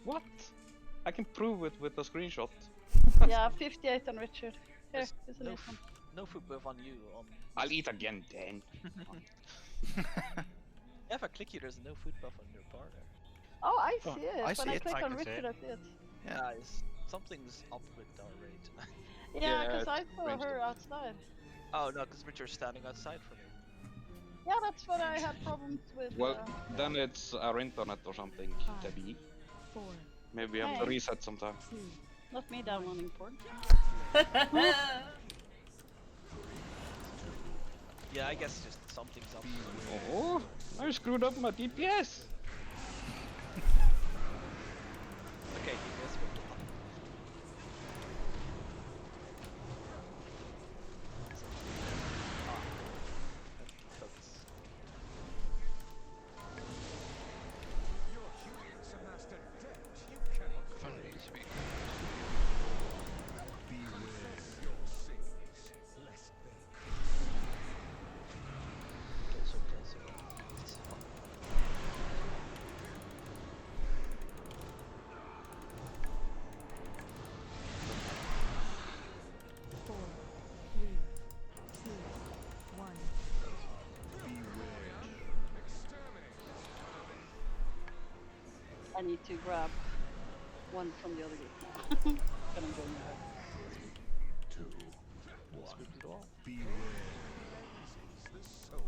Speaker 15: What? I can prove it with a screenshot.
Speaker 1: Yeah, 58 on Richard. Here,
Speaker 3: There's
Speaker 1: isn't
Speaker 3: no
Speaker 1: it one?
Speaker 3: no food buff on you. On
Speaker 15: I'll eat again then.
Speaker 3: Yeah, if I click you, there's no food buff on your bar there.
Speaker 1: Oh, I
Speaker 11: Oh,
Speaker 1: see it.
Speaker 11: I
Speaker 1: When
Speaker 11: see
Speaker 1: I
Speaker 11: it.
Speaker 1: click
Speaker 17: I
Speaker 1: on
Speaker 17: can see
Speaker 1: Richard,
Speaker 17: it.
Speaker 1: I see it.
Speaker 11: Yeah.
Speaker 3: Guys, something's up with our rate.
Speaker 1: Yeah, because
Speaker 15: Yeah,
Speaker 1: I
Speaker 15: it's
Speaker 1: saw
Speaker 15: ranged
Speaker 1: her
Speaker 15: up.
Speaker 1: outside.
Speaker 3: Oh no, because Richard's standing outside for me.
Speaker 1: Yeah, that's what I had problems with.
Speaker 15: Well, then it's our internet or something,
Speaker 13: 5,
Speaker 15: Debbie.
Speaker 13: 4,
Speaker 15: Maybe I have to
Speaker 1: Hey.
Speaker 15: reset sometime.
Speaker 13: 2,
Speaker 1: Not me downloading porn.
Speaker 3: Yeah, I guess just something's up.
Speaker 15: Oh, I screwed up my DPS.
Speaker 3: Okay, you guys will do focus.
Speaker 14: Your humans are master dead. You cannot
Speaker 2: Funny speak.
Speaker 14: beware your sins, lest they
Speaker 3: Closer, closer. It's fun.
Speaker 13: 4, 3, 2, 1.
Speaker 1: I need to grab one from the other group now. Gonna join you.
Speaker 3: Spook it all.
Speaker 14: the soul.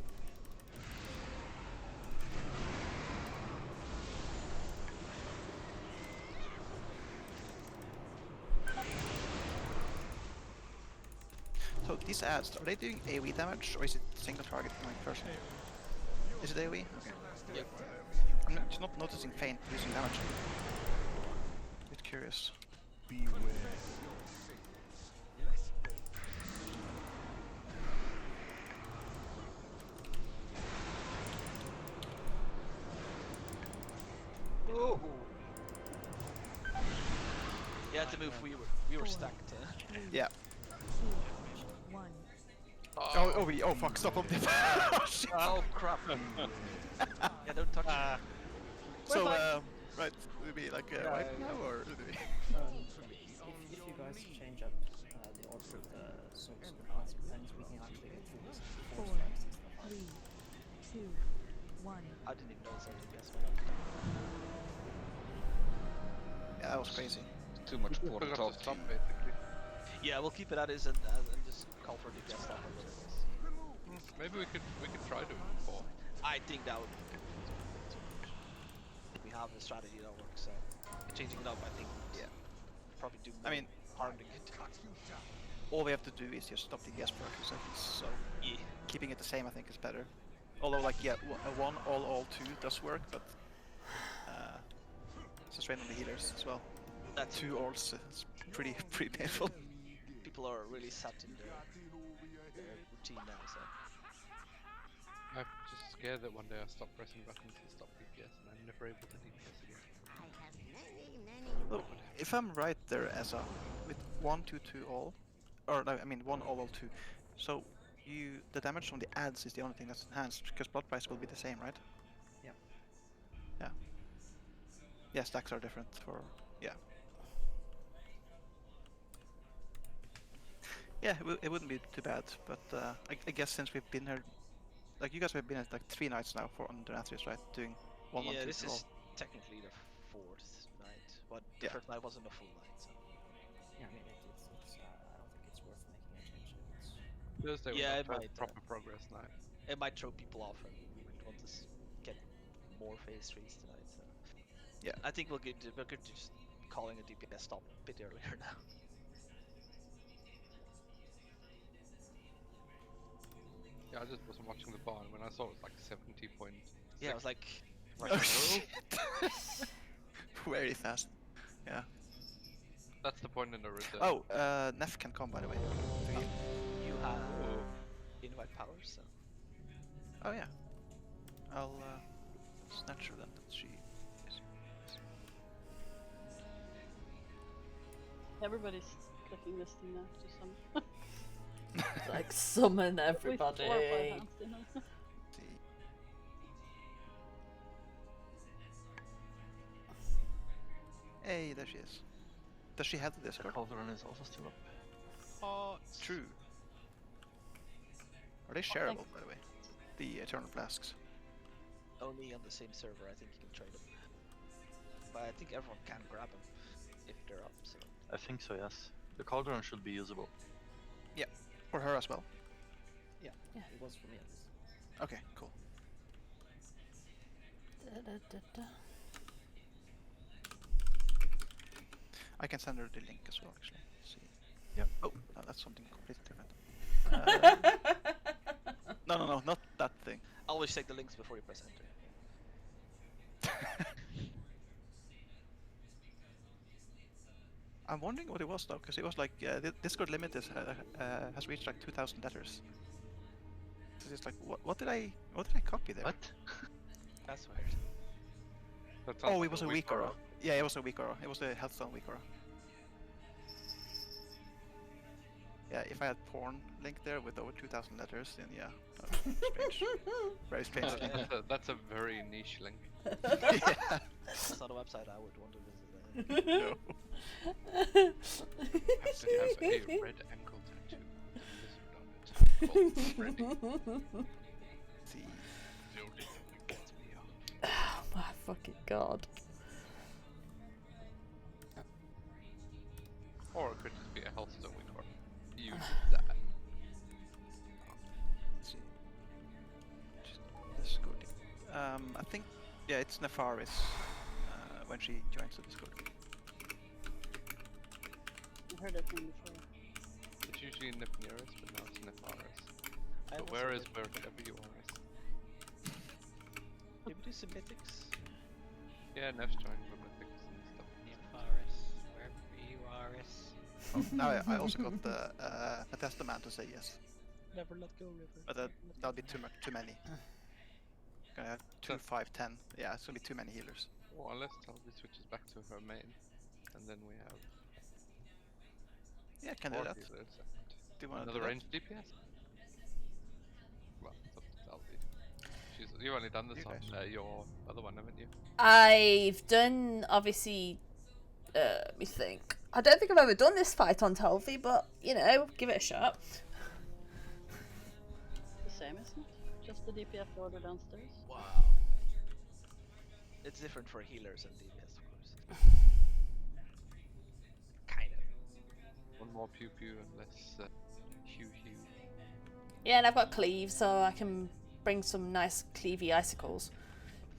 Speaker 11: So these ads, are they doing AoE damage or is it single target like person? Is it AoE? Okay.
Speaker 3: Yep.
Speaker 11: I'm just not noticing Feint using damage. A bit curious.
Speaker 3: Oh. You had to move. We were stacked.
Speaker 11: Yeah.
Speaker 13: 2, 1.
Speaker 11: Oh fuck, stop on oh shit!
Speaker 3: Oh crap! Yeah, don't touch it.
Speaker 11: So, right, do we like right now or do we?
Speaker 18: If you guys change up the order of the source of the boss depends, we can actually get through this before
Speaker 13: 4,
Speaker 18: strikes and stuff.
Speaker 13: 3, 2, 1.
Speaker 3: I didn't even notice I did guess what I
Speaker 11: Yeah, that was crazy.
Speaker 15: Too much
Speaker 2: We
Speaker 15: poor
Speaker 2: forgot
Speaker 15: talk.
Speaker 2: to stop basically.
Speaker 3: Yeah, we'll keep it at this and just call for the guest up.
Speaker 2: Maybe we could try doing 4.
Speaker 3: I think that would be good. We have a strategy that works, so changing it up, I think, yeah, probably do more
Speaker 11: I mean,
Speaker 3: harm than good.
Speaker 11: all we have to do is just stop the ES for a few seconds. So
Speaker 3: Yeah.
Speaker 11: keeping it the same, I think, is better. Although, like, yeah, a 1 all 2 does work, but it's a strain on the healers as well.
Speaker 3: That
Speaker 11: 2 alls is pretty painful.
Speaker 3: People are really set in their routine now, so.
Speaker 2: I'm just scared that one day I stop pressing buttons and stop DPS, and I'm never able to DPS again.
Speaker 11: Look, if I'm right there as a with 1 2 2 all, or no, I mean 1 all 2, so the damage from the adds is the only thing that's enhanced because blood price will be the same, right?
Speaker 18: Yeah.
Speaker 11: Yeah. Yeah, stacks are different for yeah. Yeah, it wouldn't be too bad, but I guess since we've been here, like you guys have been at like 3 nights now for on Donatrius, right? Doing 1 1
Speaker 3: Yeah,
Speaker 11: 2
Speaker 3: this
Speaker 11: 2 all.
Speaker 3: is technically the 4th night, but the
Speaker 11: Yeah.
Speaker 3: first night wasn't a full night, so.
Speaker 18: Yeah, I mean, it's I don't think it's worth making a change if it's.
Speaker 2: Thursday was
Speaker 3: Yeah,
Speaker 2: our
Speaker 3: it
Speaker 2: first
Speaker 3: might,
Speaker 2: proper progress night.
Speaker 3: It might throw people off, and we would want to get more phase 3s tonight, so.
Speaker 11: Yeah.
Speaker 3: I think we're good to just calling a DPS stop a bit earlier now.
Speaker 2: Yeah, I just wasn't watching the bar, and when I saw it was like 70.6.
Speaker 3: Yeah, I was like,
Speaker 11: Oh shit! Very fast. Yeah.
Speaker 2: That's the point in the reserve.
Speaker 11: Oh, Neff can come by the way. To heal.
Speaker 3: You have invite powers, so.
Speaker 11: Oh yeah. I'll snatch her then. She is.
Speaker 1: Everybody's clicking this thing now to some.
Speaker 5: Like summon
Speaker 1: With 4 or 5
Speaker 5: everybody.
Speaker 1: hands, you know?
Speaker 11: See. Hey, there she is. Does she have the
Speaker 7: The
Speaker 11: Discord?
Speaker 7: cauldron is also still up.
Speaker 11: Oh, true. Are they shareable, by the way? The Eternal Flasks.
Speaker 3: Only on the same server, I think you can trade them. But I think everyone can grab them if they're up, so.
Speaker 7: I think so, yes. The cauldron should be usable.
Speaker 11: Yeah, for her as well.
Speaker 18: Yeah, it was for me at least.
Speaker 11: Okay, cool. I can send her the link as well, actually. See.
Speaker 7: Yep.
Speaker 11: Oh, no, that's something completely different. No, not that thing.
Speaker 3: Always check the links before you press enter.
Speaker 11: I'm wondering what it was though, because it was like the Discord limit is has reached like 2,000 letters. So it's like, what did I copy there?
Speaker 7: What?
Speaker 3: That's weird.
Speaker 2: That sounds
Speaker 11: Oh,
Speaker 2: like
Speaker 11: it was a weak aura. Yeah, it was a weak aura. It was the Healthstone weak aura. Yeah, if I had porn link there with over 2,000 letters, then yeah, strange. Very strange link.
Speaker 2: That's a very niche link.
Speaker 11: Yeah.
Speaker 3: That's not a website I would want to visit.
Speaker 11: No.
Speaker 2: Have to have a red ankle tattoo with a lizard on it. Called Freddy.
Speaker 11: See.
Speaker 2: The only thing that gets me off.
Speaker 5: Oh my fucking god.
Speaker 2: Or it could just be a Healthstone weak aura. Use that.
Speaker 11: Let's see. Just Discord. I think, yeah, it's Nefaris when she joins the Discord.
Speaker 1: I've heard that name before.
Speaker 2: It's usually Nipneris, but now it's Nefaris.
Speaker 3: I
Speaker 2: But
Speaker 3: also
Speaker 2: where is
Speaker 3: heard-
Speaker 2: wherever you are?
Speaker 3: Maybe do some mythics?
Speaker 2: Yeah, Nef's joined the mythics and stuff.
Speaker 10: Nefaris, wherever you are.
Speaker 11: Oh, now I also got a Testament to say yes.
Speaker 3: Never let go, River.
Speaker 11: But that'll be too many. Gonna have 2, 5, 10. Yeah, it's gonna be too many healers.
Speaker 2: Well, unless Talby switches back to her main, and then we have
Speaker 11: Yeah, can do
Speaker 2: 4
Speaker 11: that.
Speaker 2: healers
Speaker 11: Do you
Speaker 2: and
Speaker 11: wanna
Speaker 2: another
Speaker 11: do that?
Speaker 2: ranged DPS. Well, it's up to Talby. You've only done this
Speaker 11: You
Speaker 2: on
Speaker 11: guys.
Speaker 2: your other one, haven't you?
Speaker 5: I've done, obviously, let me think. I don't think I've ever done this fight on Telvi, but, you know, give it a shot.
Speaker 1: The same, isn't it? Just the DPS order downstairs.
Speaker 3: Wow. It's different for healers and DPS, of course. Kind of.
Speaker 2: One more pew pew and less hue hue.
Speaker 5: Yeah, and I've got cleave, so I can bring some nice cleavy icicles.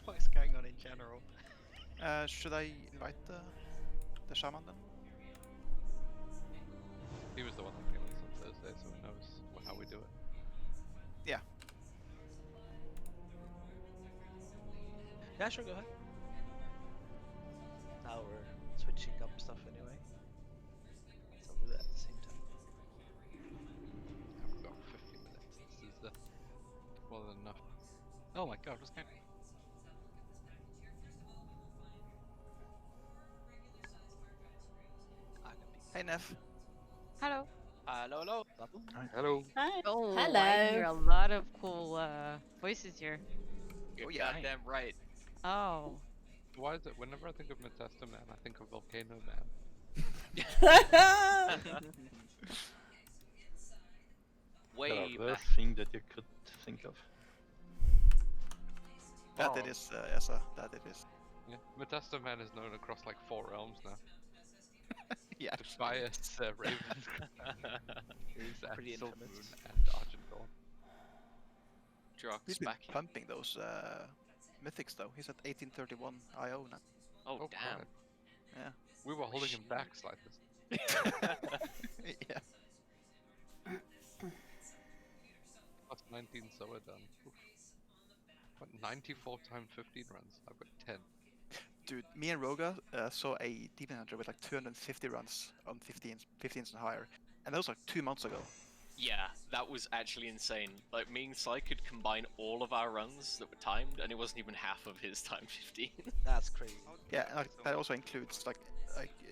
Speaker 10: What's going on in general?
Speaker 11: Should I invite the shaman then?
Speaker 2: He was the one that came with us on Thursday, so he knows how we do it.
Speaker 11: Yeah.
Speaker 3: Yeah, sure, go ahead. Now we're switching up stuff anyway. So I'll do that at the same time.
Speaker 2: I've got 50 minutes. This is more than enough.
Speaker 10: Oh my god, what's going on?
Speaker 11: Hey, Neff.
Speaker 19: Hello.
Speaker 4: Hello, hello.
Speaker 2: Hello.
Speaker 1: Hi.
Speaker 19: Oh,
Speaker 5: Hello.
Speaker 19: I hear a lot of cool voices here.
Speaker 4: You're
Speaker 11: yeah.
Speaker 4: goddamn right.
Speaker 19: Oh.
Speaker 2: Why is it whenever I think of Metaster Man, I think of Volcano Man?
Speaker 7: There are
Speaker 4: Way
Speaker 7: worse
Speaker 4: back.
Speaker 7: thing that you could think of.
Speaker 11: That
Speaker 4: Oh.
Speaker 11: it is, Esa. That it is.
Speaker 2: Yeah, Metaster Man is known across like 4 realms now.
Speaker 11: Yeah.
Speaker 2: Defias, Raven, is at
Speaker 3: Pretty
Speaker 2: Silver
Speaker 3: infamous.
Speaker 2: Moon and Argent Dawn.
Speaker 4: Drox
Speaker 11: He's been
Speaker 4: back.
Speaker 11: pumping those mythics though. He's at 1831 IO now.
Speaker 4: Oh, damn.
Speaker 2: God.
Speaker 11: Yeah.
Speaker 2: We were holding him back slightly.
Speaker 11: Yeah.
Speaker 2: Plus 19 so we're done. Oof. What, 94 times 15 runs? I've got 10.
Speaker 11: Dude, me and Roga saw a Demon Hunter with like 250 runs on 15s and higher. And that was like 2 months ago.
Speaker 4: Yeah, that was actually insane. Like, me and Sly could combine all of our runs that were timed, and it wasn't even half of his time 15.
Speaker 3: That's crazy.
Speaker 11: Yeah, and like, that also includes like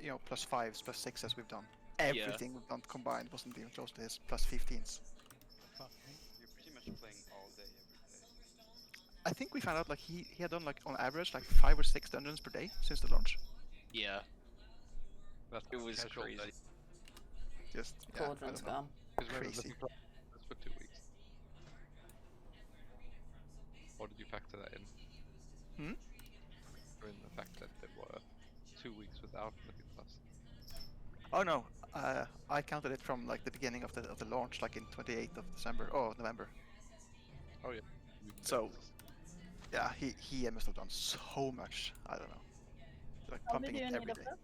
Speaker 11: you know, plus 5s, plus 6s we've done. Everything we've done combined wasn't even close to his plus 15s.
Speaker 8: You're pretty much playing all day, every day.
Speaker 11: I think we found out like he had done like on average like 5 or 6 dungeons per day since the launch.
Speaker 4: Yeah.
Speaker 2: That's
Speaker 4: It was
Speaker 2: casual
Speaker 4: crazy.
Speaker 2: day.
Speaker 11: Just
Speaker 5: Cauldron's gone.
Speaker 2: Because remember,
Speaker 11: Crazy.
Speaker 2: this was for 2 weeks. Or did you factor that in?
Speaker 11: Hmm?
Speaker 2: In the fact that there were 2 weeks without Mythic Plus.
Speaker 11: Oh no, I counted it from like the beginning of the launch, like in 28th of December. Oh, November.
Speaker 2: Oh yeah.
Speaker 11: So, yeah, he must have done so much. I don't know. Like
Speaker 1: How
Speaker 11: pumping
Speaker 1: did you
Speaker 11: it
Speaker 1: need
Speaker 11: every
Speaker 1: a
Speaker 11: day.
Speaker 1: pet?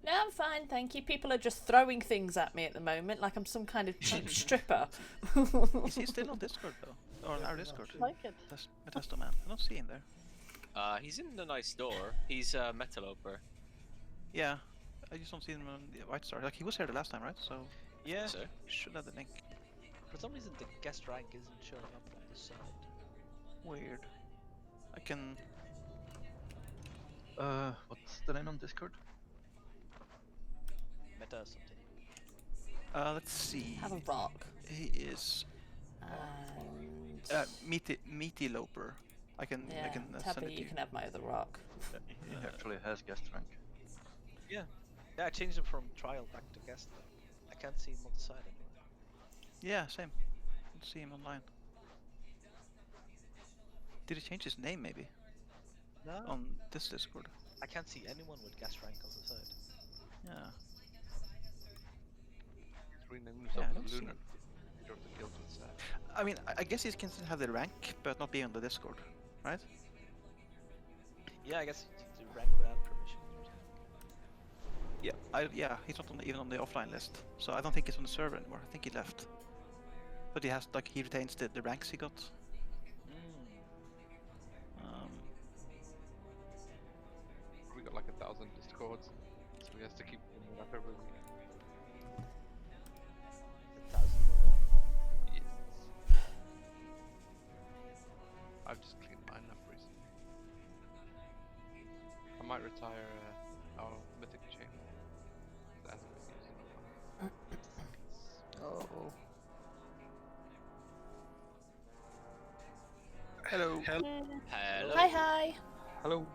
Speaker 5: No, I'm fine, thank you. People are just throwing things at me at the moment, like I'm some kind of stripper.
Speaker 11: Is he still on Discord though? Or on our Discord?
Speaker 1: Like it.
Speaker 11: Metasto Man. I don't see him there.
Speaker 4: He's in the nice door. He's a Metaloper.
Speaker 11: Yeah, I just don't see him on the Whitestar. Like he was here the last time, right? So
Speaker 3: Yeah.
Speaker 4: So,
Speaker 11: should have the link.
Speaker 3: For some reason, the guest rank isn't showing up on the side.
Speaker 11: Weird. I can.
Speaker 7: What's the name on Discord?
Speaker 3: Meta something.
Speaker 11: Let's see.
Speaker 5: Have a rock.
Speaker 11: He is Meaty Loper. I can
Speaker 5: Yeah,
Speaker 11: send
Speaker 5: Tabby,
Speaker 11: it to
Speaker 5: you
Speaker 11: you.
Speaker 5: can have my other rock.
Speaker 7: He actually has guest rank.
Speaker 3: Yeah. Yeah, I changed him from trial back to guest. I can't see him on the side anymore.
Speaker 11: Yeah, same. Don't see him online. Did he change his name maybe?
Speaker 3: No.
Speaker 11: On this Discord.
Speaker 3: I can't see anyone with guest rank on the side.
Speaker 11: Yeah.
Speaker 2: He's renamed
Speaker 11: Yeah, I
Speaker 2: himself
Speaker 11: don't see
Speaker 2: Lunar.
Speaker 11: him.
Speaker 2: Leader of the Guild with Sad.
Speaker 11: I mean, I guess he can still have the rank, but not be on the Discord, right?
Speaker 3: Yeah, I guess you do rank without permission or something.
Speaker 11: Yeah, he's not even on the offline list, so I don't think he's on the server anymore. I think he left. But he has he retains the ranks he got.
Speaker 2: We got like 1,000 Discords, so he has to keep doing it up every week.
Speaker 3: 1,000
Speaker 2: Yes. I've just cleaned mine up recently. I might retire our mythic chain. That hasn't been used in a while.
Speaker 5: Oh.
Speaker 11: Hello.
Speaker 4: Hello.
Speaker 5: Hi.
Speaker 2: Hello.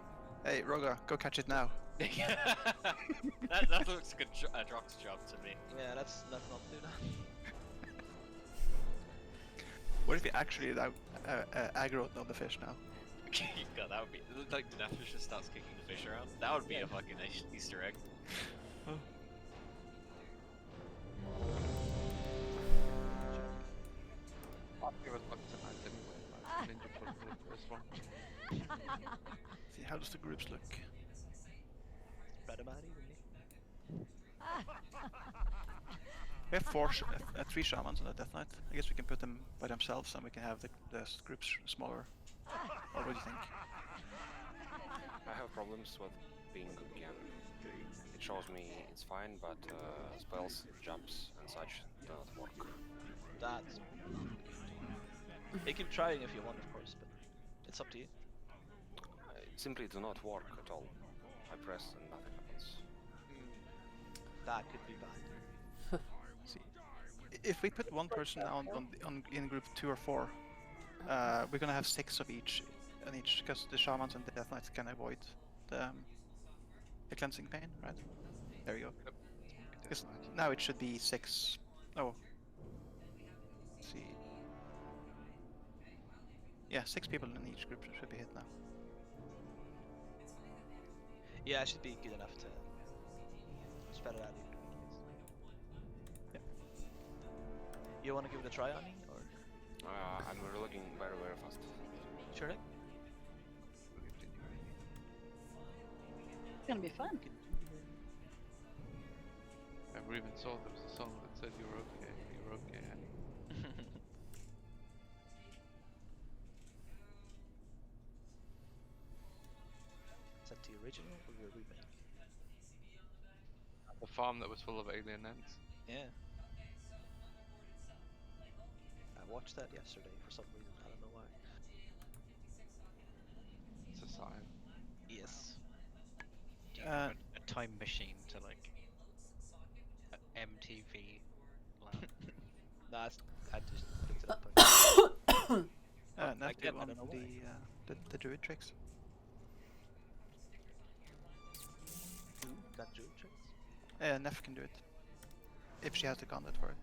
Speaker 11: Hey, Roga, go catch it now.
Speaker 4: that looks like a Drox job to me.
Speaker 3: Yeah, let's not do that.
Speaker 11: What if you actually aggro on the fish now?
Speaker 4: God, that would be like the Deathfish just starts kicking the fish around. That would be a fucking nice Easter egg.
Speaker 2: front.
Speaker 11: See, how does the groups look?
Speaker 3: Radamati, really?
Speaker 11: We have three shamans on the Death Knight. I guess we can put them by themselves and we can have the groups smaller. What do you think?
Speaker 9: I have problems with being again. It shows me it's fine, but spells, jumps, and such do not work.
Speaker 3: That's... You keep trying if you want, of course, but it's up to you.
Speaker 9: It simply do not work at all. I press and nothing happens.
Speaker 3: That could be bad.
Speaker 11: See, if we put one person in group 2 or 4, we're gonna have 6 of each, because the shamans and the Death Knights can avoid the cleansing pain, right? There you go. Because now it should be 6. Oh. Let's see. Yeah, 6 people in each group should be hit now.
Speaker 3: Yeah, it should be good enough to spread it out.
Speaker 11: Yeah.
Speaker 3: You want to give it a try, Ani, or?
Speaker 9: I'm looking very, very fast.
Speaker 3: Sure thing.
Speaker 1: It's gonna be fun.
Speaker 2: I never even saw there was a song that said you're okay, Annie.
Speaker 3: Is that the original or the remake?
Speaker 2: The farm that was full of alien ants.
Speaker 3: Yeah. I watched that yesterday for some reason. I don't know why.
Speaker 2: It's a sign.
Speaker 3: Yes.
Speaker 10: Do you have a time machine to like MTV?
Speaker 3: Nah, I just picked it up.
Speaker 11: Now
Speaker 3: I
Speaker 11: do you
Speaker 3: don't
Speaker 11: want
Speaker 3: know why.
Speaker 11: the druid tricks?
Speaker 3: Got druid tricks?
Speaker 11: Neff can do it. If she has the conduit for it.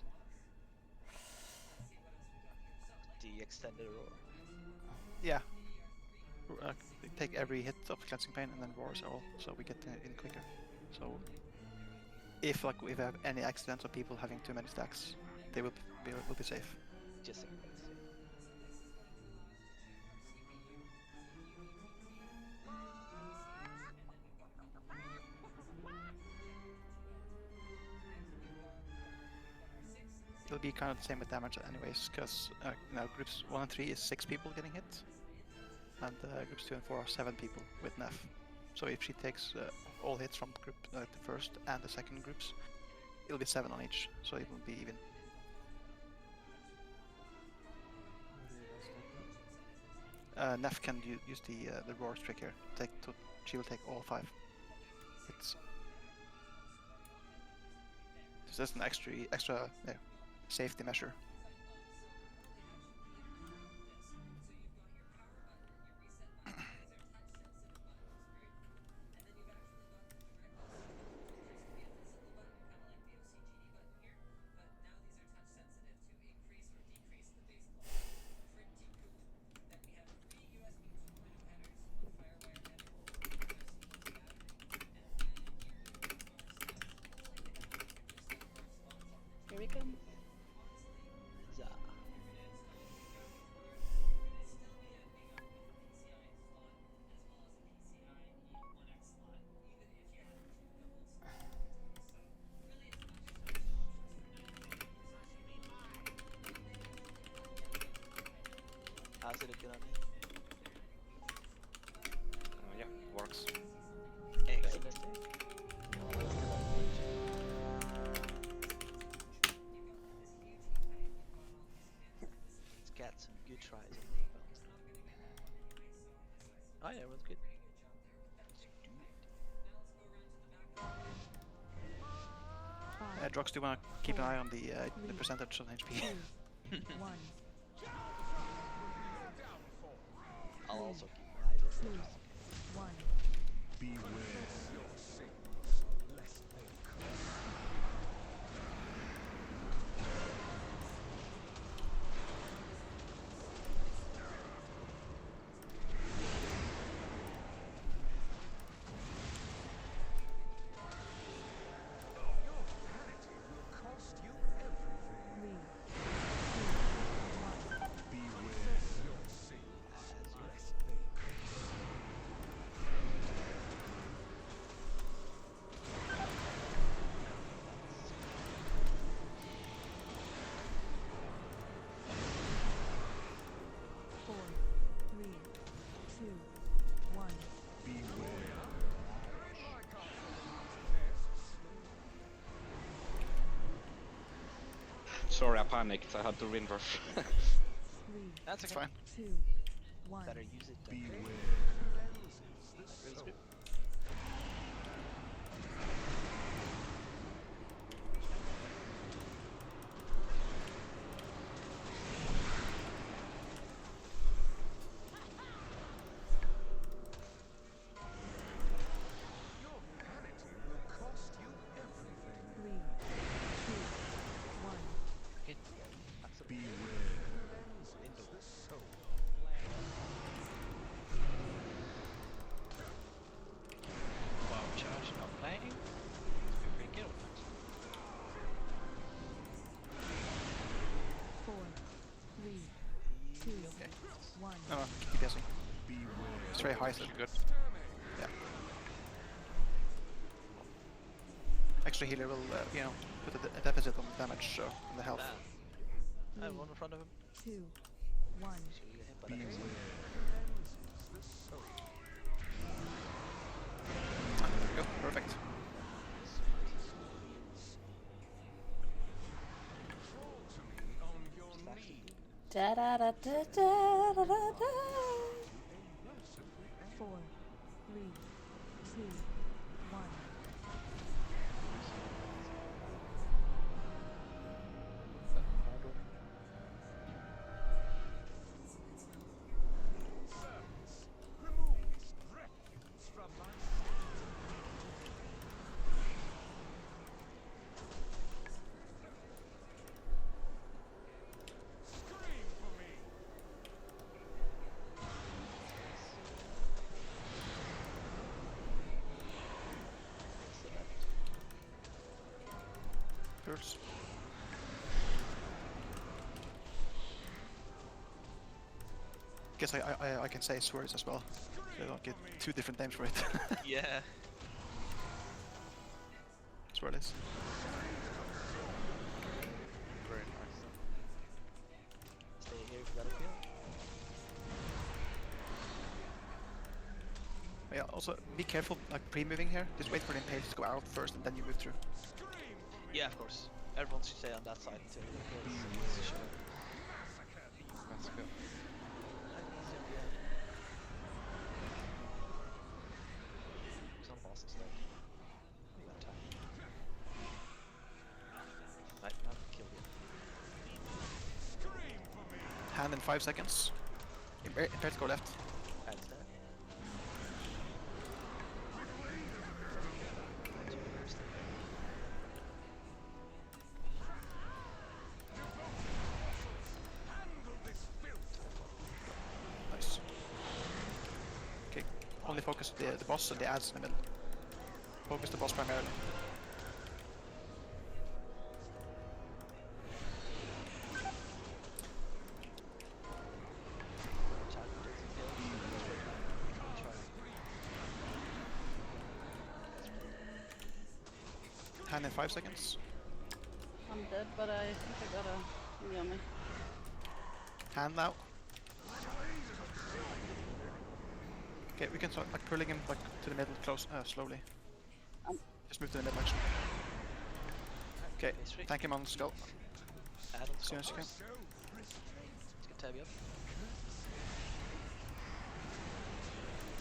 Speaker 3: The extended roar.
Speaker 11: Yeah. Take every hit of cleansing pain and then roars all, so we get in quicker. So if we have any accidents of people having too many stacks, they will be safe.
Speaker 3: Just in case.
Speaker 11: It'll be kind of the same with damage anyways, because groups 1 and 3 is 6 people getting hit, and groups 2 and 4 are 7 people with Neff. So if she takes all hits from group the first and the second groups, it'll be 7 on each, so it will be even. Neff can use the roar trick here. She will take all 5 hits. So that's an extra safety measure.
Speaker 1: Here we come.
Speaker 3: How's it looking on me?
Speaker 9: Yeah, works.
Speaker 3: Excellent. Let's get some good tries on the belt. Oh yeah, everyone's good.
Speaker 11: Drox, do you want to keep an eye on the percentage of HP?
Speaker 13: 1.
Speaker 3: I'll also keep an eye on
Speaker 13: 2. 1.
Speaker 14: Beware.
Speaker 15: Sorry, I panicked. I had to rinverf.
Speaker 13: 3,
Speaker 3: That's okay.
Speaker 11: Fine.
Speaker 13: 2, 1.
Speaker 3: Better use it.
Speaker 14: Your vanity will cost you everything.
Speaker 13: 3, 2, 1.
Speaker 10: Wild charge not playing. It's been pretty good on that.
Speaker 13: 4, 3, 2, 1.
Speaker 11: No, keep guessing. It's very high. So.
Speaker 2: Good.
Speaker 11: Yeah. Extra healer will, put a deficit on the damage, so on the health.
Speaker 3: I have one in front of him.
Speaker 13: 2, 1.
Speaker 3: So you get hit by that exit.
Speaker 11: Go, perfect.
Speaker 5: Da da da da da da da.
Speaker 13: 4, 3, 2, 1.
Speaker 11: First. Guess I can say swears as well. So I don't get 2 different names for it.
Speaker 3: Yeah.
Speaker 11: Swirlies.
Speaker 2: Very nice.
Speaker 3: Stay here for battlefield.
Speaker 11: Yeah, also be careful like pre-moving here. Just wait for the impales to go out first and then you move through.
Speaker 3: Yeah, of course. Everyone should stay on that side until it's sure.
Speaker 2: Massacre.
Speaker 3: Some bosses there. We got time. Right, now kill you.
Speaker 11: Hand in 5 seconds. Impales go left.
Speaker 3: Hands there.
Speaker 11: Nice. Okay, only focus the boss and the ads in the middle. Focus the boss primarily. Hand in 5 seconds.
Speaker 1: I'm dead, but I think I got a yummy.
Speaker 11: Hand now. Okay, we can start like pulling him like to the middle, close, slowly. Just move to the middle actually. Okay, tank him on skull.
Speaker 3: Add on
Speaker 11: As soon as you can.
Speaker 3: Let's get Tabby up.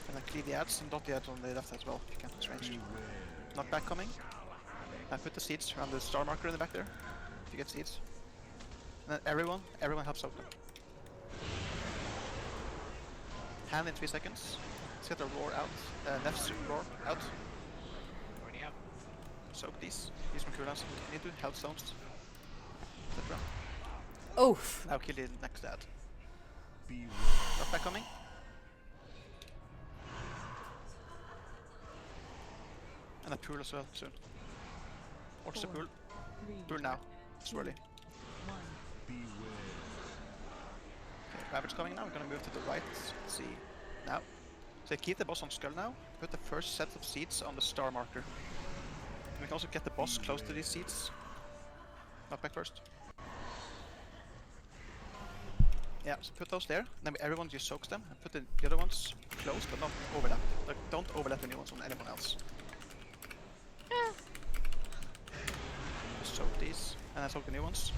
Speaker 11: And then clear the ads and dot the ads on the left as well if you can. It's ranged. Not back coming. And put the seeds around the star marker in the back there. If you get seeds. And then everyone helps out them. Hand in 3 seconds. Let's get the roar out. Nef's roar out.
Speaker 10: Already out.
Speaker 11: Soak these. Use some cooldowns. You need to health stones. Etc.
Speaker 5: Oof.
Speaker 11: Now kill the next ad. Not back coming. And a pool as well soon. Watch the pool. Pool now. Swirly. Okay, Ravage coming now. We're gonna move to the right. Let's see. Now. So keep the boss on skull now. Put the first set of seeds on the star marker. And we can also get the boss close to these seeds. Not back first. Yeah, so put those there. Then everyone just soaks them. And put the other ones close, but not overlap. Like, don't overlap the new ones on anyone else. Just soak these, and then soak the new ones.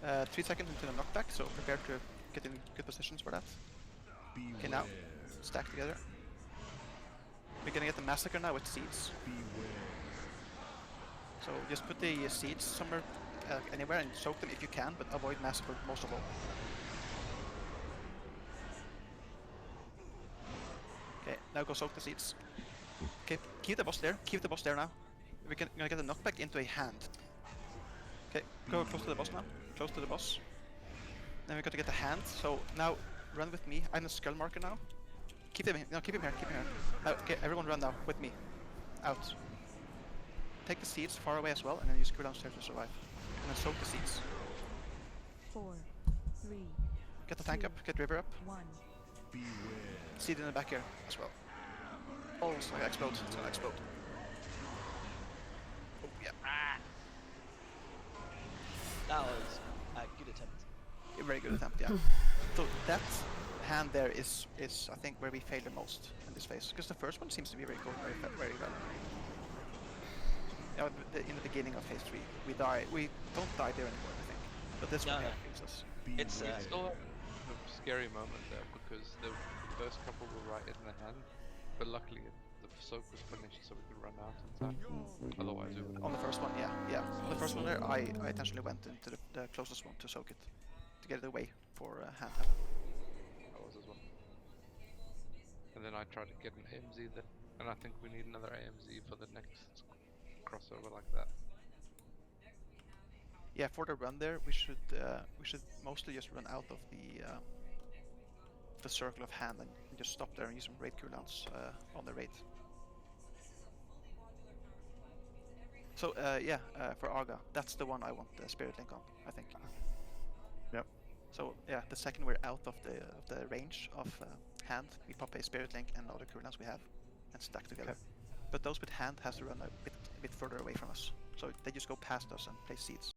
Speaker 11: 3 seconds into the knockback, so prepare to get in good positions for that. Okay, now stack together. We're gonna get the massacre now with seeds. So just put the seeds somewhere, anywhere, and soak them if you can, but avoid massacre most of all. Okay, now go soak the seeds. Okay, keep the boss there. Keep the boss there now. We're gonna get a knockback into a hand. Okay, go close to the boss now. Close to the boss. Then we got to get the hand. So now run with me. I'm the skull marker now. Keep him here. No, keep him here. Keep him here. Now, okay, everyone run now with me. Out. Take the seeds far away as well, and then use cooldown stairs to survive. And then soak the seeds.
Speaker 13: 4, 3,
Speaker 11: Get the tank up. Get river up.
Speaker 13: 1.
Speaker 11: Seed in the back here as well. Oh, it's gonna explode. It's gonna explode. Oh yeah.
Speaker 3: That was a good attempt.
Speaker 11: A very good attempt, yeah. So that hand there is I think where we failed the most in this phase, because the first one seems to be very good, very well. In the beginning of phase 3, we don't die there anymore, I think. But this one kills us.
Speaker 3: It's
Speaker 2: We still have a scary moment there because the first couple were right in the hand, but luckily the soak was finished so we could run out in time. Otherwise we would have...
Speaker 11: On the first one, yeah. On the first one there, I intentionally went into the closest one to soak it, to get it away for hand tap.
Speaker 2: I was as well. And then I tried to get an AMZ there, and I think we need another AMZ for the next crossover like that.
Speaker 11: Yeah, for the run there, we should mostly just run out of the circle of hand and just stop there and use some raid cooldowns on the raid. So for Arga, that's the one I want the Spirit Link on, I think.
Speaker 7: Yep.
Speaker 11: So yeah, the second we're out of the range of hand, we pop a Spirit Link and other cooldowns we have, and stack together.
Speaker 7: Okay.
Speaker 11: But those with hand has to run a bit further away from us, so they just go past us and place seeds.